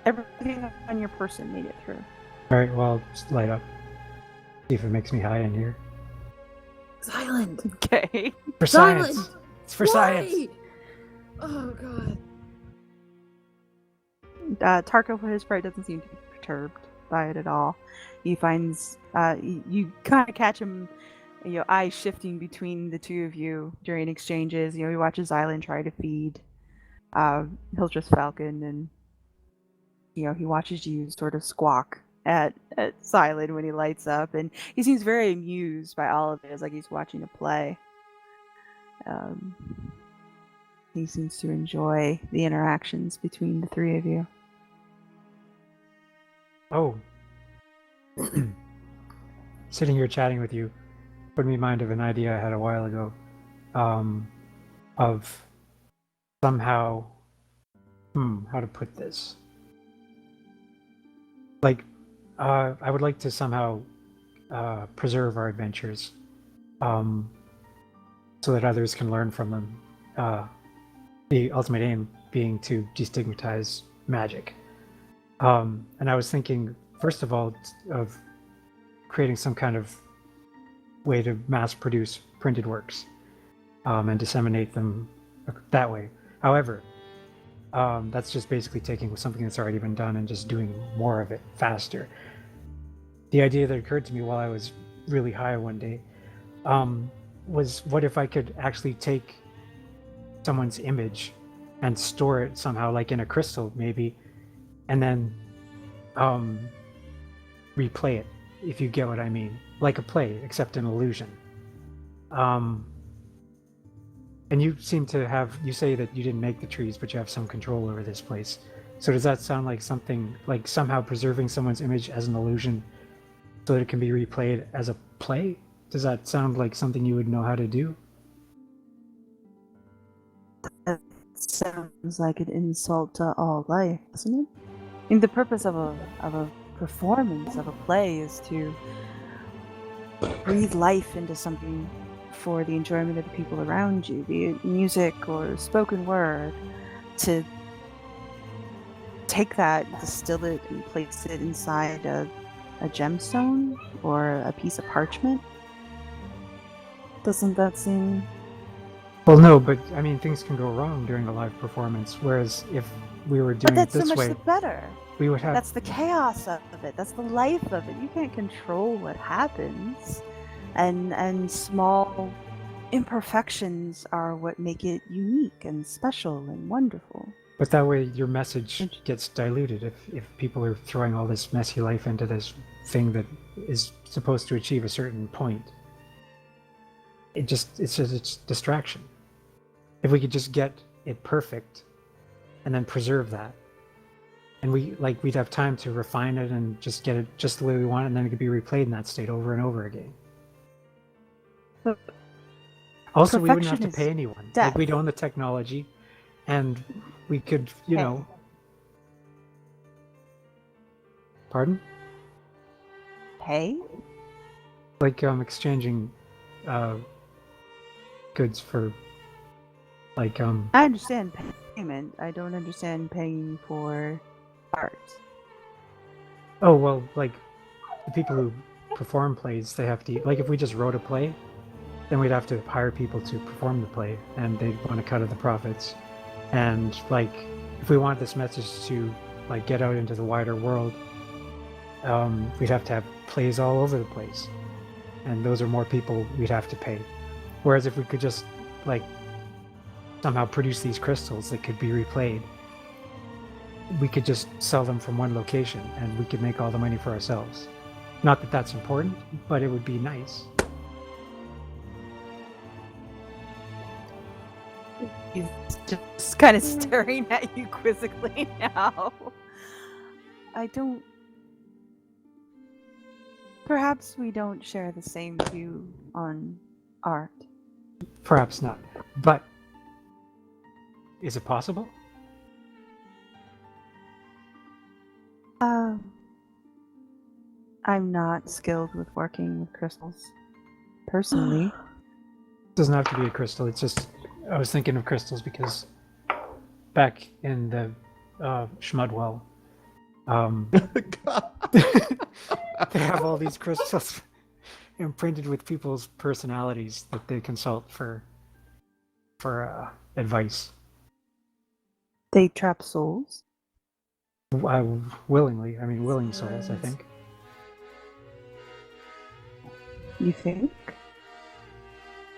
Everything on your person made it through. Alright, well, just light up. See if it makes me high in here. Xylund! Okay. For science! Xylund! It's for science! Oh god. Tarkil, for his part, doesn't seem to be perturbed by it at all. He finds you kind of catch him, eyes shifting between the two of you during exchanges. He watches Xylund try to feed Hildreth Falcon, and he watches you sort of squawk at Xylund when he lights up, and he seems very amused by all of it. It's like he's watching a play. He seems to enjoy the interactions between the three of you. Oh. Sitting here chatting with you put me in mind of an idea I had a while ago, of somehow, how to put this? Like, I would like to somehow preserve our adventures, so that others can learn from them. The ultimate aim being to destigmatize magic. And I was thinking, first of all, of creating some kind of way to mass produce printed works, and disseminate them that way. However, that's just basically taking something that's already been done and just doing more of it faster. The idea that occurred to me while I was really high one day was, what if I could actually take someone's image and store it somehow, like in a crystal maybe, and then replay it, if you get what I mean, like a play except an illusion. And you seem to have, you say that you didn't make the trees, but you have some control over this place. So does that sound like something, like somehow preserving someone's image as an illusion so that it can be replayed as a play? Does that sound like something you would know how to do? That sounds like an insult to all life, doesn't it? I mean, the purpose of a performance, of a play, is to breathe life into something for the enjoyment of the people around you, be it music or spoken word, to take that, distill it, and place it inside a gemstone or a piece of parchment. Doesn't that seem... Well, no, but I mean, things can go wrong during a live performance, whereas if we were doing it this so much way, the better. we would have... That's the chaos of it. That's the life of it. You can't control what happens. And small imperfections are what make it unique and special and wonderful. But that way your message gets diluted if people are throwing all this messy life into this thing that is supposed to achieve a certain point. It's distraction. If we could just get it perfect and then preserve that, and we'd have time to refine it and just get it just the way we want it, and then it could be replayed in that state over and over again. But also, we wouldn't have to perfection pay is anyone. death. Like, we'd own the technology, and we could, you know... Pardon? Pay? Like, exchanging goods for, like, I understand payment. I don't understand paying for art. Oh, well, like, the people who perform plays, they have to... Like, if we just wrote a play, then we'd have to hire people to perform the play, and they'd want a cut of the profits. And, like, if we want this message to, like, get out into the wider world, we'd have to have plays all over the place. And those are more people we'd have to pay. Whereas if we could just, like, somehow produce these crystals that could be replayed, we could just sell them from one location, and we could make all the money for ourselves. Not that that's important, but it would be nice. He's just kind of staring at you quizzically now. I don't... Perhaps we don't share the same view on art. Perhaps not. But is it possible? I'm not skilled with working with crystals, personally. It doesn't have to be a crystal. It's just, I was thinking of crystals because back in the Schmudwell, they have all these crystals imprinted with people's personalities that they consult for advice. They trap souls? Willingly. I mean, willing souls, I think. You think?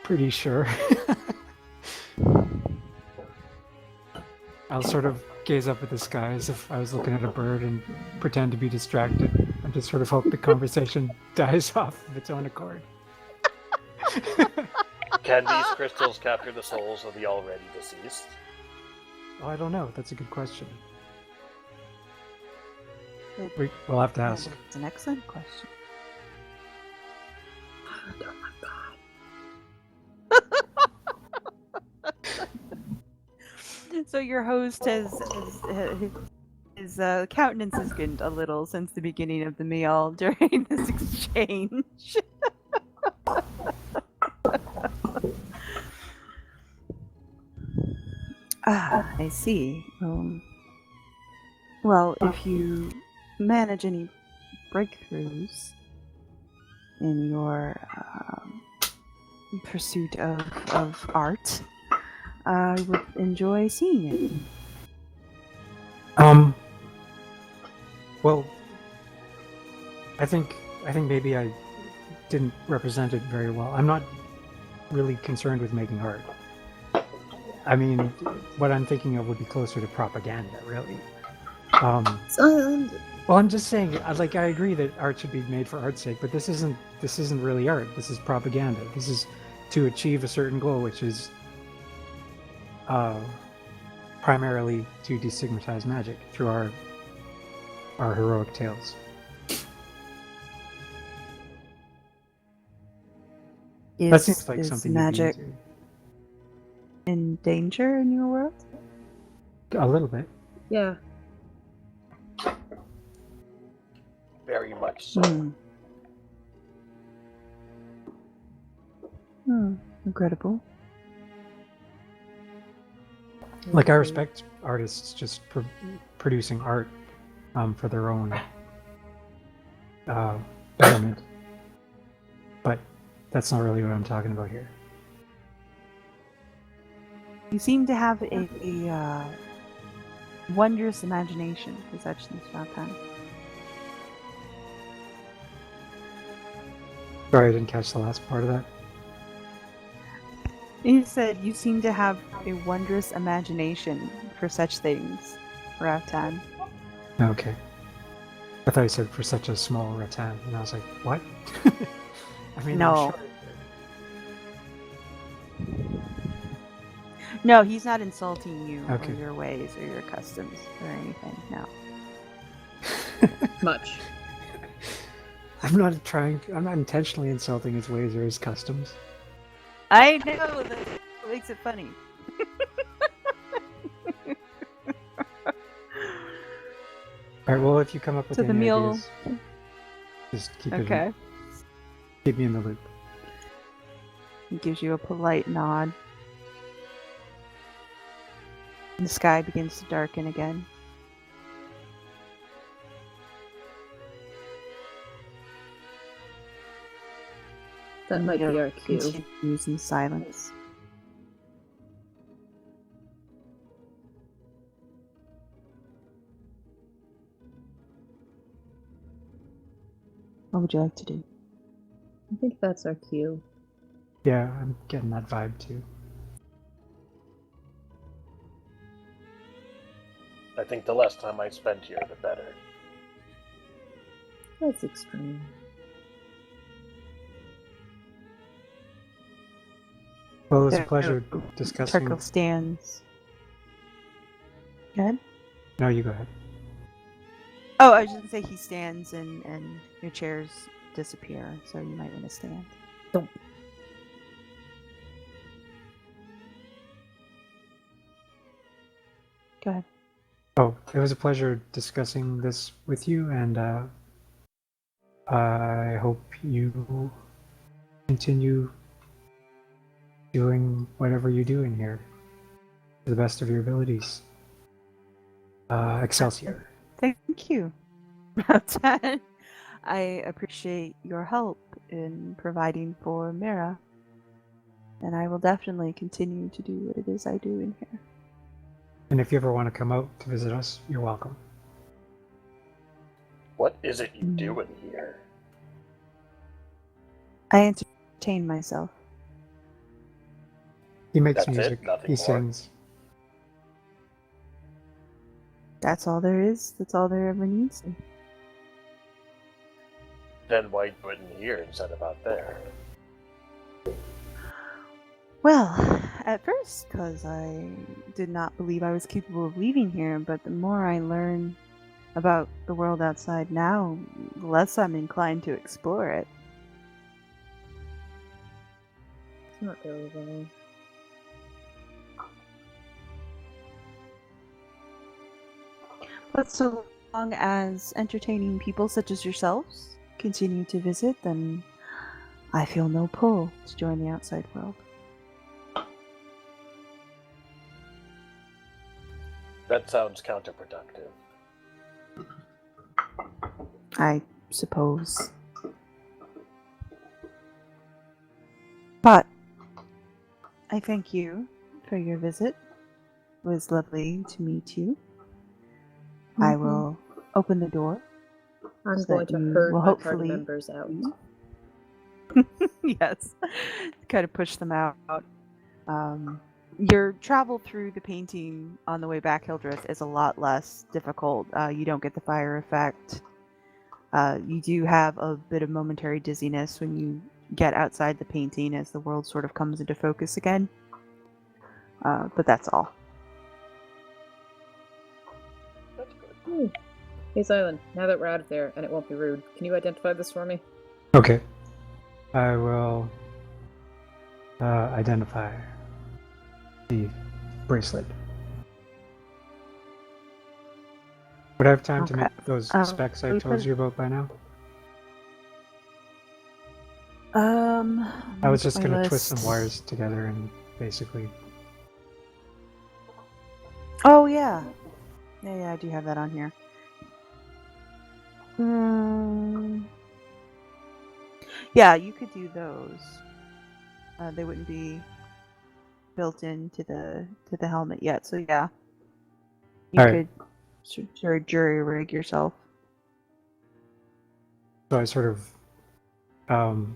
Pretty sure. I'll sort of gaze up at the sky as if I was looking at a bird and pretend to be distracted and just sort of hope the conversation dies off of its own accord. Can these crystals capture the souls of the already deceased? Oh, I don't know. That's a good question. We'll have to ask. It's an excellent question. Oh my god. So your host his countenance has been a little since the beginning of the meal during this exchange. I see. Well, if you manage any breakthroughs in your pursuit of art, I would enjoy seeing it. Well, I think maybe I didn't represent it very well. I'm not really concerned with making art. I mean, what I'm thinking of would be closer to propaganda, really. Xylund. Well, I'm just saying, I agree that art should be made for art's sake, but this isn't really art. This is propaganda. This is to achieve a certain goal, which is primarily to destigmatize magic through our heroic tales. That seems like something magic you'd be into. in danger in your world? A little bit. Yeah. Very much so. Regrettable. Like, I respect artists just producing art for their own betterment. But that's not really what I'm talking about here. You seem to have a wondrous imagination for such things, Valtan. Sorry, I didn't catch the last part of that. You said you seem to have a wondrous imagination for such things, Raftan. Okay. I thought you said for such a small rattan, and I was like, what? I mean, No. I'm sure. No, he's not insulting you Okay. or your ways or your customs or anything. No. Much. I'm not intentionally insulting his ways or his customs. I know, that's what makes it funny. Alright, well, if you come up with So the any meal- ideas, just keep Okay. keep me in the loop. He gives you a polite nod. The sky begins to darken again. That might be our cue. Continues in silence. What would you like to do? I think that's our cue. Yeah, I'm getting that vibe too. I think the less time I spend here, the better. That's extreme. Well, it was a pleasure discussing. Tarkil stands. Go ahead. No, you go ahead. Oh, I was just gonna say he stands and your chairs disappear, so you might want to stand. Don't. Go ahead. Oh, it was a pleasure discussing this with you, and I hope you continue doing whatever you do in here to the best of your abilities. Excelsior. Thank you, Raftan. I appreciate your help in providing for Mira, and I will definitely continue to do what it is I do in here. And if you ever want to come out to visit us, you're welcome. What is it you do in here? I entertain myself. He makes That's it? music. Nothing He more? sings. That's all there is. That's all there ever needs to be. Then why do it in here instead of out there? Well, at first, because I did not believe I was capable of leaving here, but the more I learn about the world outside now, the less I'm inclined to explore it. It's not really wrong. But so long as entertaining people such as yourselves continue to visit, then I feel no pull to join the outside world. That sounds counterproductive. I suppose. But I thank you for your visit. It was lovely to meet you. I will open the door. I'm So going that to you herd will my party hopefully- members out. Yes. Kind of push them out. Your travel through the painting on the way back, Hildreth, is a lot less difficult. You don't get the fire effect. You do have a bit of momentary dizziness when you get outside the painting as the world sort of comes into focus again. But that's all. That's good. Hey, Xylund, now that we're out of there, and it won't be rude, can you identify this for me? Okay. I will identify the bracelet. Would I have time to Okay. make those specs I we told put- you about by now? I was just my going to twist list. some wires together and basically... Oh, yeah. Yeah, I do have that on here. Yeah, you could do those. They wouldn't be built into the helmet yet, so yeah. You Alright. could sort of jury rig yourself. So I sort of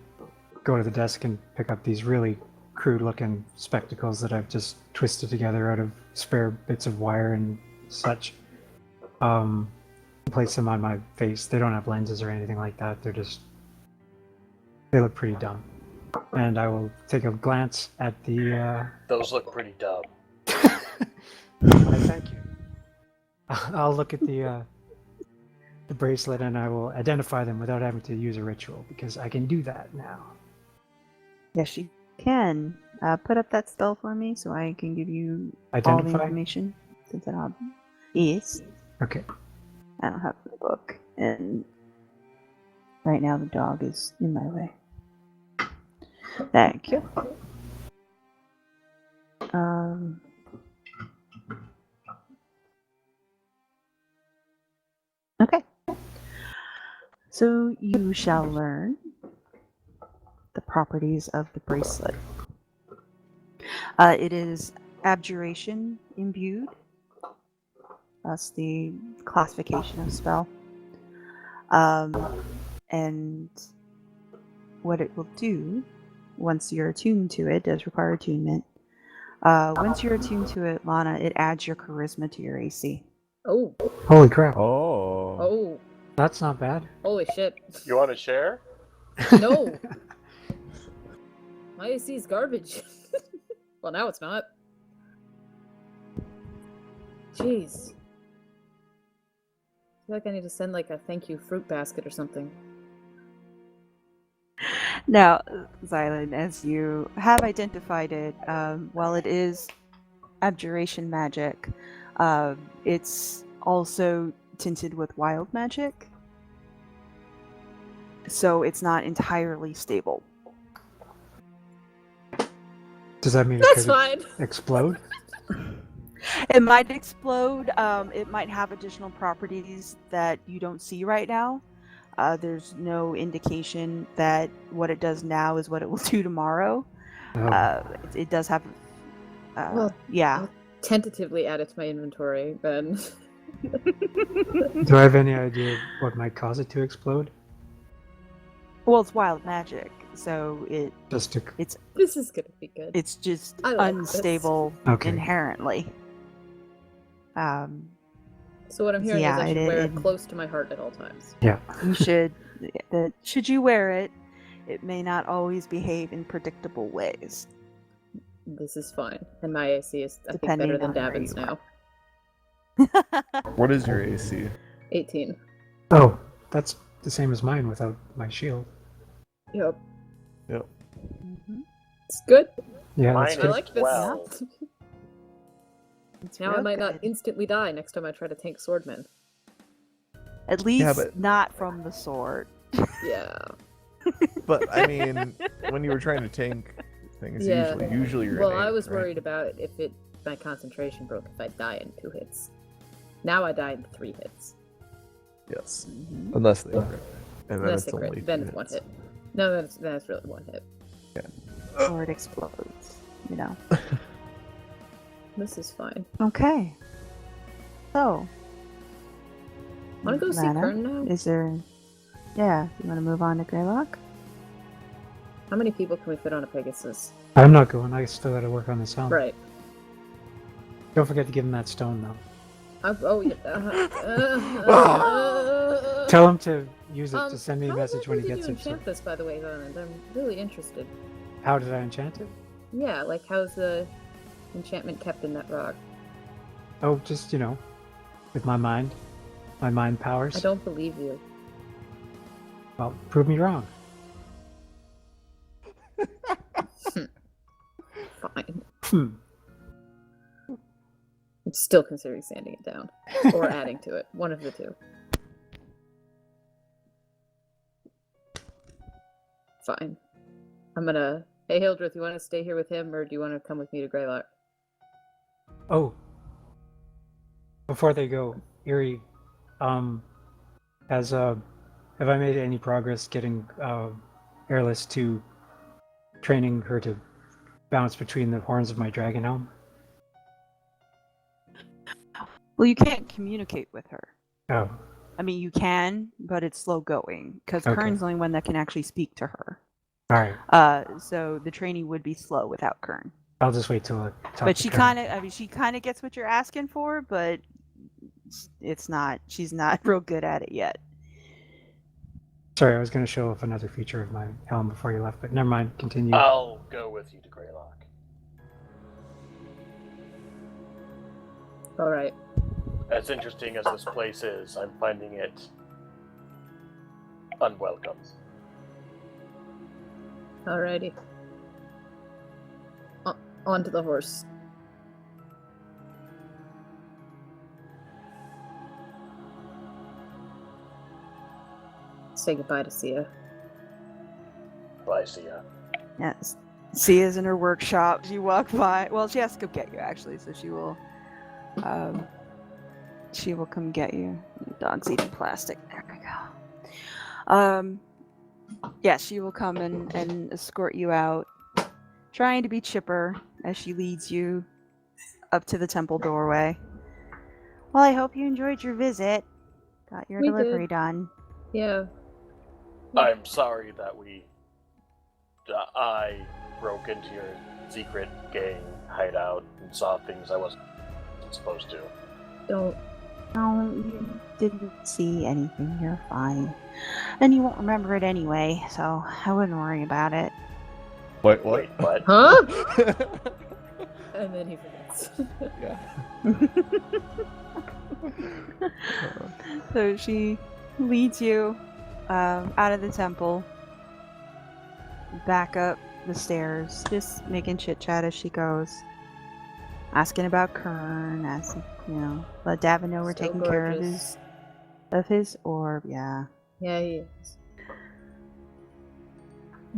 go to the desk and pick up these really crude-looking spectacles that I've just twisted together out of spare bits of wire and such. Place them on my face. They don't have lenses or anything like that. They look pretty dumb. And I will take a glance at the... Those look pretty dumb. Why, thank you. I'll look at the bracelet and I will identify them without having to use a ritual, because I can do that now. Yes, you can. Put up that spell for me so I can give you all the Identify? information. Since I don't have... Yes. Okay. I don't have the book, and right now the dog is in my way. Thank you. Okay. So you shall learn the properties of the bracelet. It is abjuration imbued. That's the classification of spell. And what it will do, once you're attuned to it, does require attunement. Once you're attuned to it, Lana, it adds your charisma to your AC. Oh, Holy crap. oh, That's not bad. holy shit. You want to share? No! My AC is garbage. Well, now it's not. Jeez. I feel like I need to send like a thank you fruit basket or something. Now, Xylund, as you have identified it, while it is abjuration magic, it's also tinted with wild magic. So it's not entirely stable. Does that mean That's it could fine! explode? It might explode. It might have additional properties that you don't see right now. There's no indication that what it does now is what it will do tomorrow. Oh. It does have... Well, yeah. Tentatively add it to my inventory, then. Do I have any idea what might cause it to explode? Well, it's wild magic, so Just to... This is gonna be good. it's just I like this. unstable Okay. inherently. So what I'm hearing Yeah, is I should it- wear it- it close to my heart at all times. Yeah. You should. Should you wear it, it may not always behave in predictable ways. This is fine. And my AC is, I think, Depending better than on where Davin's you now. What is your AC? 18. Oh, that's the same as mine without my shield. Yep. Yep. Mhm. It's good. Yeah, Mine that's I good. like this. 12. It's Now I real might not good. instantly die next time I try to tank swordmen. At least but- not from the sword. Yeah. But I mean, when you were trying to tank things, Yeah. usually you're. Well, an I eight, was right? worried about if my concentration broke if I die in 2 hits. Now I die in 3 hits. Yes, Mhm. unless they crit, and then Unless it's they crit, only then two it's 1 hits. hit. No, that's really 1 hit. Sword explodes. You know. This is fine. Okay. So. Wanna go see Lana, Kern now? Is there? Yeah. You want to move on to Greylock? How many people can we fit on a Pegasus? I'm not going. I still got to work on this helm. Right. Don't forget to give him that stone, though. Oh, yeah. Tell him to use it to send me a how message when he exactly gets did it. you enchant this, by the way, Xylund? I'm really interested. How did I enchant it? Yeah, like how's the enchantment kept in that rock? Oh, just, with my mind powers. I don't believe you. Well, prove me wrong. Fine. Hmm. I'm still considering sanding it down. Or adding to it. One of the two. Fine. I'm gonna... Hey, Hildreth, you want to stay here with him, or do you want to come with me to Greylock? Oh. Before they go, Eerie, have I made any progress getting Airless to training her to bounce between the horns of my dragon helm? Well, you can't communicate with her. Oh, I mean, you can, but it's slow going because Okay. Kern's the only one that can actually speak to her. alright. So the training would be slow without Kern. I'll just wait till I talk But to she Karen. she kind of gets what you're asking for, but she's not real good at it yet. Sorry, I was going to show off another feature of my helm before you left, but never mind. Continue. I'll go with you to Greylock. Alright. As interesting as this place is, I'm finding it unwelcome. Alrighty. Onto the horse. Say goodbye to Sia. Bye, Sia. Yes. Sia's in her workshop. She walked by. Well, she has to come get you actually, so she will come get you. Dog's eating plastic. There we go. Yeah, she will come and escort you out, trying to be chipper as she leads you up to the temple doorway. Well, I hope you enjoyed your visit. Got your We delivery did. done. Yeah. I'm sorry that I broke into your secret gang hideout and saw things I wasn't supposed to. Don't. No, you didn't see anything. You're fine. And you won't remember it anyway, so I wouldn't worry about it. What? Wait, what? Huh? And then he forgets. Yeah. So she leads you out of the temple, back up the stairs, just making chit chat as she goes, asking about Kern, asking, let Davin know we're Still taking care gorgeous. of his orb. Yeah, Yeah, he is.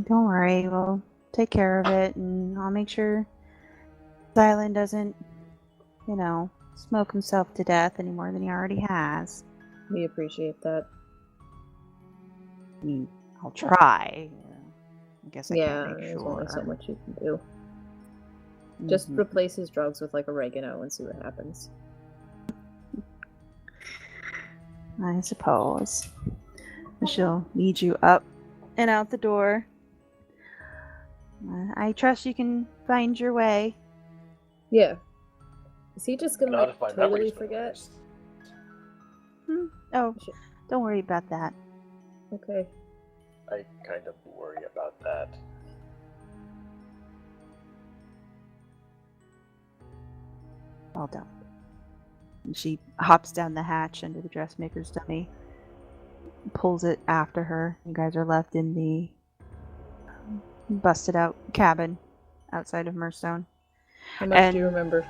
don't worry, we'll take care of it, and I'll make sure Xylund doesn't, smoke himself to death any more than he already has. We appreciate that. I mean, I'll try. I guess I Yeah, can't make there's sure. only so much you can do. Just Mhm. replace his drugs with like oregano and see what happens. I suppose. She'll lead you up and out the door. I trust you can find your way. Yeah. Is he just gonna Not if my totally memory's been forget? erased. Oh, don't worry about that. Okay. I kind of worry about that. All done. And she hops down the hatch under the dressmaker's dummy, pulls it after her. You guys are left in the busted out cabin outside of Murstone. How much do you remember?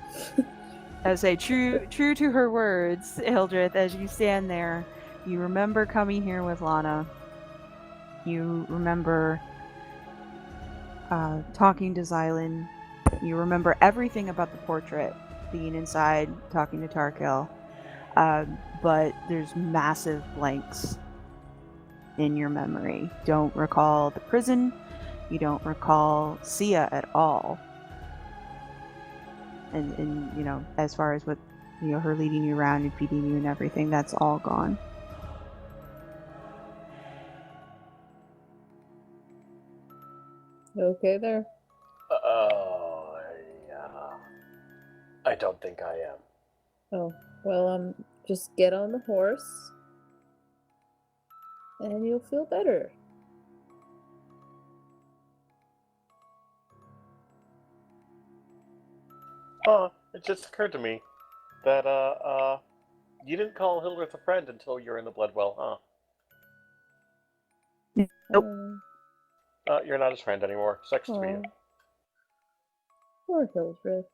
I would say true to her words, Hildreth, as you stand there, you remember coming here with Lana. You remember talking to Xylund. You remember everything about the portrait, being inside, talking to Tarkil. But there's massive blanks in your memory. Don't recall the prison. You don't recall Sia at all. And you know, as far as what, you know, her leading you around and feeding you and everything, that's all gone. You okay there? I don't think I am. Oh, well, just get on the horse, and you'll feel better. It just occurred to me that, you didn't call Hildreth a friend until you're in the Bloodwell, huh? Nope. You're not his friend anymore. Sucks to be you. Poor Hildreth.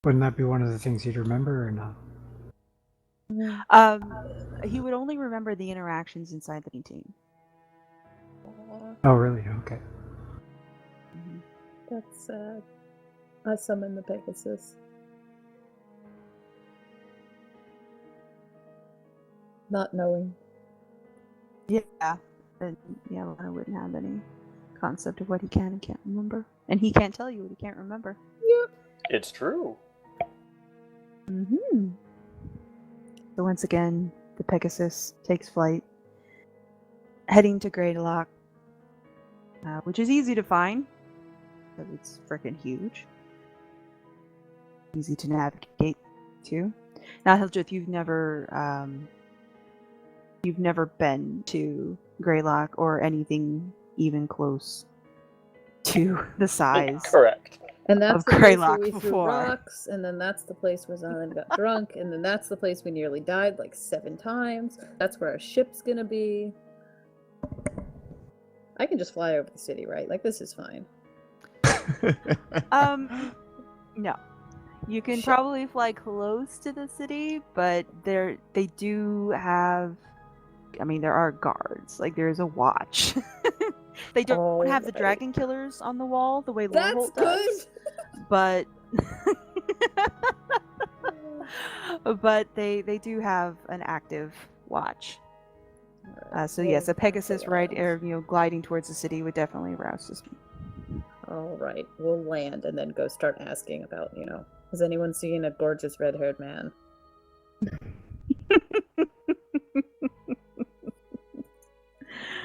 Wouldn't that be one of the things you'd remember or not? He would only remember the interactions inside the painting. Oh, really? Okay. That's sad. I summoned the Pegasus. Not knowing. Yeah. And yeah, Lana wouldn't have any concept of what he can and can't remember. And he can't tell you what he can't remember. Yep. It's true. Mm-hmm. So once again, the Pegasus takes flight, heading to Greylock, which is easy to find, because it's freaking huge. Easy to navigate to. Now, Hildreth, you've never been to Greylock or anything even close to the size. Correct. And that's Of the place where Greylock we threw before. rocks, and then that's the place where Xylund got drunk, and then that's the place we nearly died like 7 times. That's where our ship's gonna be. I can just fly over the city, right? Like, this is fine. No. You can Shit. probably fly close to the city, but they do have, I mean, there are guards. Like, there's a watch. They don't have the Alright. dragon killers on the wall the way That's Lorholt good! does, but but they do have an active watch. So yes, a Pegasus gliding towards the city would definitely arouse suspicion. Alright, we'll land and then go start asking about, has anyone seen a gorgeous red-haired man?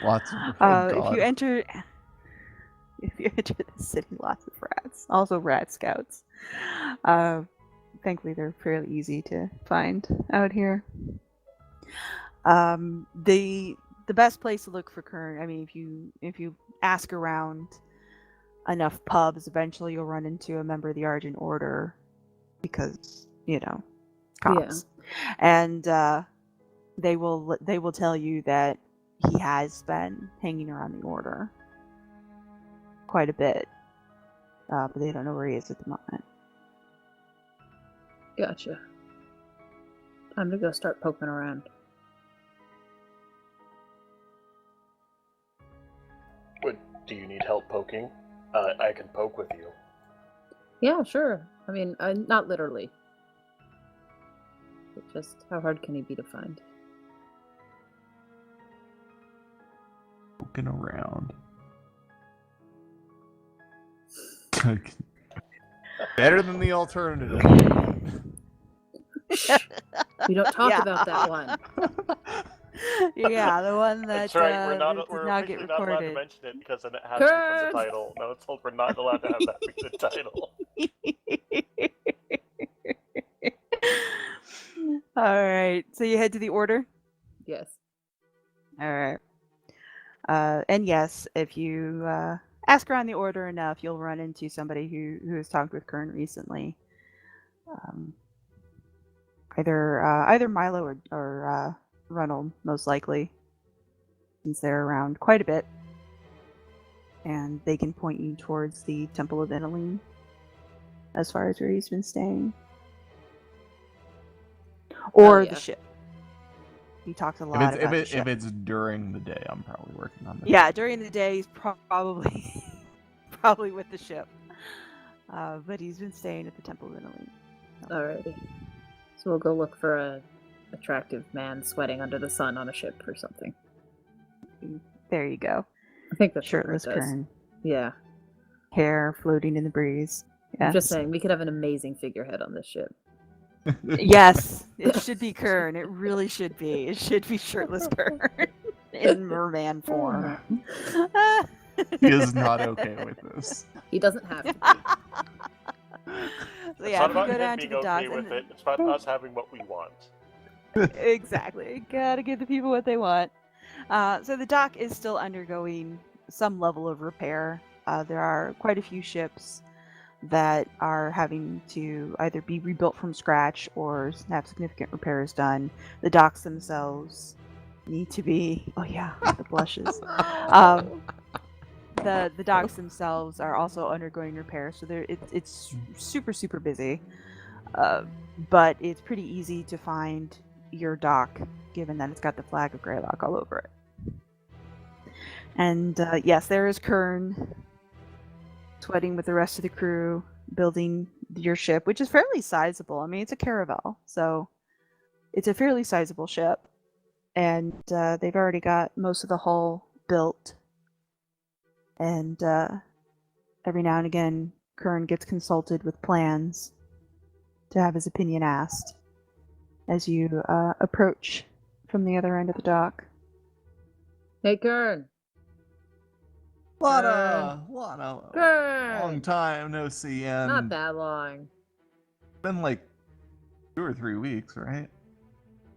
Lots of if you enter the city, lots of rats. Also rat scouts. Thankfully they're fairly easy to find out here. The best place to look for Kern, I mean, if you ask around enough pubs, eventually you'll run into a member of the Argent Order, because cops. Yeah. And they will tell you that he has been hanging around the Order quite a bit, but they don't know where he is at the moment. Gotcha. Time to go start poking around. Do you need help poking? I can poke with you. Yeah, sure. I mean, not literally. But just, how hard can he be to find? Poking around. Better than the alternative. We don't talk about that one. Yeah, the one that That's right. did We're not get officially not allowed to recorded. mention it because then it has to become the title. No, it's told we're not allowed to have that be the title. All right. So you head to the order? Yes. All right. And yes, if you ask around the order enough, you'll run into somebody who has talked with Kern recently. Either Milo or Ronald, most likely, since they're around quite a bit, and they can point you towards the Temple of Italine as far as where he's been staying, or yeah. the ship. He talks a lot about the ship. If it's during the day, I'm probably working on this. Yeah, during the day he's probably probably with the ship, but he's been staying at the Temple of Italine. Alrighty. So we'll go look for a attractive man sweating under the sun on a ship or something. There you go. I think that's Shirtless what it does. Kern, Yeah. hair floating in the breeze. I'm just Yes. saying, we could have an amazing figurehead on this ship. Yes, it should be Kern. It really should be. It should be shirtless Kern in merman form. He is not okay with this. He doesn't have to be. So It's yeah, not if you about go him down to being the okay docks, with it. It's about us having what we want. exactly. Gotta give the people what they want. So the dock is still undergoing some level of repair. There are quite a few ships that are having to either be rebuilt from scratch or have significant repairs done. The docks themselves need to be. Oh yeah, the blushes. The docks themselves are also undergoing repair, so it's super busy. But it's pretty easy to find your dock, given that it's got the flag of Greylock all over it. And yes, there is Kern sweating with the rest of the crew, building your ship, which is fairly sizable. I mean, it's a caravel, so it's a fairly sizable ship. And they've already got most of the hull built. And every now and again, Kern gets consulted with plans to have his opinion asked as you approach from the other end of the dock. Hey, Kern. Lana, Kern. long time no see, and Not that long. it's been like 2 or 3 weeks, right?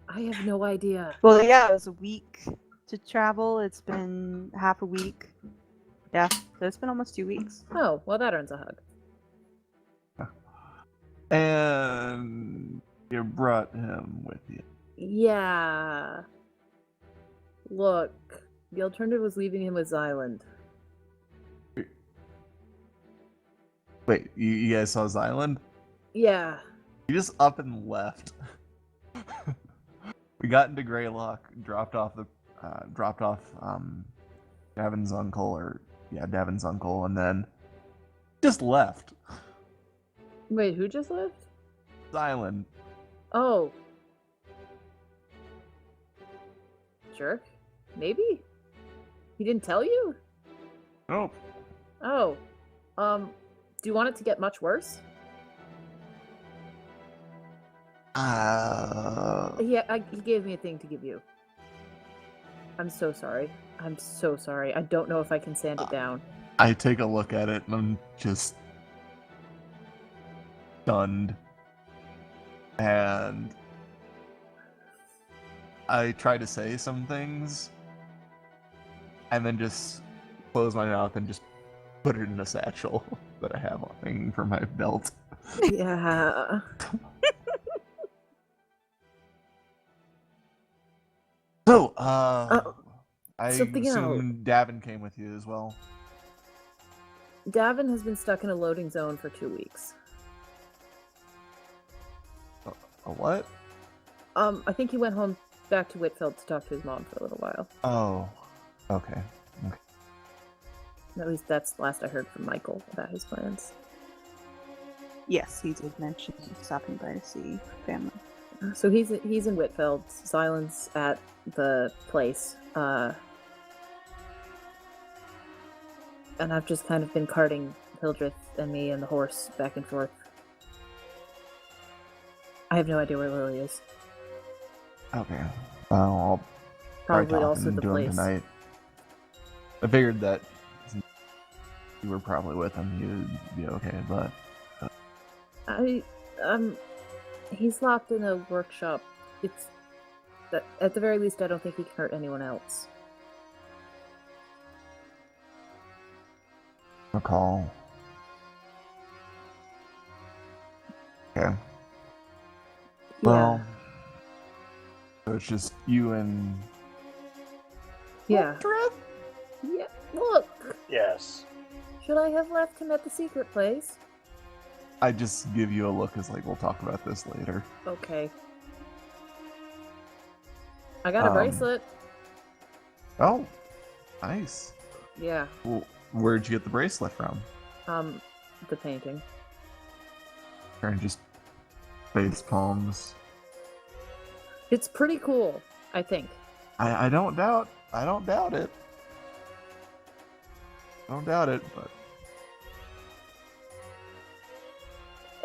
I have no idea. Well, yeah, it was a week to travel. It's been half a week. Yeah, so it's been almost 2 weeks. Oh, well, that earns a hug. And you brought him with you. Yeah. Look, the alternative was leaving him with Xylund. Wait, you guys saw Xylund? Yeah. You just up and left. We got into Greylock, dropped off Davin's uncle, and then just left. Wait, who just left? Xylund. Oh. Jerk? Maybe? He didn't tell you? Nope. Oh. Do you want it to get much worse? He gave me a thing to give you. I'm so sorry. I'm so sorry. I don't know if I can sand it down. I take a look at it and I'm just stunned. And I try to say some things and then just close my mouth and just put it in a satchel that I have hanging from my belt. Yeah. So, I something assume Davin came with you as well. Davin has been stuck in a loading zone for 2 weeks. A what? I think he went home back to Whitfield to talk to his mom for a little while. Oh, okay. At least that's the last I heard from Michael about his plans. Yes, he did mention stopping by to see family. So he's in Whitfield. Xylund's at the place. And I've just kind of been carting Hildreth and me and the horse back and forth. I have no idea where Lily is. Okay. I'll Probably talk also the to him place. tonight. I figured that since you were probably with him, you'd be okay, but... He's locked in a workshop it's at the very least, I don't think he can hurt anyone else. Recall. Okay. Well, so it's just you and Yeah. Hildreth? Yeah. Look. Yes. Should I have left him at the secret place? I just give you a look as like, we'll talk about this later. Okay. I got a bracelet. Oh, nice. Yeah. Well, where'd you get the bracelet from? The painting. Kern just face palms. It's pretty cool, I think. I don't doubt it. I don't doubt it, but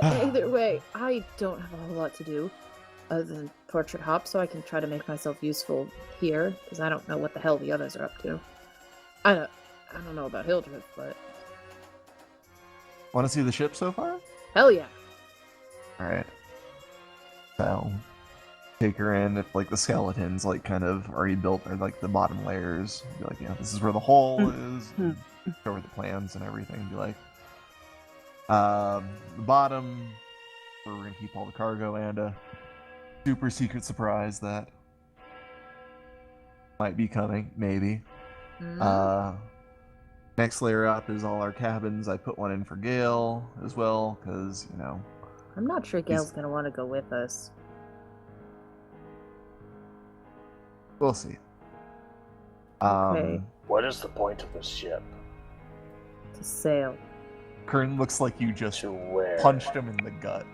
either way, I don't have a whole lot to do other than portrait hop, so I can try to make myself useful here, because I don't know what the hell the others are up to. I don't know about Hildreth, but want to see the ship so far? hell yeah. Alright. So, take her in. If, like, the skeletons, like, kind of already built, or, like, the bottom layers, be like, yeah, this is where the hole is. Show her the plans and everything. Be like, the bottom, where we're gonna keep all the cargo, and a super secret surprise that might be coming, maybe. Next layer up is all our cabins. I put one in for Gayle as well, because, you know, I'm not sure Gayle's gonna want to go with us. we'll see. Okay. What is the point of this ship? To sail. Kern looks like you just To where? punched him in the gut.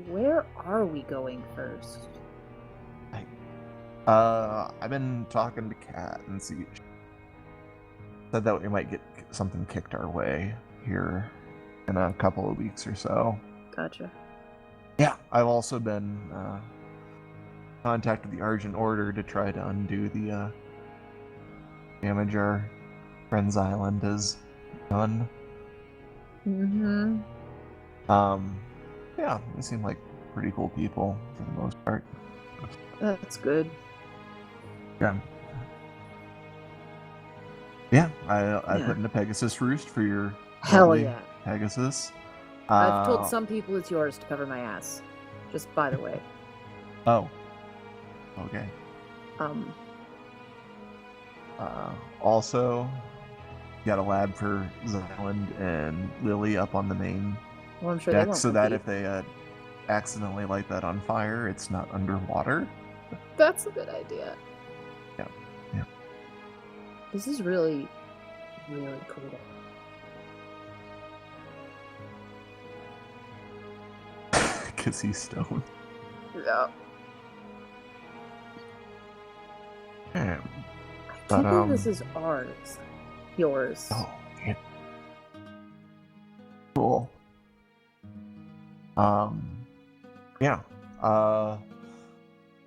Where are we going first? I've been talking to Kat and said that we might get something kicked our way here in a couple of weeks or so. Gotcha. Yeah, I've also been contacted the Argent Order to try to undo the damage our friend Xylund has done. Mm-hmm. Yeah, they seem like pretty cool people for the most part. That's good. Yeah, I put in a Pegasus roost for your Hell lovely yeah. Pegasus. I've told some people it's yours to cover my ass. Just by the way. Oh. Okay. Also, got a lab for Xylund and Lily up on the main Well, I'm sure they deck, won't so that compete. if they accidentally light that on fire, it's not underwater. That's a good idea. Yeah. This is really, really cool. Because he's stoned. Yeah. Yeah. I can't believe this is ours. Yours. Oh, yeah. Cool. Yeah.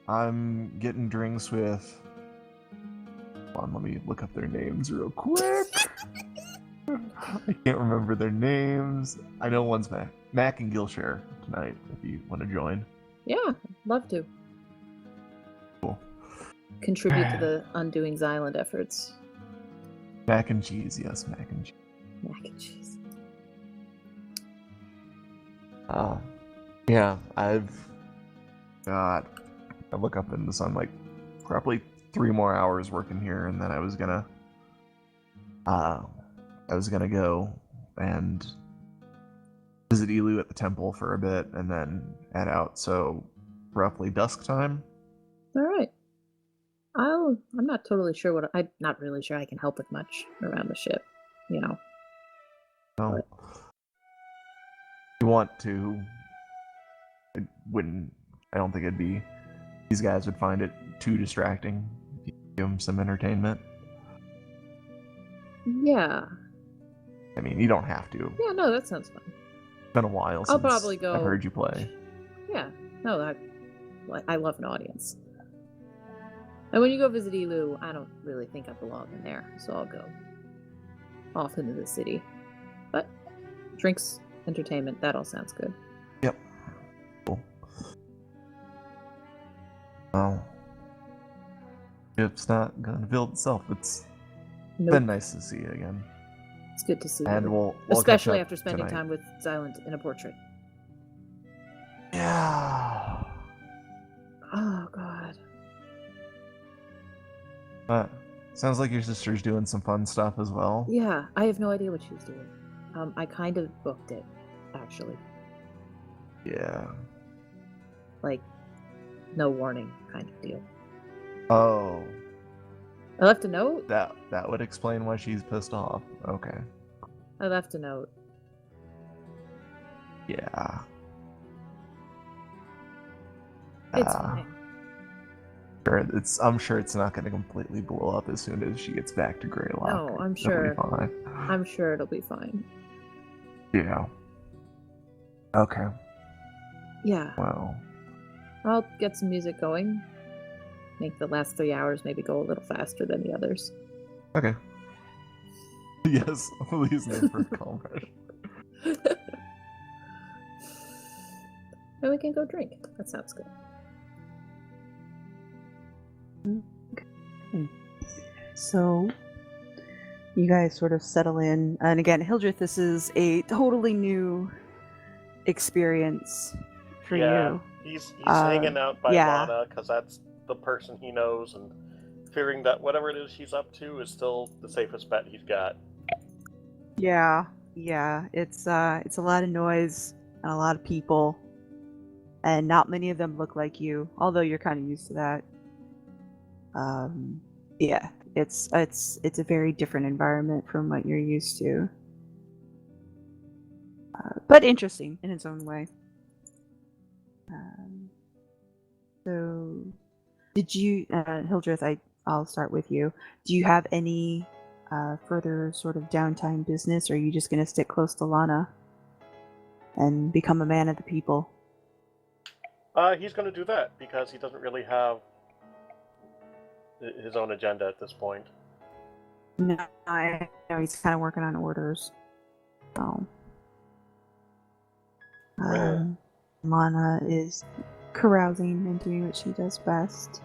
I'm getting drinks with. Hold on, let me look up their names real quick. I can't remember their names. I know one's Mac and Gilshare tonight, if you want to join. Yeah, love to. Cool. Contribute to the undoing Xylund efforts. Mac and cheese, yes, mac and cheese. Mac and cheese. Yeah, I look up in the sun like probably 3 more hours working here, and then I was gonna go and visit Elu at the temple for a bit, and then head out. So roughly dusk time. All right. I'm not totally sure I'm not really sure I can help with much around the ship. You know. So, if you want to? It wouldn't. I don't think it'd be. These guys would find it too distracting if you give them some entertainment. Yeah. I mean, you don't have to. Yeah, no, that sounds fun. It's been a while I'll since probably go. I've heard you play. Yeah. No, I love an audience. And when you go visit Elu, I don't really think I belong in there, so I'll go off into the city. But drinks, entertainment, that all sounds good. Yep. Well, it's not gonna build itself. It's Nope. been nice to see you again. It's good to see And you. we'll catch Especially up after spending tonight. time with Xylund in a portrait. Yeah. Oh, God. But sounds like your sister's doing some fun stuff as well. Yeah, I have no idea what she's doing. I kind of booked it, actually. Yeah. Like, no warning kind of deal. Oh, I left a note. that would explain why she's pissed off. Okay. I left a note. Yeah. It's Ah. fine. Sure, I'm sure it's not going to completely blow up as soon as she gets back to Greylock. No, I'm It'll sure. be fine. I'm sure it'll be fine. Yeah. Okay. Yeah, Well. I'll get some music going. Make the last 3 hours maybe go a little faster than the others. Okay. Yes, Lee's name for combat. And we can go drink. That sounds good. So, you guys sort of settle in. And again, Hildreth, this is a totally new experience for Yeah, you. he's hanging out by yeah. Lana because that's the person he knows, and fearing that whatever it is she's up to is still the safest bet he's got. Yeah, it's a lot of noise and a lot of people, and not many of them look like you. Although you're kind of used to that. Yeah, it's a very different environment from what you're used to, but interesting in its own way. So, did you, Hildreth? I'll start with you. Do you have any further sort of downtime business, or are you just going to stick close to Lana and become a man of the people? He's going to do that because he doesn't really have his own agenda at this point. No, I know he's kind of working on orders. So, Lana is carousing and doing what she does best.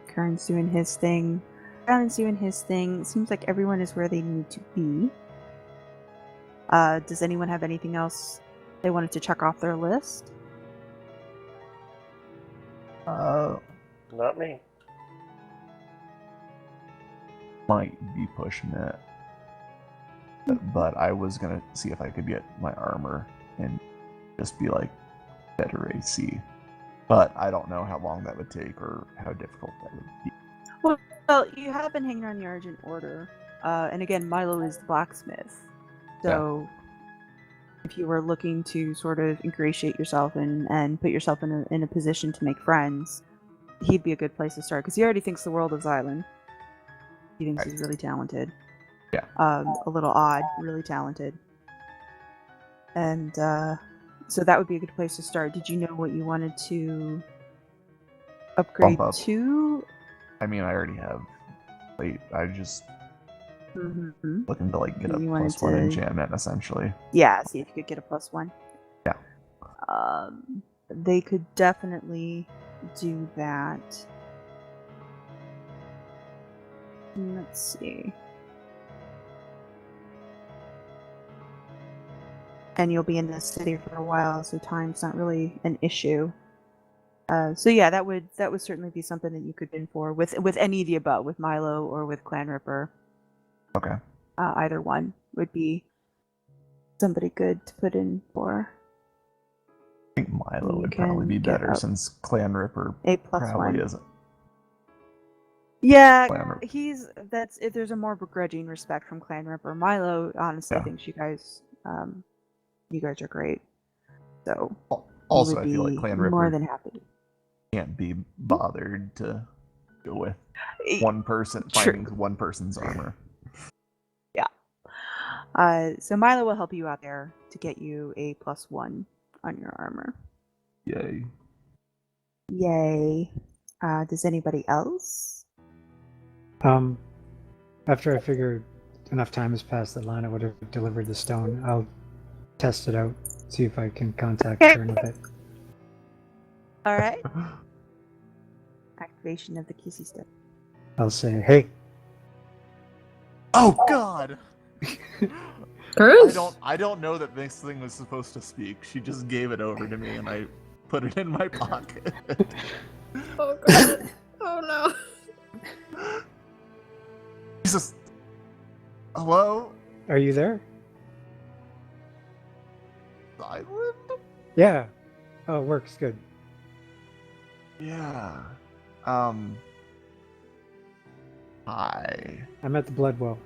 Kern's doing his thing. Alan's doing his thing. It seems like everyone is where they need to be. Does anyone have anything else they wanted to check off their list? Not me. Might be pushing it. But I was gonna see if I could get my armor and just be like better AC. But I don't know how long that would take or how difficult that would be. Well, you have been hanging around the Argent Order. And again, Milo is the blacksmith. So if you were looking to sort of ingratiate yourself and put yourself in a position to make friends, he'd be a good place to start, because he already thinks the world of Xylund. He thinks he's really talented. Yeah. A little odd, really talented. And so that would be a good place to start. Did you know what you wanted to upgrade Bump up. to? I mean, I already have. I just Mm-hmm. looking to like get a You wanted +1 to- enchantment essentially. Yeah, see if you could get a +1. Yeah. They could definitely do that. Let's see. And you'll be in the city for a while, so time's not really an issue. So yeah, that would certainly be something that you could in for with any of the above, with Milo or with Clan Ripper. Okay. Either one would be somebody good to put in for. I think Milo You would probably can be get better up since Clan Ripper A probably +1. isn't. Yeah, Clan Ripper. that's if there's a more begrudging respect from Clan Ripper. Milo honestly Yeah. thinks you guys are great. So Also, he I would feel like be Clan more Ripper than happy. can't be bothered to go with one person True. finding one person's armor. So Milo will help you out there to get you a +1 on your armor. Yay. Yay. Does anybody else? After I figured enough time has passed that Lana would have delivered the stone, I'll test it out, see if I can contact Okay. Kern with it. All right. Activation of the kissy step. I'll say, hey. Oh God! Bruce! I don't know that this thing was supposed to speak. She just gave it over to me, and I put it in my pocket. Oh god. Oh no. Jesus. Hello, Are you there? Xylund? Yeah. Oh, it works. Good. Yeah. Hi. I'm at the blood well.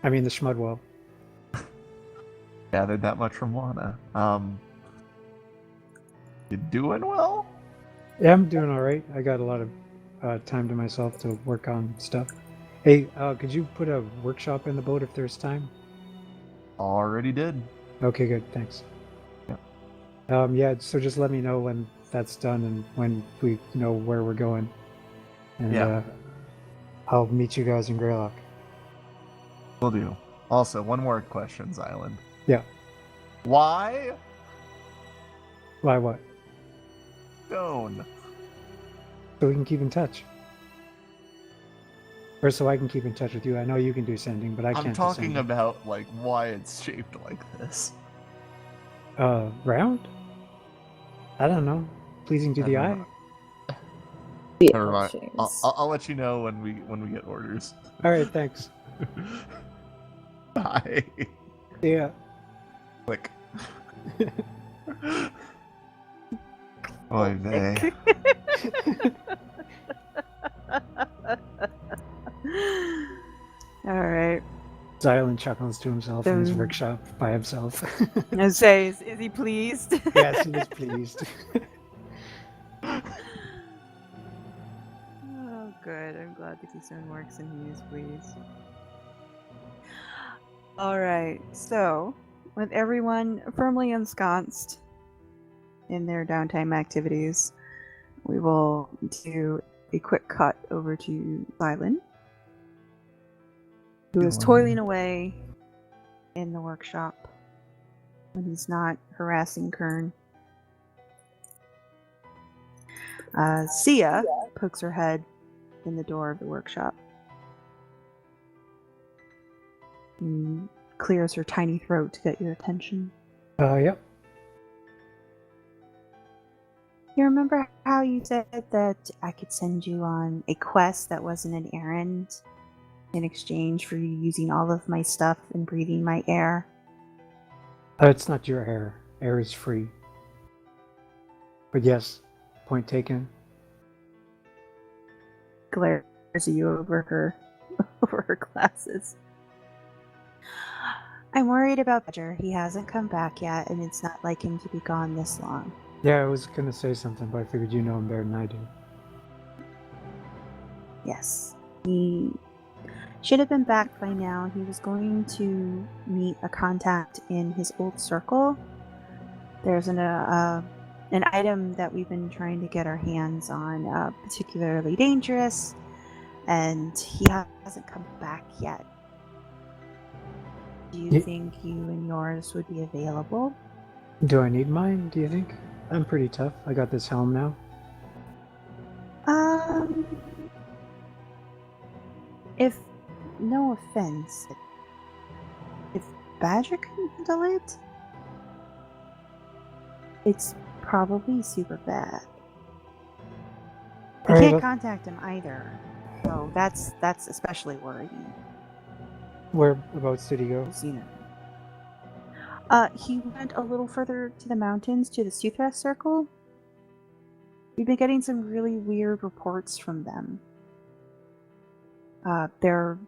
I mean the schmud well. Gathered that much from Lana. You doing well? Yeah, I'm doing all right. I got a lot of time to myself to work on stuff. Hey, could you put a workshop in the boat if there's time? Already did. Okay, good. Thanks. Yep. Yeah, so just let me know when that's done and when we know where we're going. And Yeah. I'll meet you guys in Greylock. Will do. Also, one more question, Xylund. Yeah. Why Why what? stone? So we can keep in touch. Or so I can keep in touch with you. I know you can do sending, but I can't I'm do talking sending. about like why it's shaped like this. Round? I don't know. Pleasing to I the don't eye? know. The Never mind. options. I'll let you know when we get orders. Alright, thanks. Bye. Yeah. Click. Oy vey. All right. Xylund chuckles to himself in his Dum. workshop by himself. I say, is he pleased? Yes, he is pleased. Oh, good. I'm glad the keystone works and he is pleased. All right. So, with everyone firmly ensconced in their downtime activities, we will do a quick cut over to Xylund, who is toiling away in the workshop when he's not harassing Kern. Sia pokes her head in the door of the workshop and clears her tiny throat to get your attention. Yep. You remember how you said that I could send you on a quest that wasn't an errand in exchange for you using all of my stuff and breathing my air? It's not your air. Air is free. But yes, point taken. Glares at you over her glasses. I'm worried about Badger. He hasn't come back yet, and it's not like him to be gone this long. Yeah, I was gonna say something, but I figured you know him better than I do. Yes. He should have been back by now. He was going to meet a contact in his old circle. There's an item that we've been trying to get our hands on, particularly dangerous, and he hasn't come back yet. Do you think you and yours would be available? Do I need mine, do you think? I'm pretty tough. I got this helm now. If, no offense, if Badger can handle it, it's probably super bad. I can't contact him either, so that's especially worrying. Whereabouts did he go? He went a little further to the mountains, to the Hildreth circle. We've been getting some really weird reports from them. They're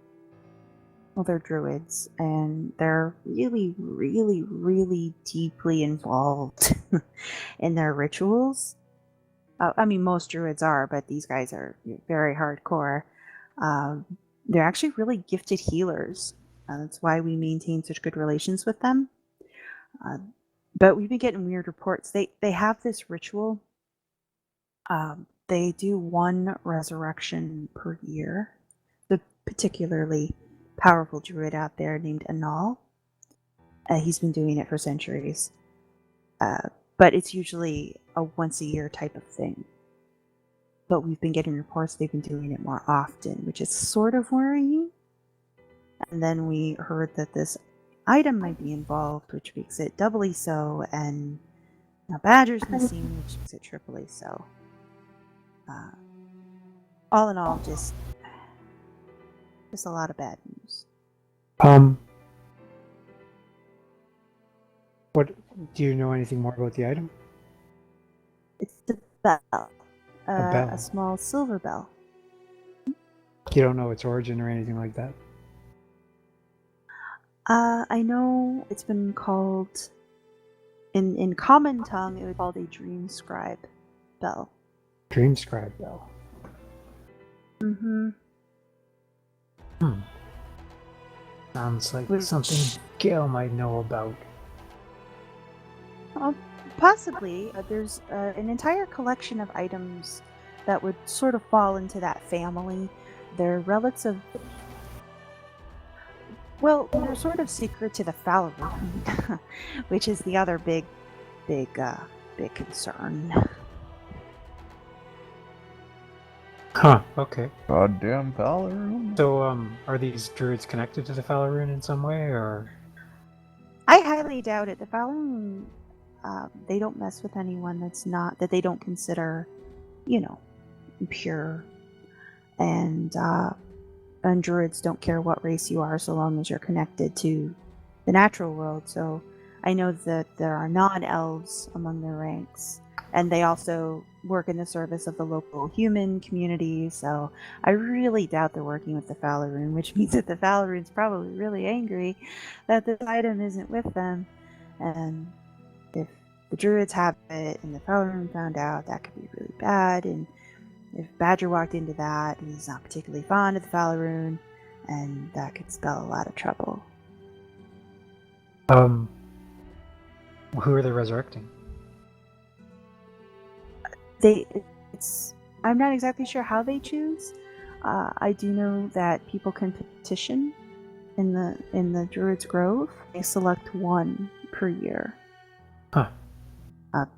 druids, and they're really, really, really deeply involved in their rituals. I mean, most druids are, but these guys are very hardcore. They're actually really gifted healers. That's why we maintain such good relations with them. But we've been getting weird reports. They have this ritual. They do one resurrection per year. The particularly powerful druid out there named Anal. He's been doing it for centuries. but it's usually a once-a-year type of thing. But we've been getting reports they've been doing it more often, which is sort of worrying. And then we heard that this item might be involved, which makes it doubly so, and now Badger's missing, which makes it triply so. All in all, just a lot of bad news. What do you know anything more about the item? It's the bell. bell. A small silver bell. You don't know its origin or anything like that? I know it's been called, in common tongue, it was called a dream scribe bell. Dream scribe bell. Mm-hmm. Sounds like something Gayle might know about. Possibly. There's an entire collection of items that would sort of fall into that family. They're relics of... Well, they're sort of secret to the Flannagan, which is the other big concern. Huh, okay. Goddamn Flannagan. So, are these druids connected to the Flannagan in some way, or...? I highly doubt it. The Flannagan, they don't mess with anyone that they don't consider, pure. And druids don't care what race you are so long as you're connected to the natural world. So I know that there are non-elves among their ranks, and they also work in the service of the local human community. So I really doubt they're working with the Flannagan, which means that the Flannagan's probably really angry that this item isn't with them. And if the druids have it and the Flannagan found out, that could be really bad. And if Badger walked into that, he's not particularly fond of the Flannagan, and that could spell a lot of trouble. Who are they resurrecting? I'm not exactly sure how they choose. I do know that people can petition in the Druid's Grove. They select one per year. Huh.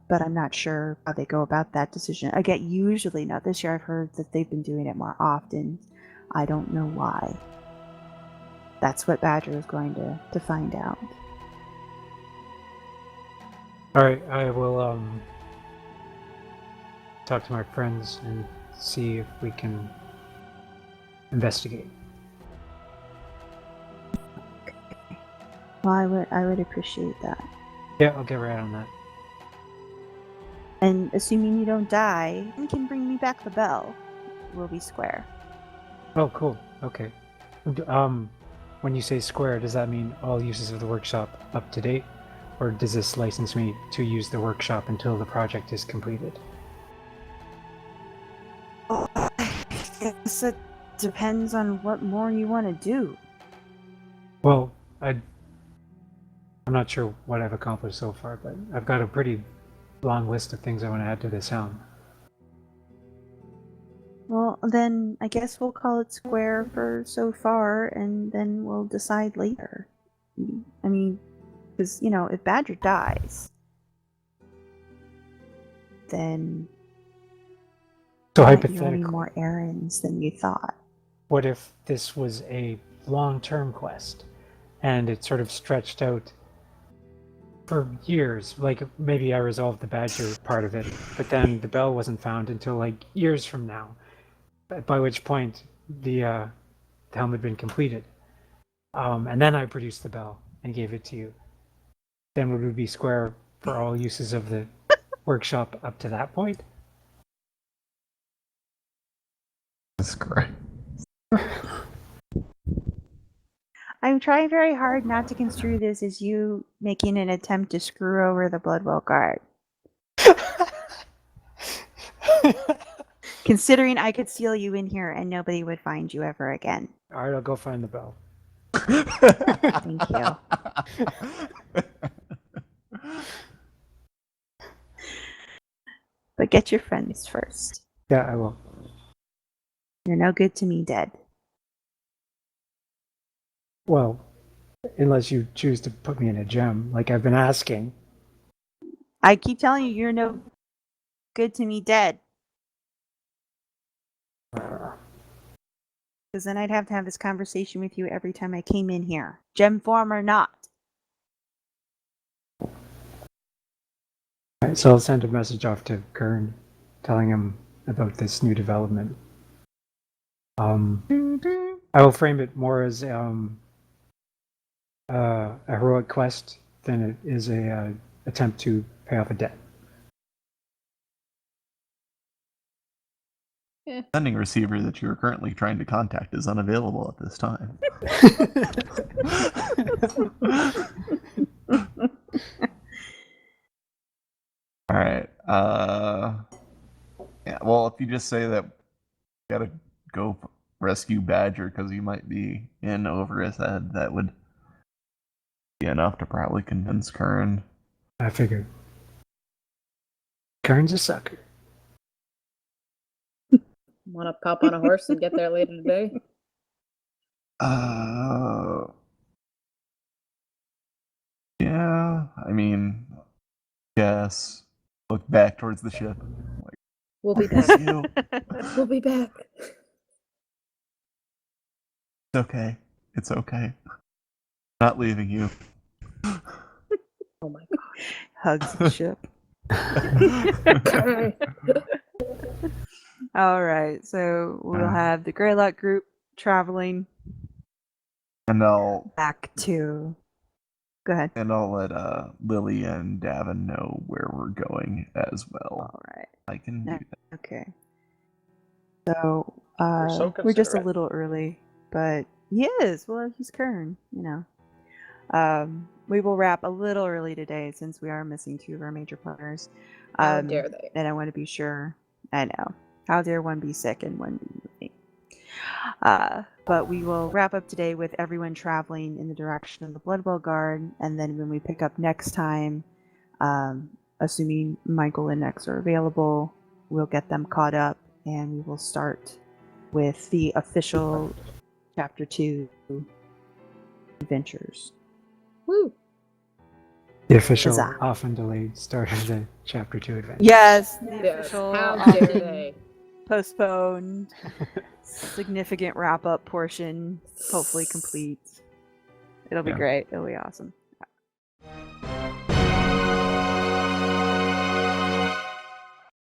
But I'm not sure how they go about that decision. Again, usually not. This year I've heard that they've been doing it more often. I don't know why. That's what Badger is going to find out. Alright, I will talk to my friends and see if we can investigate. Well, I would appreciate that. Yeah, I'll get right on that. And assuming you don't die, you can bring me back the bell. We'll be square. Oh, cool. Okay. When you say square, does that mean all uses of the workshop up to date? Or does this license me to use the workshop until the project is completed? Oh, I guess it depends on what more you want to do. Well, I'm not sure what I've accomplished so far, but I've got a pretty long list of things I want to add to this helm. Well, then I guess we'll call it square for so far, and then we'll decide later. I mean, because, if Badger dies, then So you're hypothetically, running more errands than you thought. what if this was a long-term quest and it sort of stretched out for years? Like, maybe I resolved the Badger part of it, but then the bell wasn't found until like years from now, by which point the helm had been completed. And then I produced the bell and gave it to you. Then would we be square for all uses of the workshop up to that point? That's great. I'm trying very hard not to construe this as you making an attempt to screw over the Bloodwell guard. Considering I could seal you in here and nobody would find you ever again. Alright, I'll go find the bell. Thank you. But get your friends first. Yeah, I will. You're no good to me dead. Well, unless you choose to put me in a gem, like I've been asking. I keep telling you, you're no good to me dead. Because then I'd have to have this conversation with you every time I came in here. Gem form or not. Alright, so I'll send a message off to Kern, telling him about this new development. I will frame it more as a heroic quest than it is a attempt to pay off a debt. Sending receiver that you are currently trying to contact is unavailable at this time. All right. Yeah. Well, if you just say that you gotta go rescue Badger because he might be in over his head, that would be enough to probably convince Kern. I figured. Kern's a sucker. Want to pop on a horse and get there later today? Yeah. I mean, yes. Look back towards the ship. Like, We'll be "Miss back. you. We'll be back. It's okay. It's okay. Not leaving you. Oh my god. Hugs the ship. Okay. All right, so we'll have the Greylock group traveling And I'll back to. Go ahead. let Lily and Davin know where we're going as well. All right. I can do Yeah. that. Okay. So so we're just a considerate. little early, but he is. Well, he's Kern, you know. We will wrap a little early today since we are missing two of our major players. How dare they? And I want to be sure. I know. How dare one be sick and one be moving? But we will wrap up today with everyone traveling in the direction of the Bloodwell Guard, and then when we pick up next time, assuming Michael and Nex are available, we'll get them caught up, and we will start with the official Chapter 2 adventures. Woo! The official, Huzzah. often delayed start of the Chapter 2 adventure. Yes, the Yes. official, How dare often they? postponed, significant wrap-up portion, hopefully complete. It'll be Yeah. great. It'll be awesome.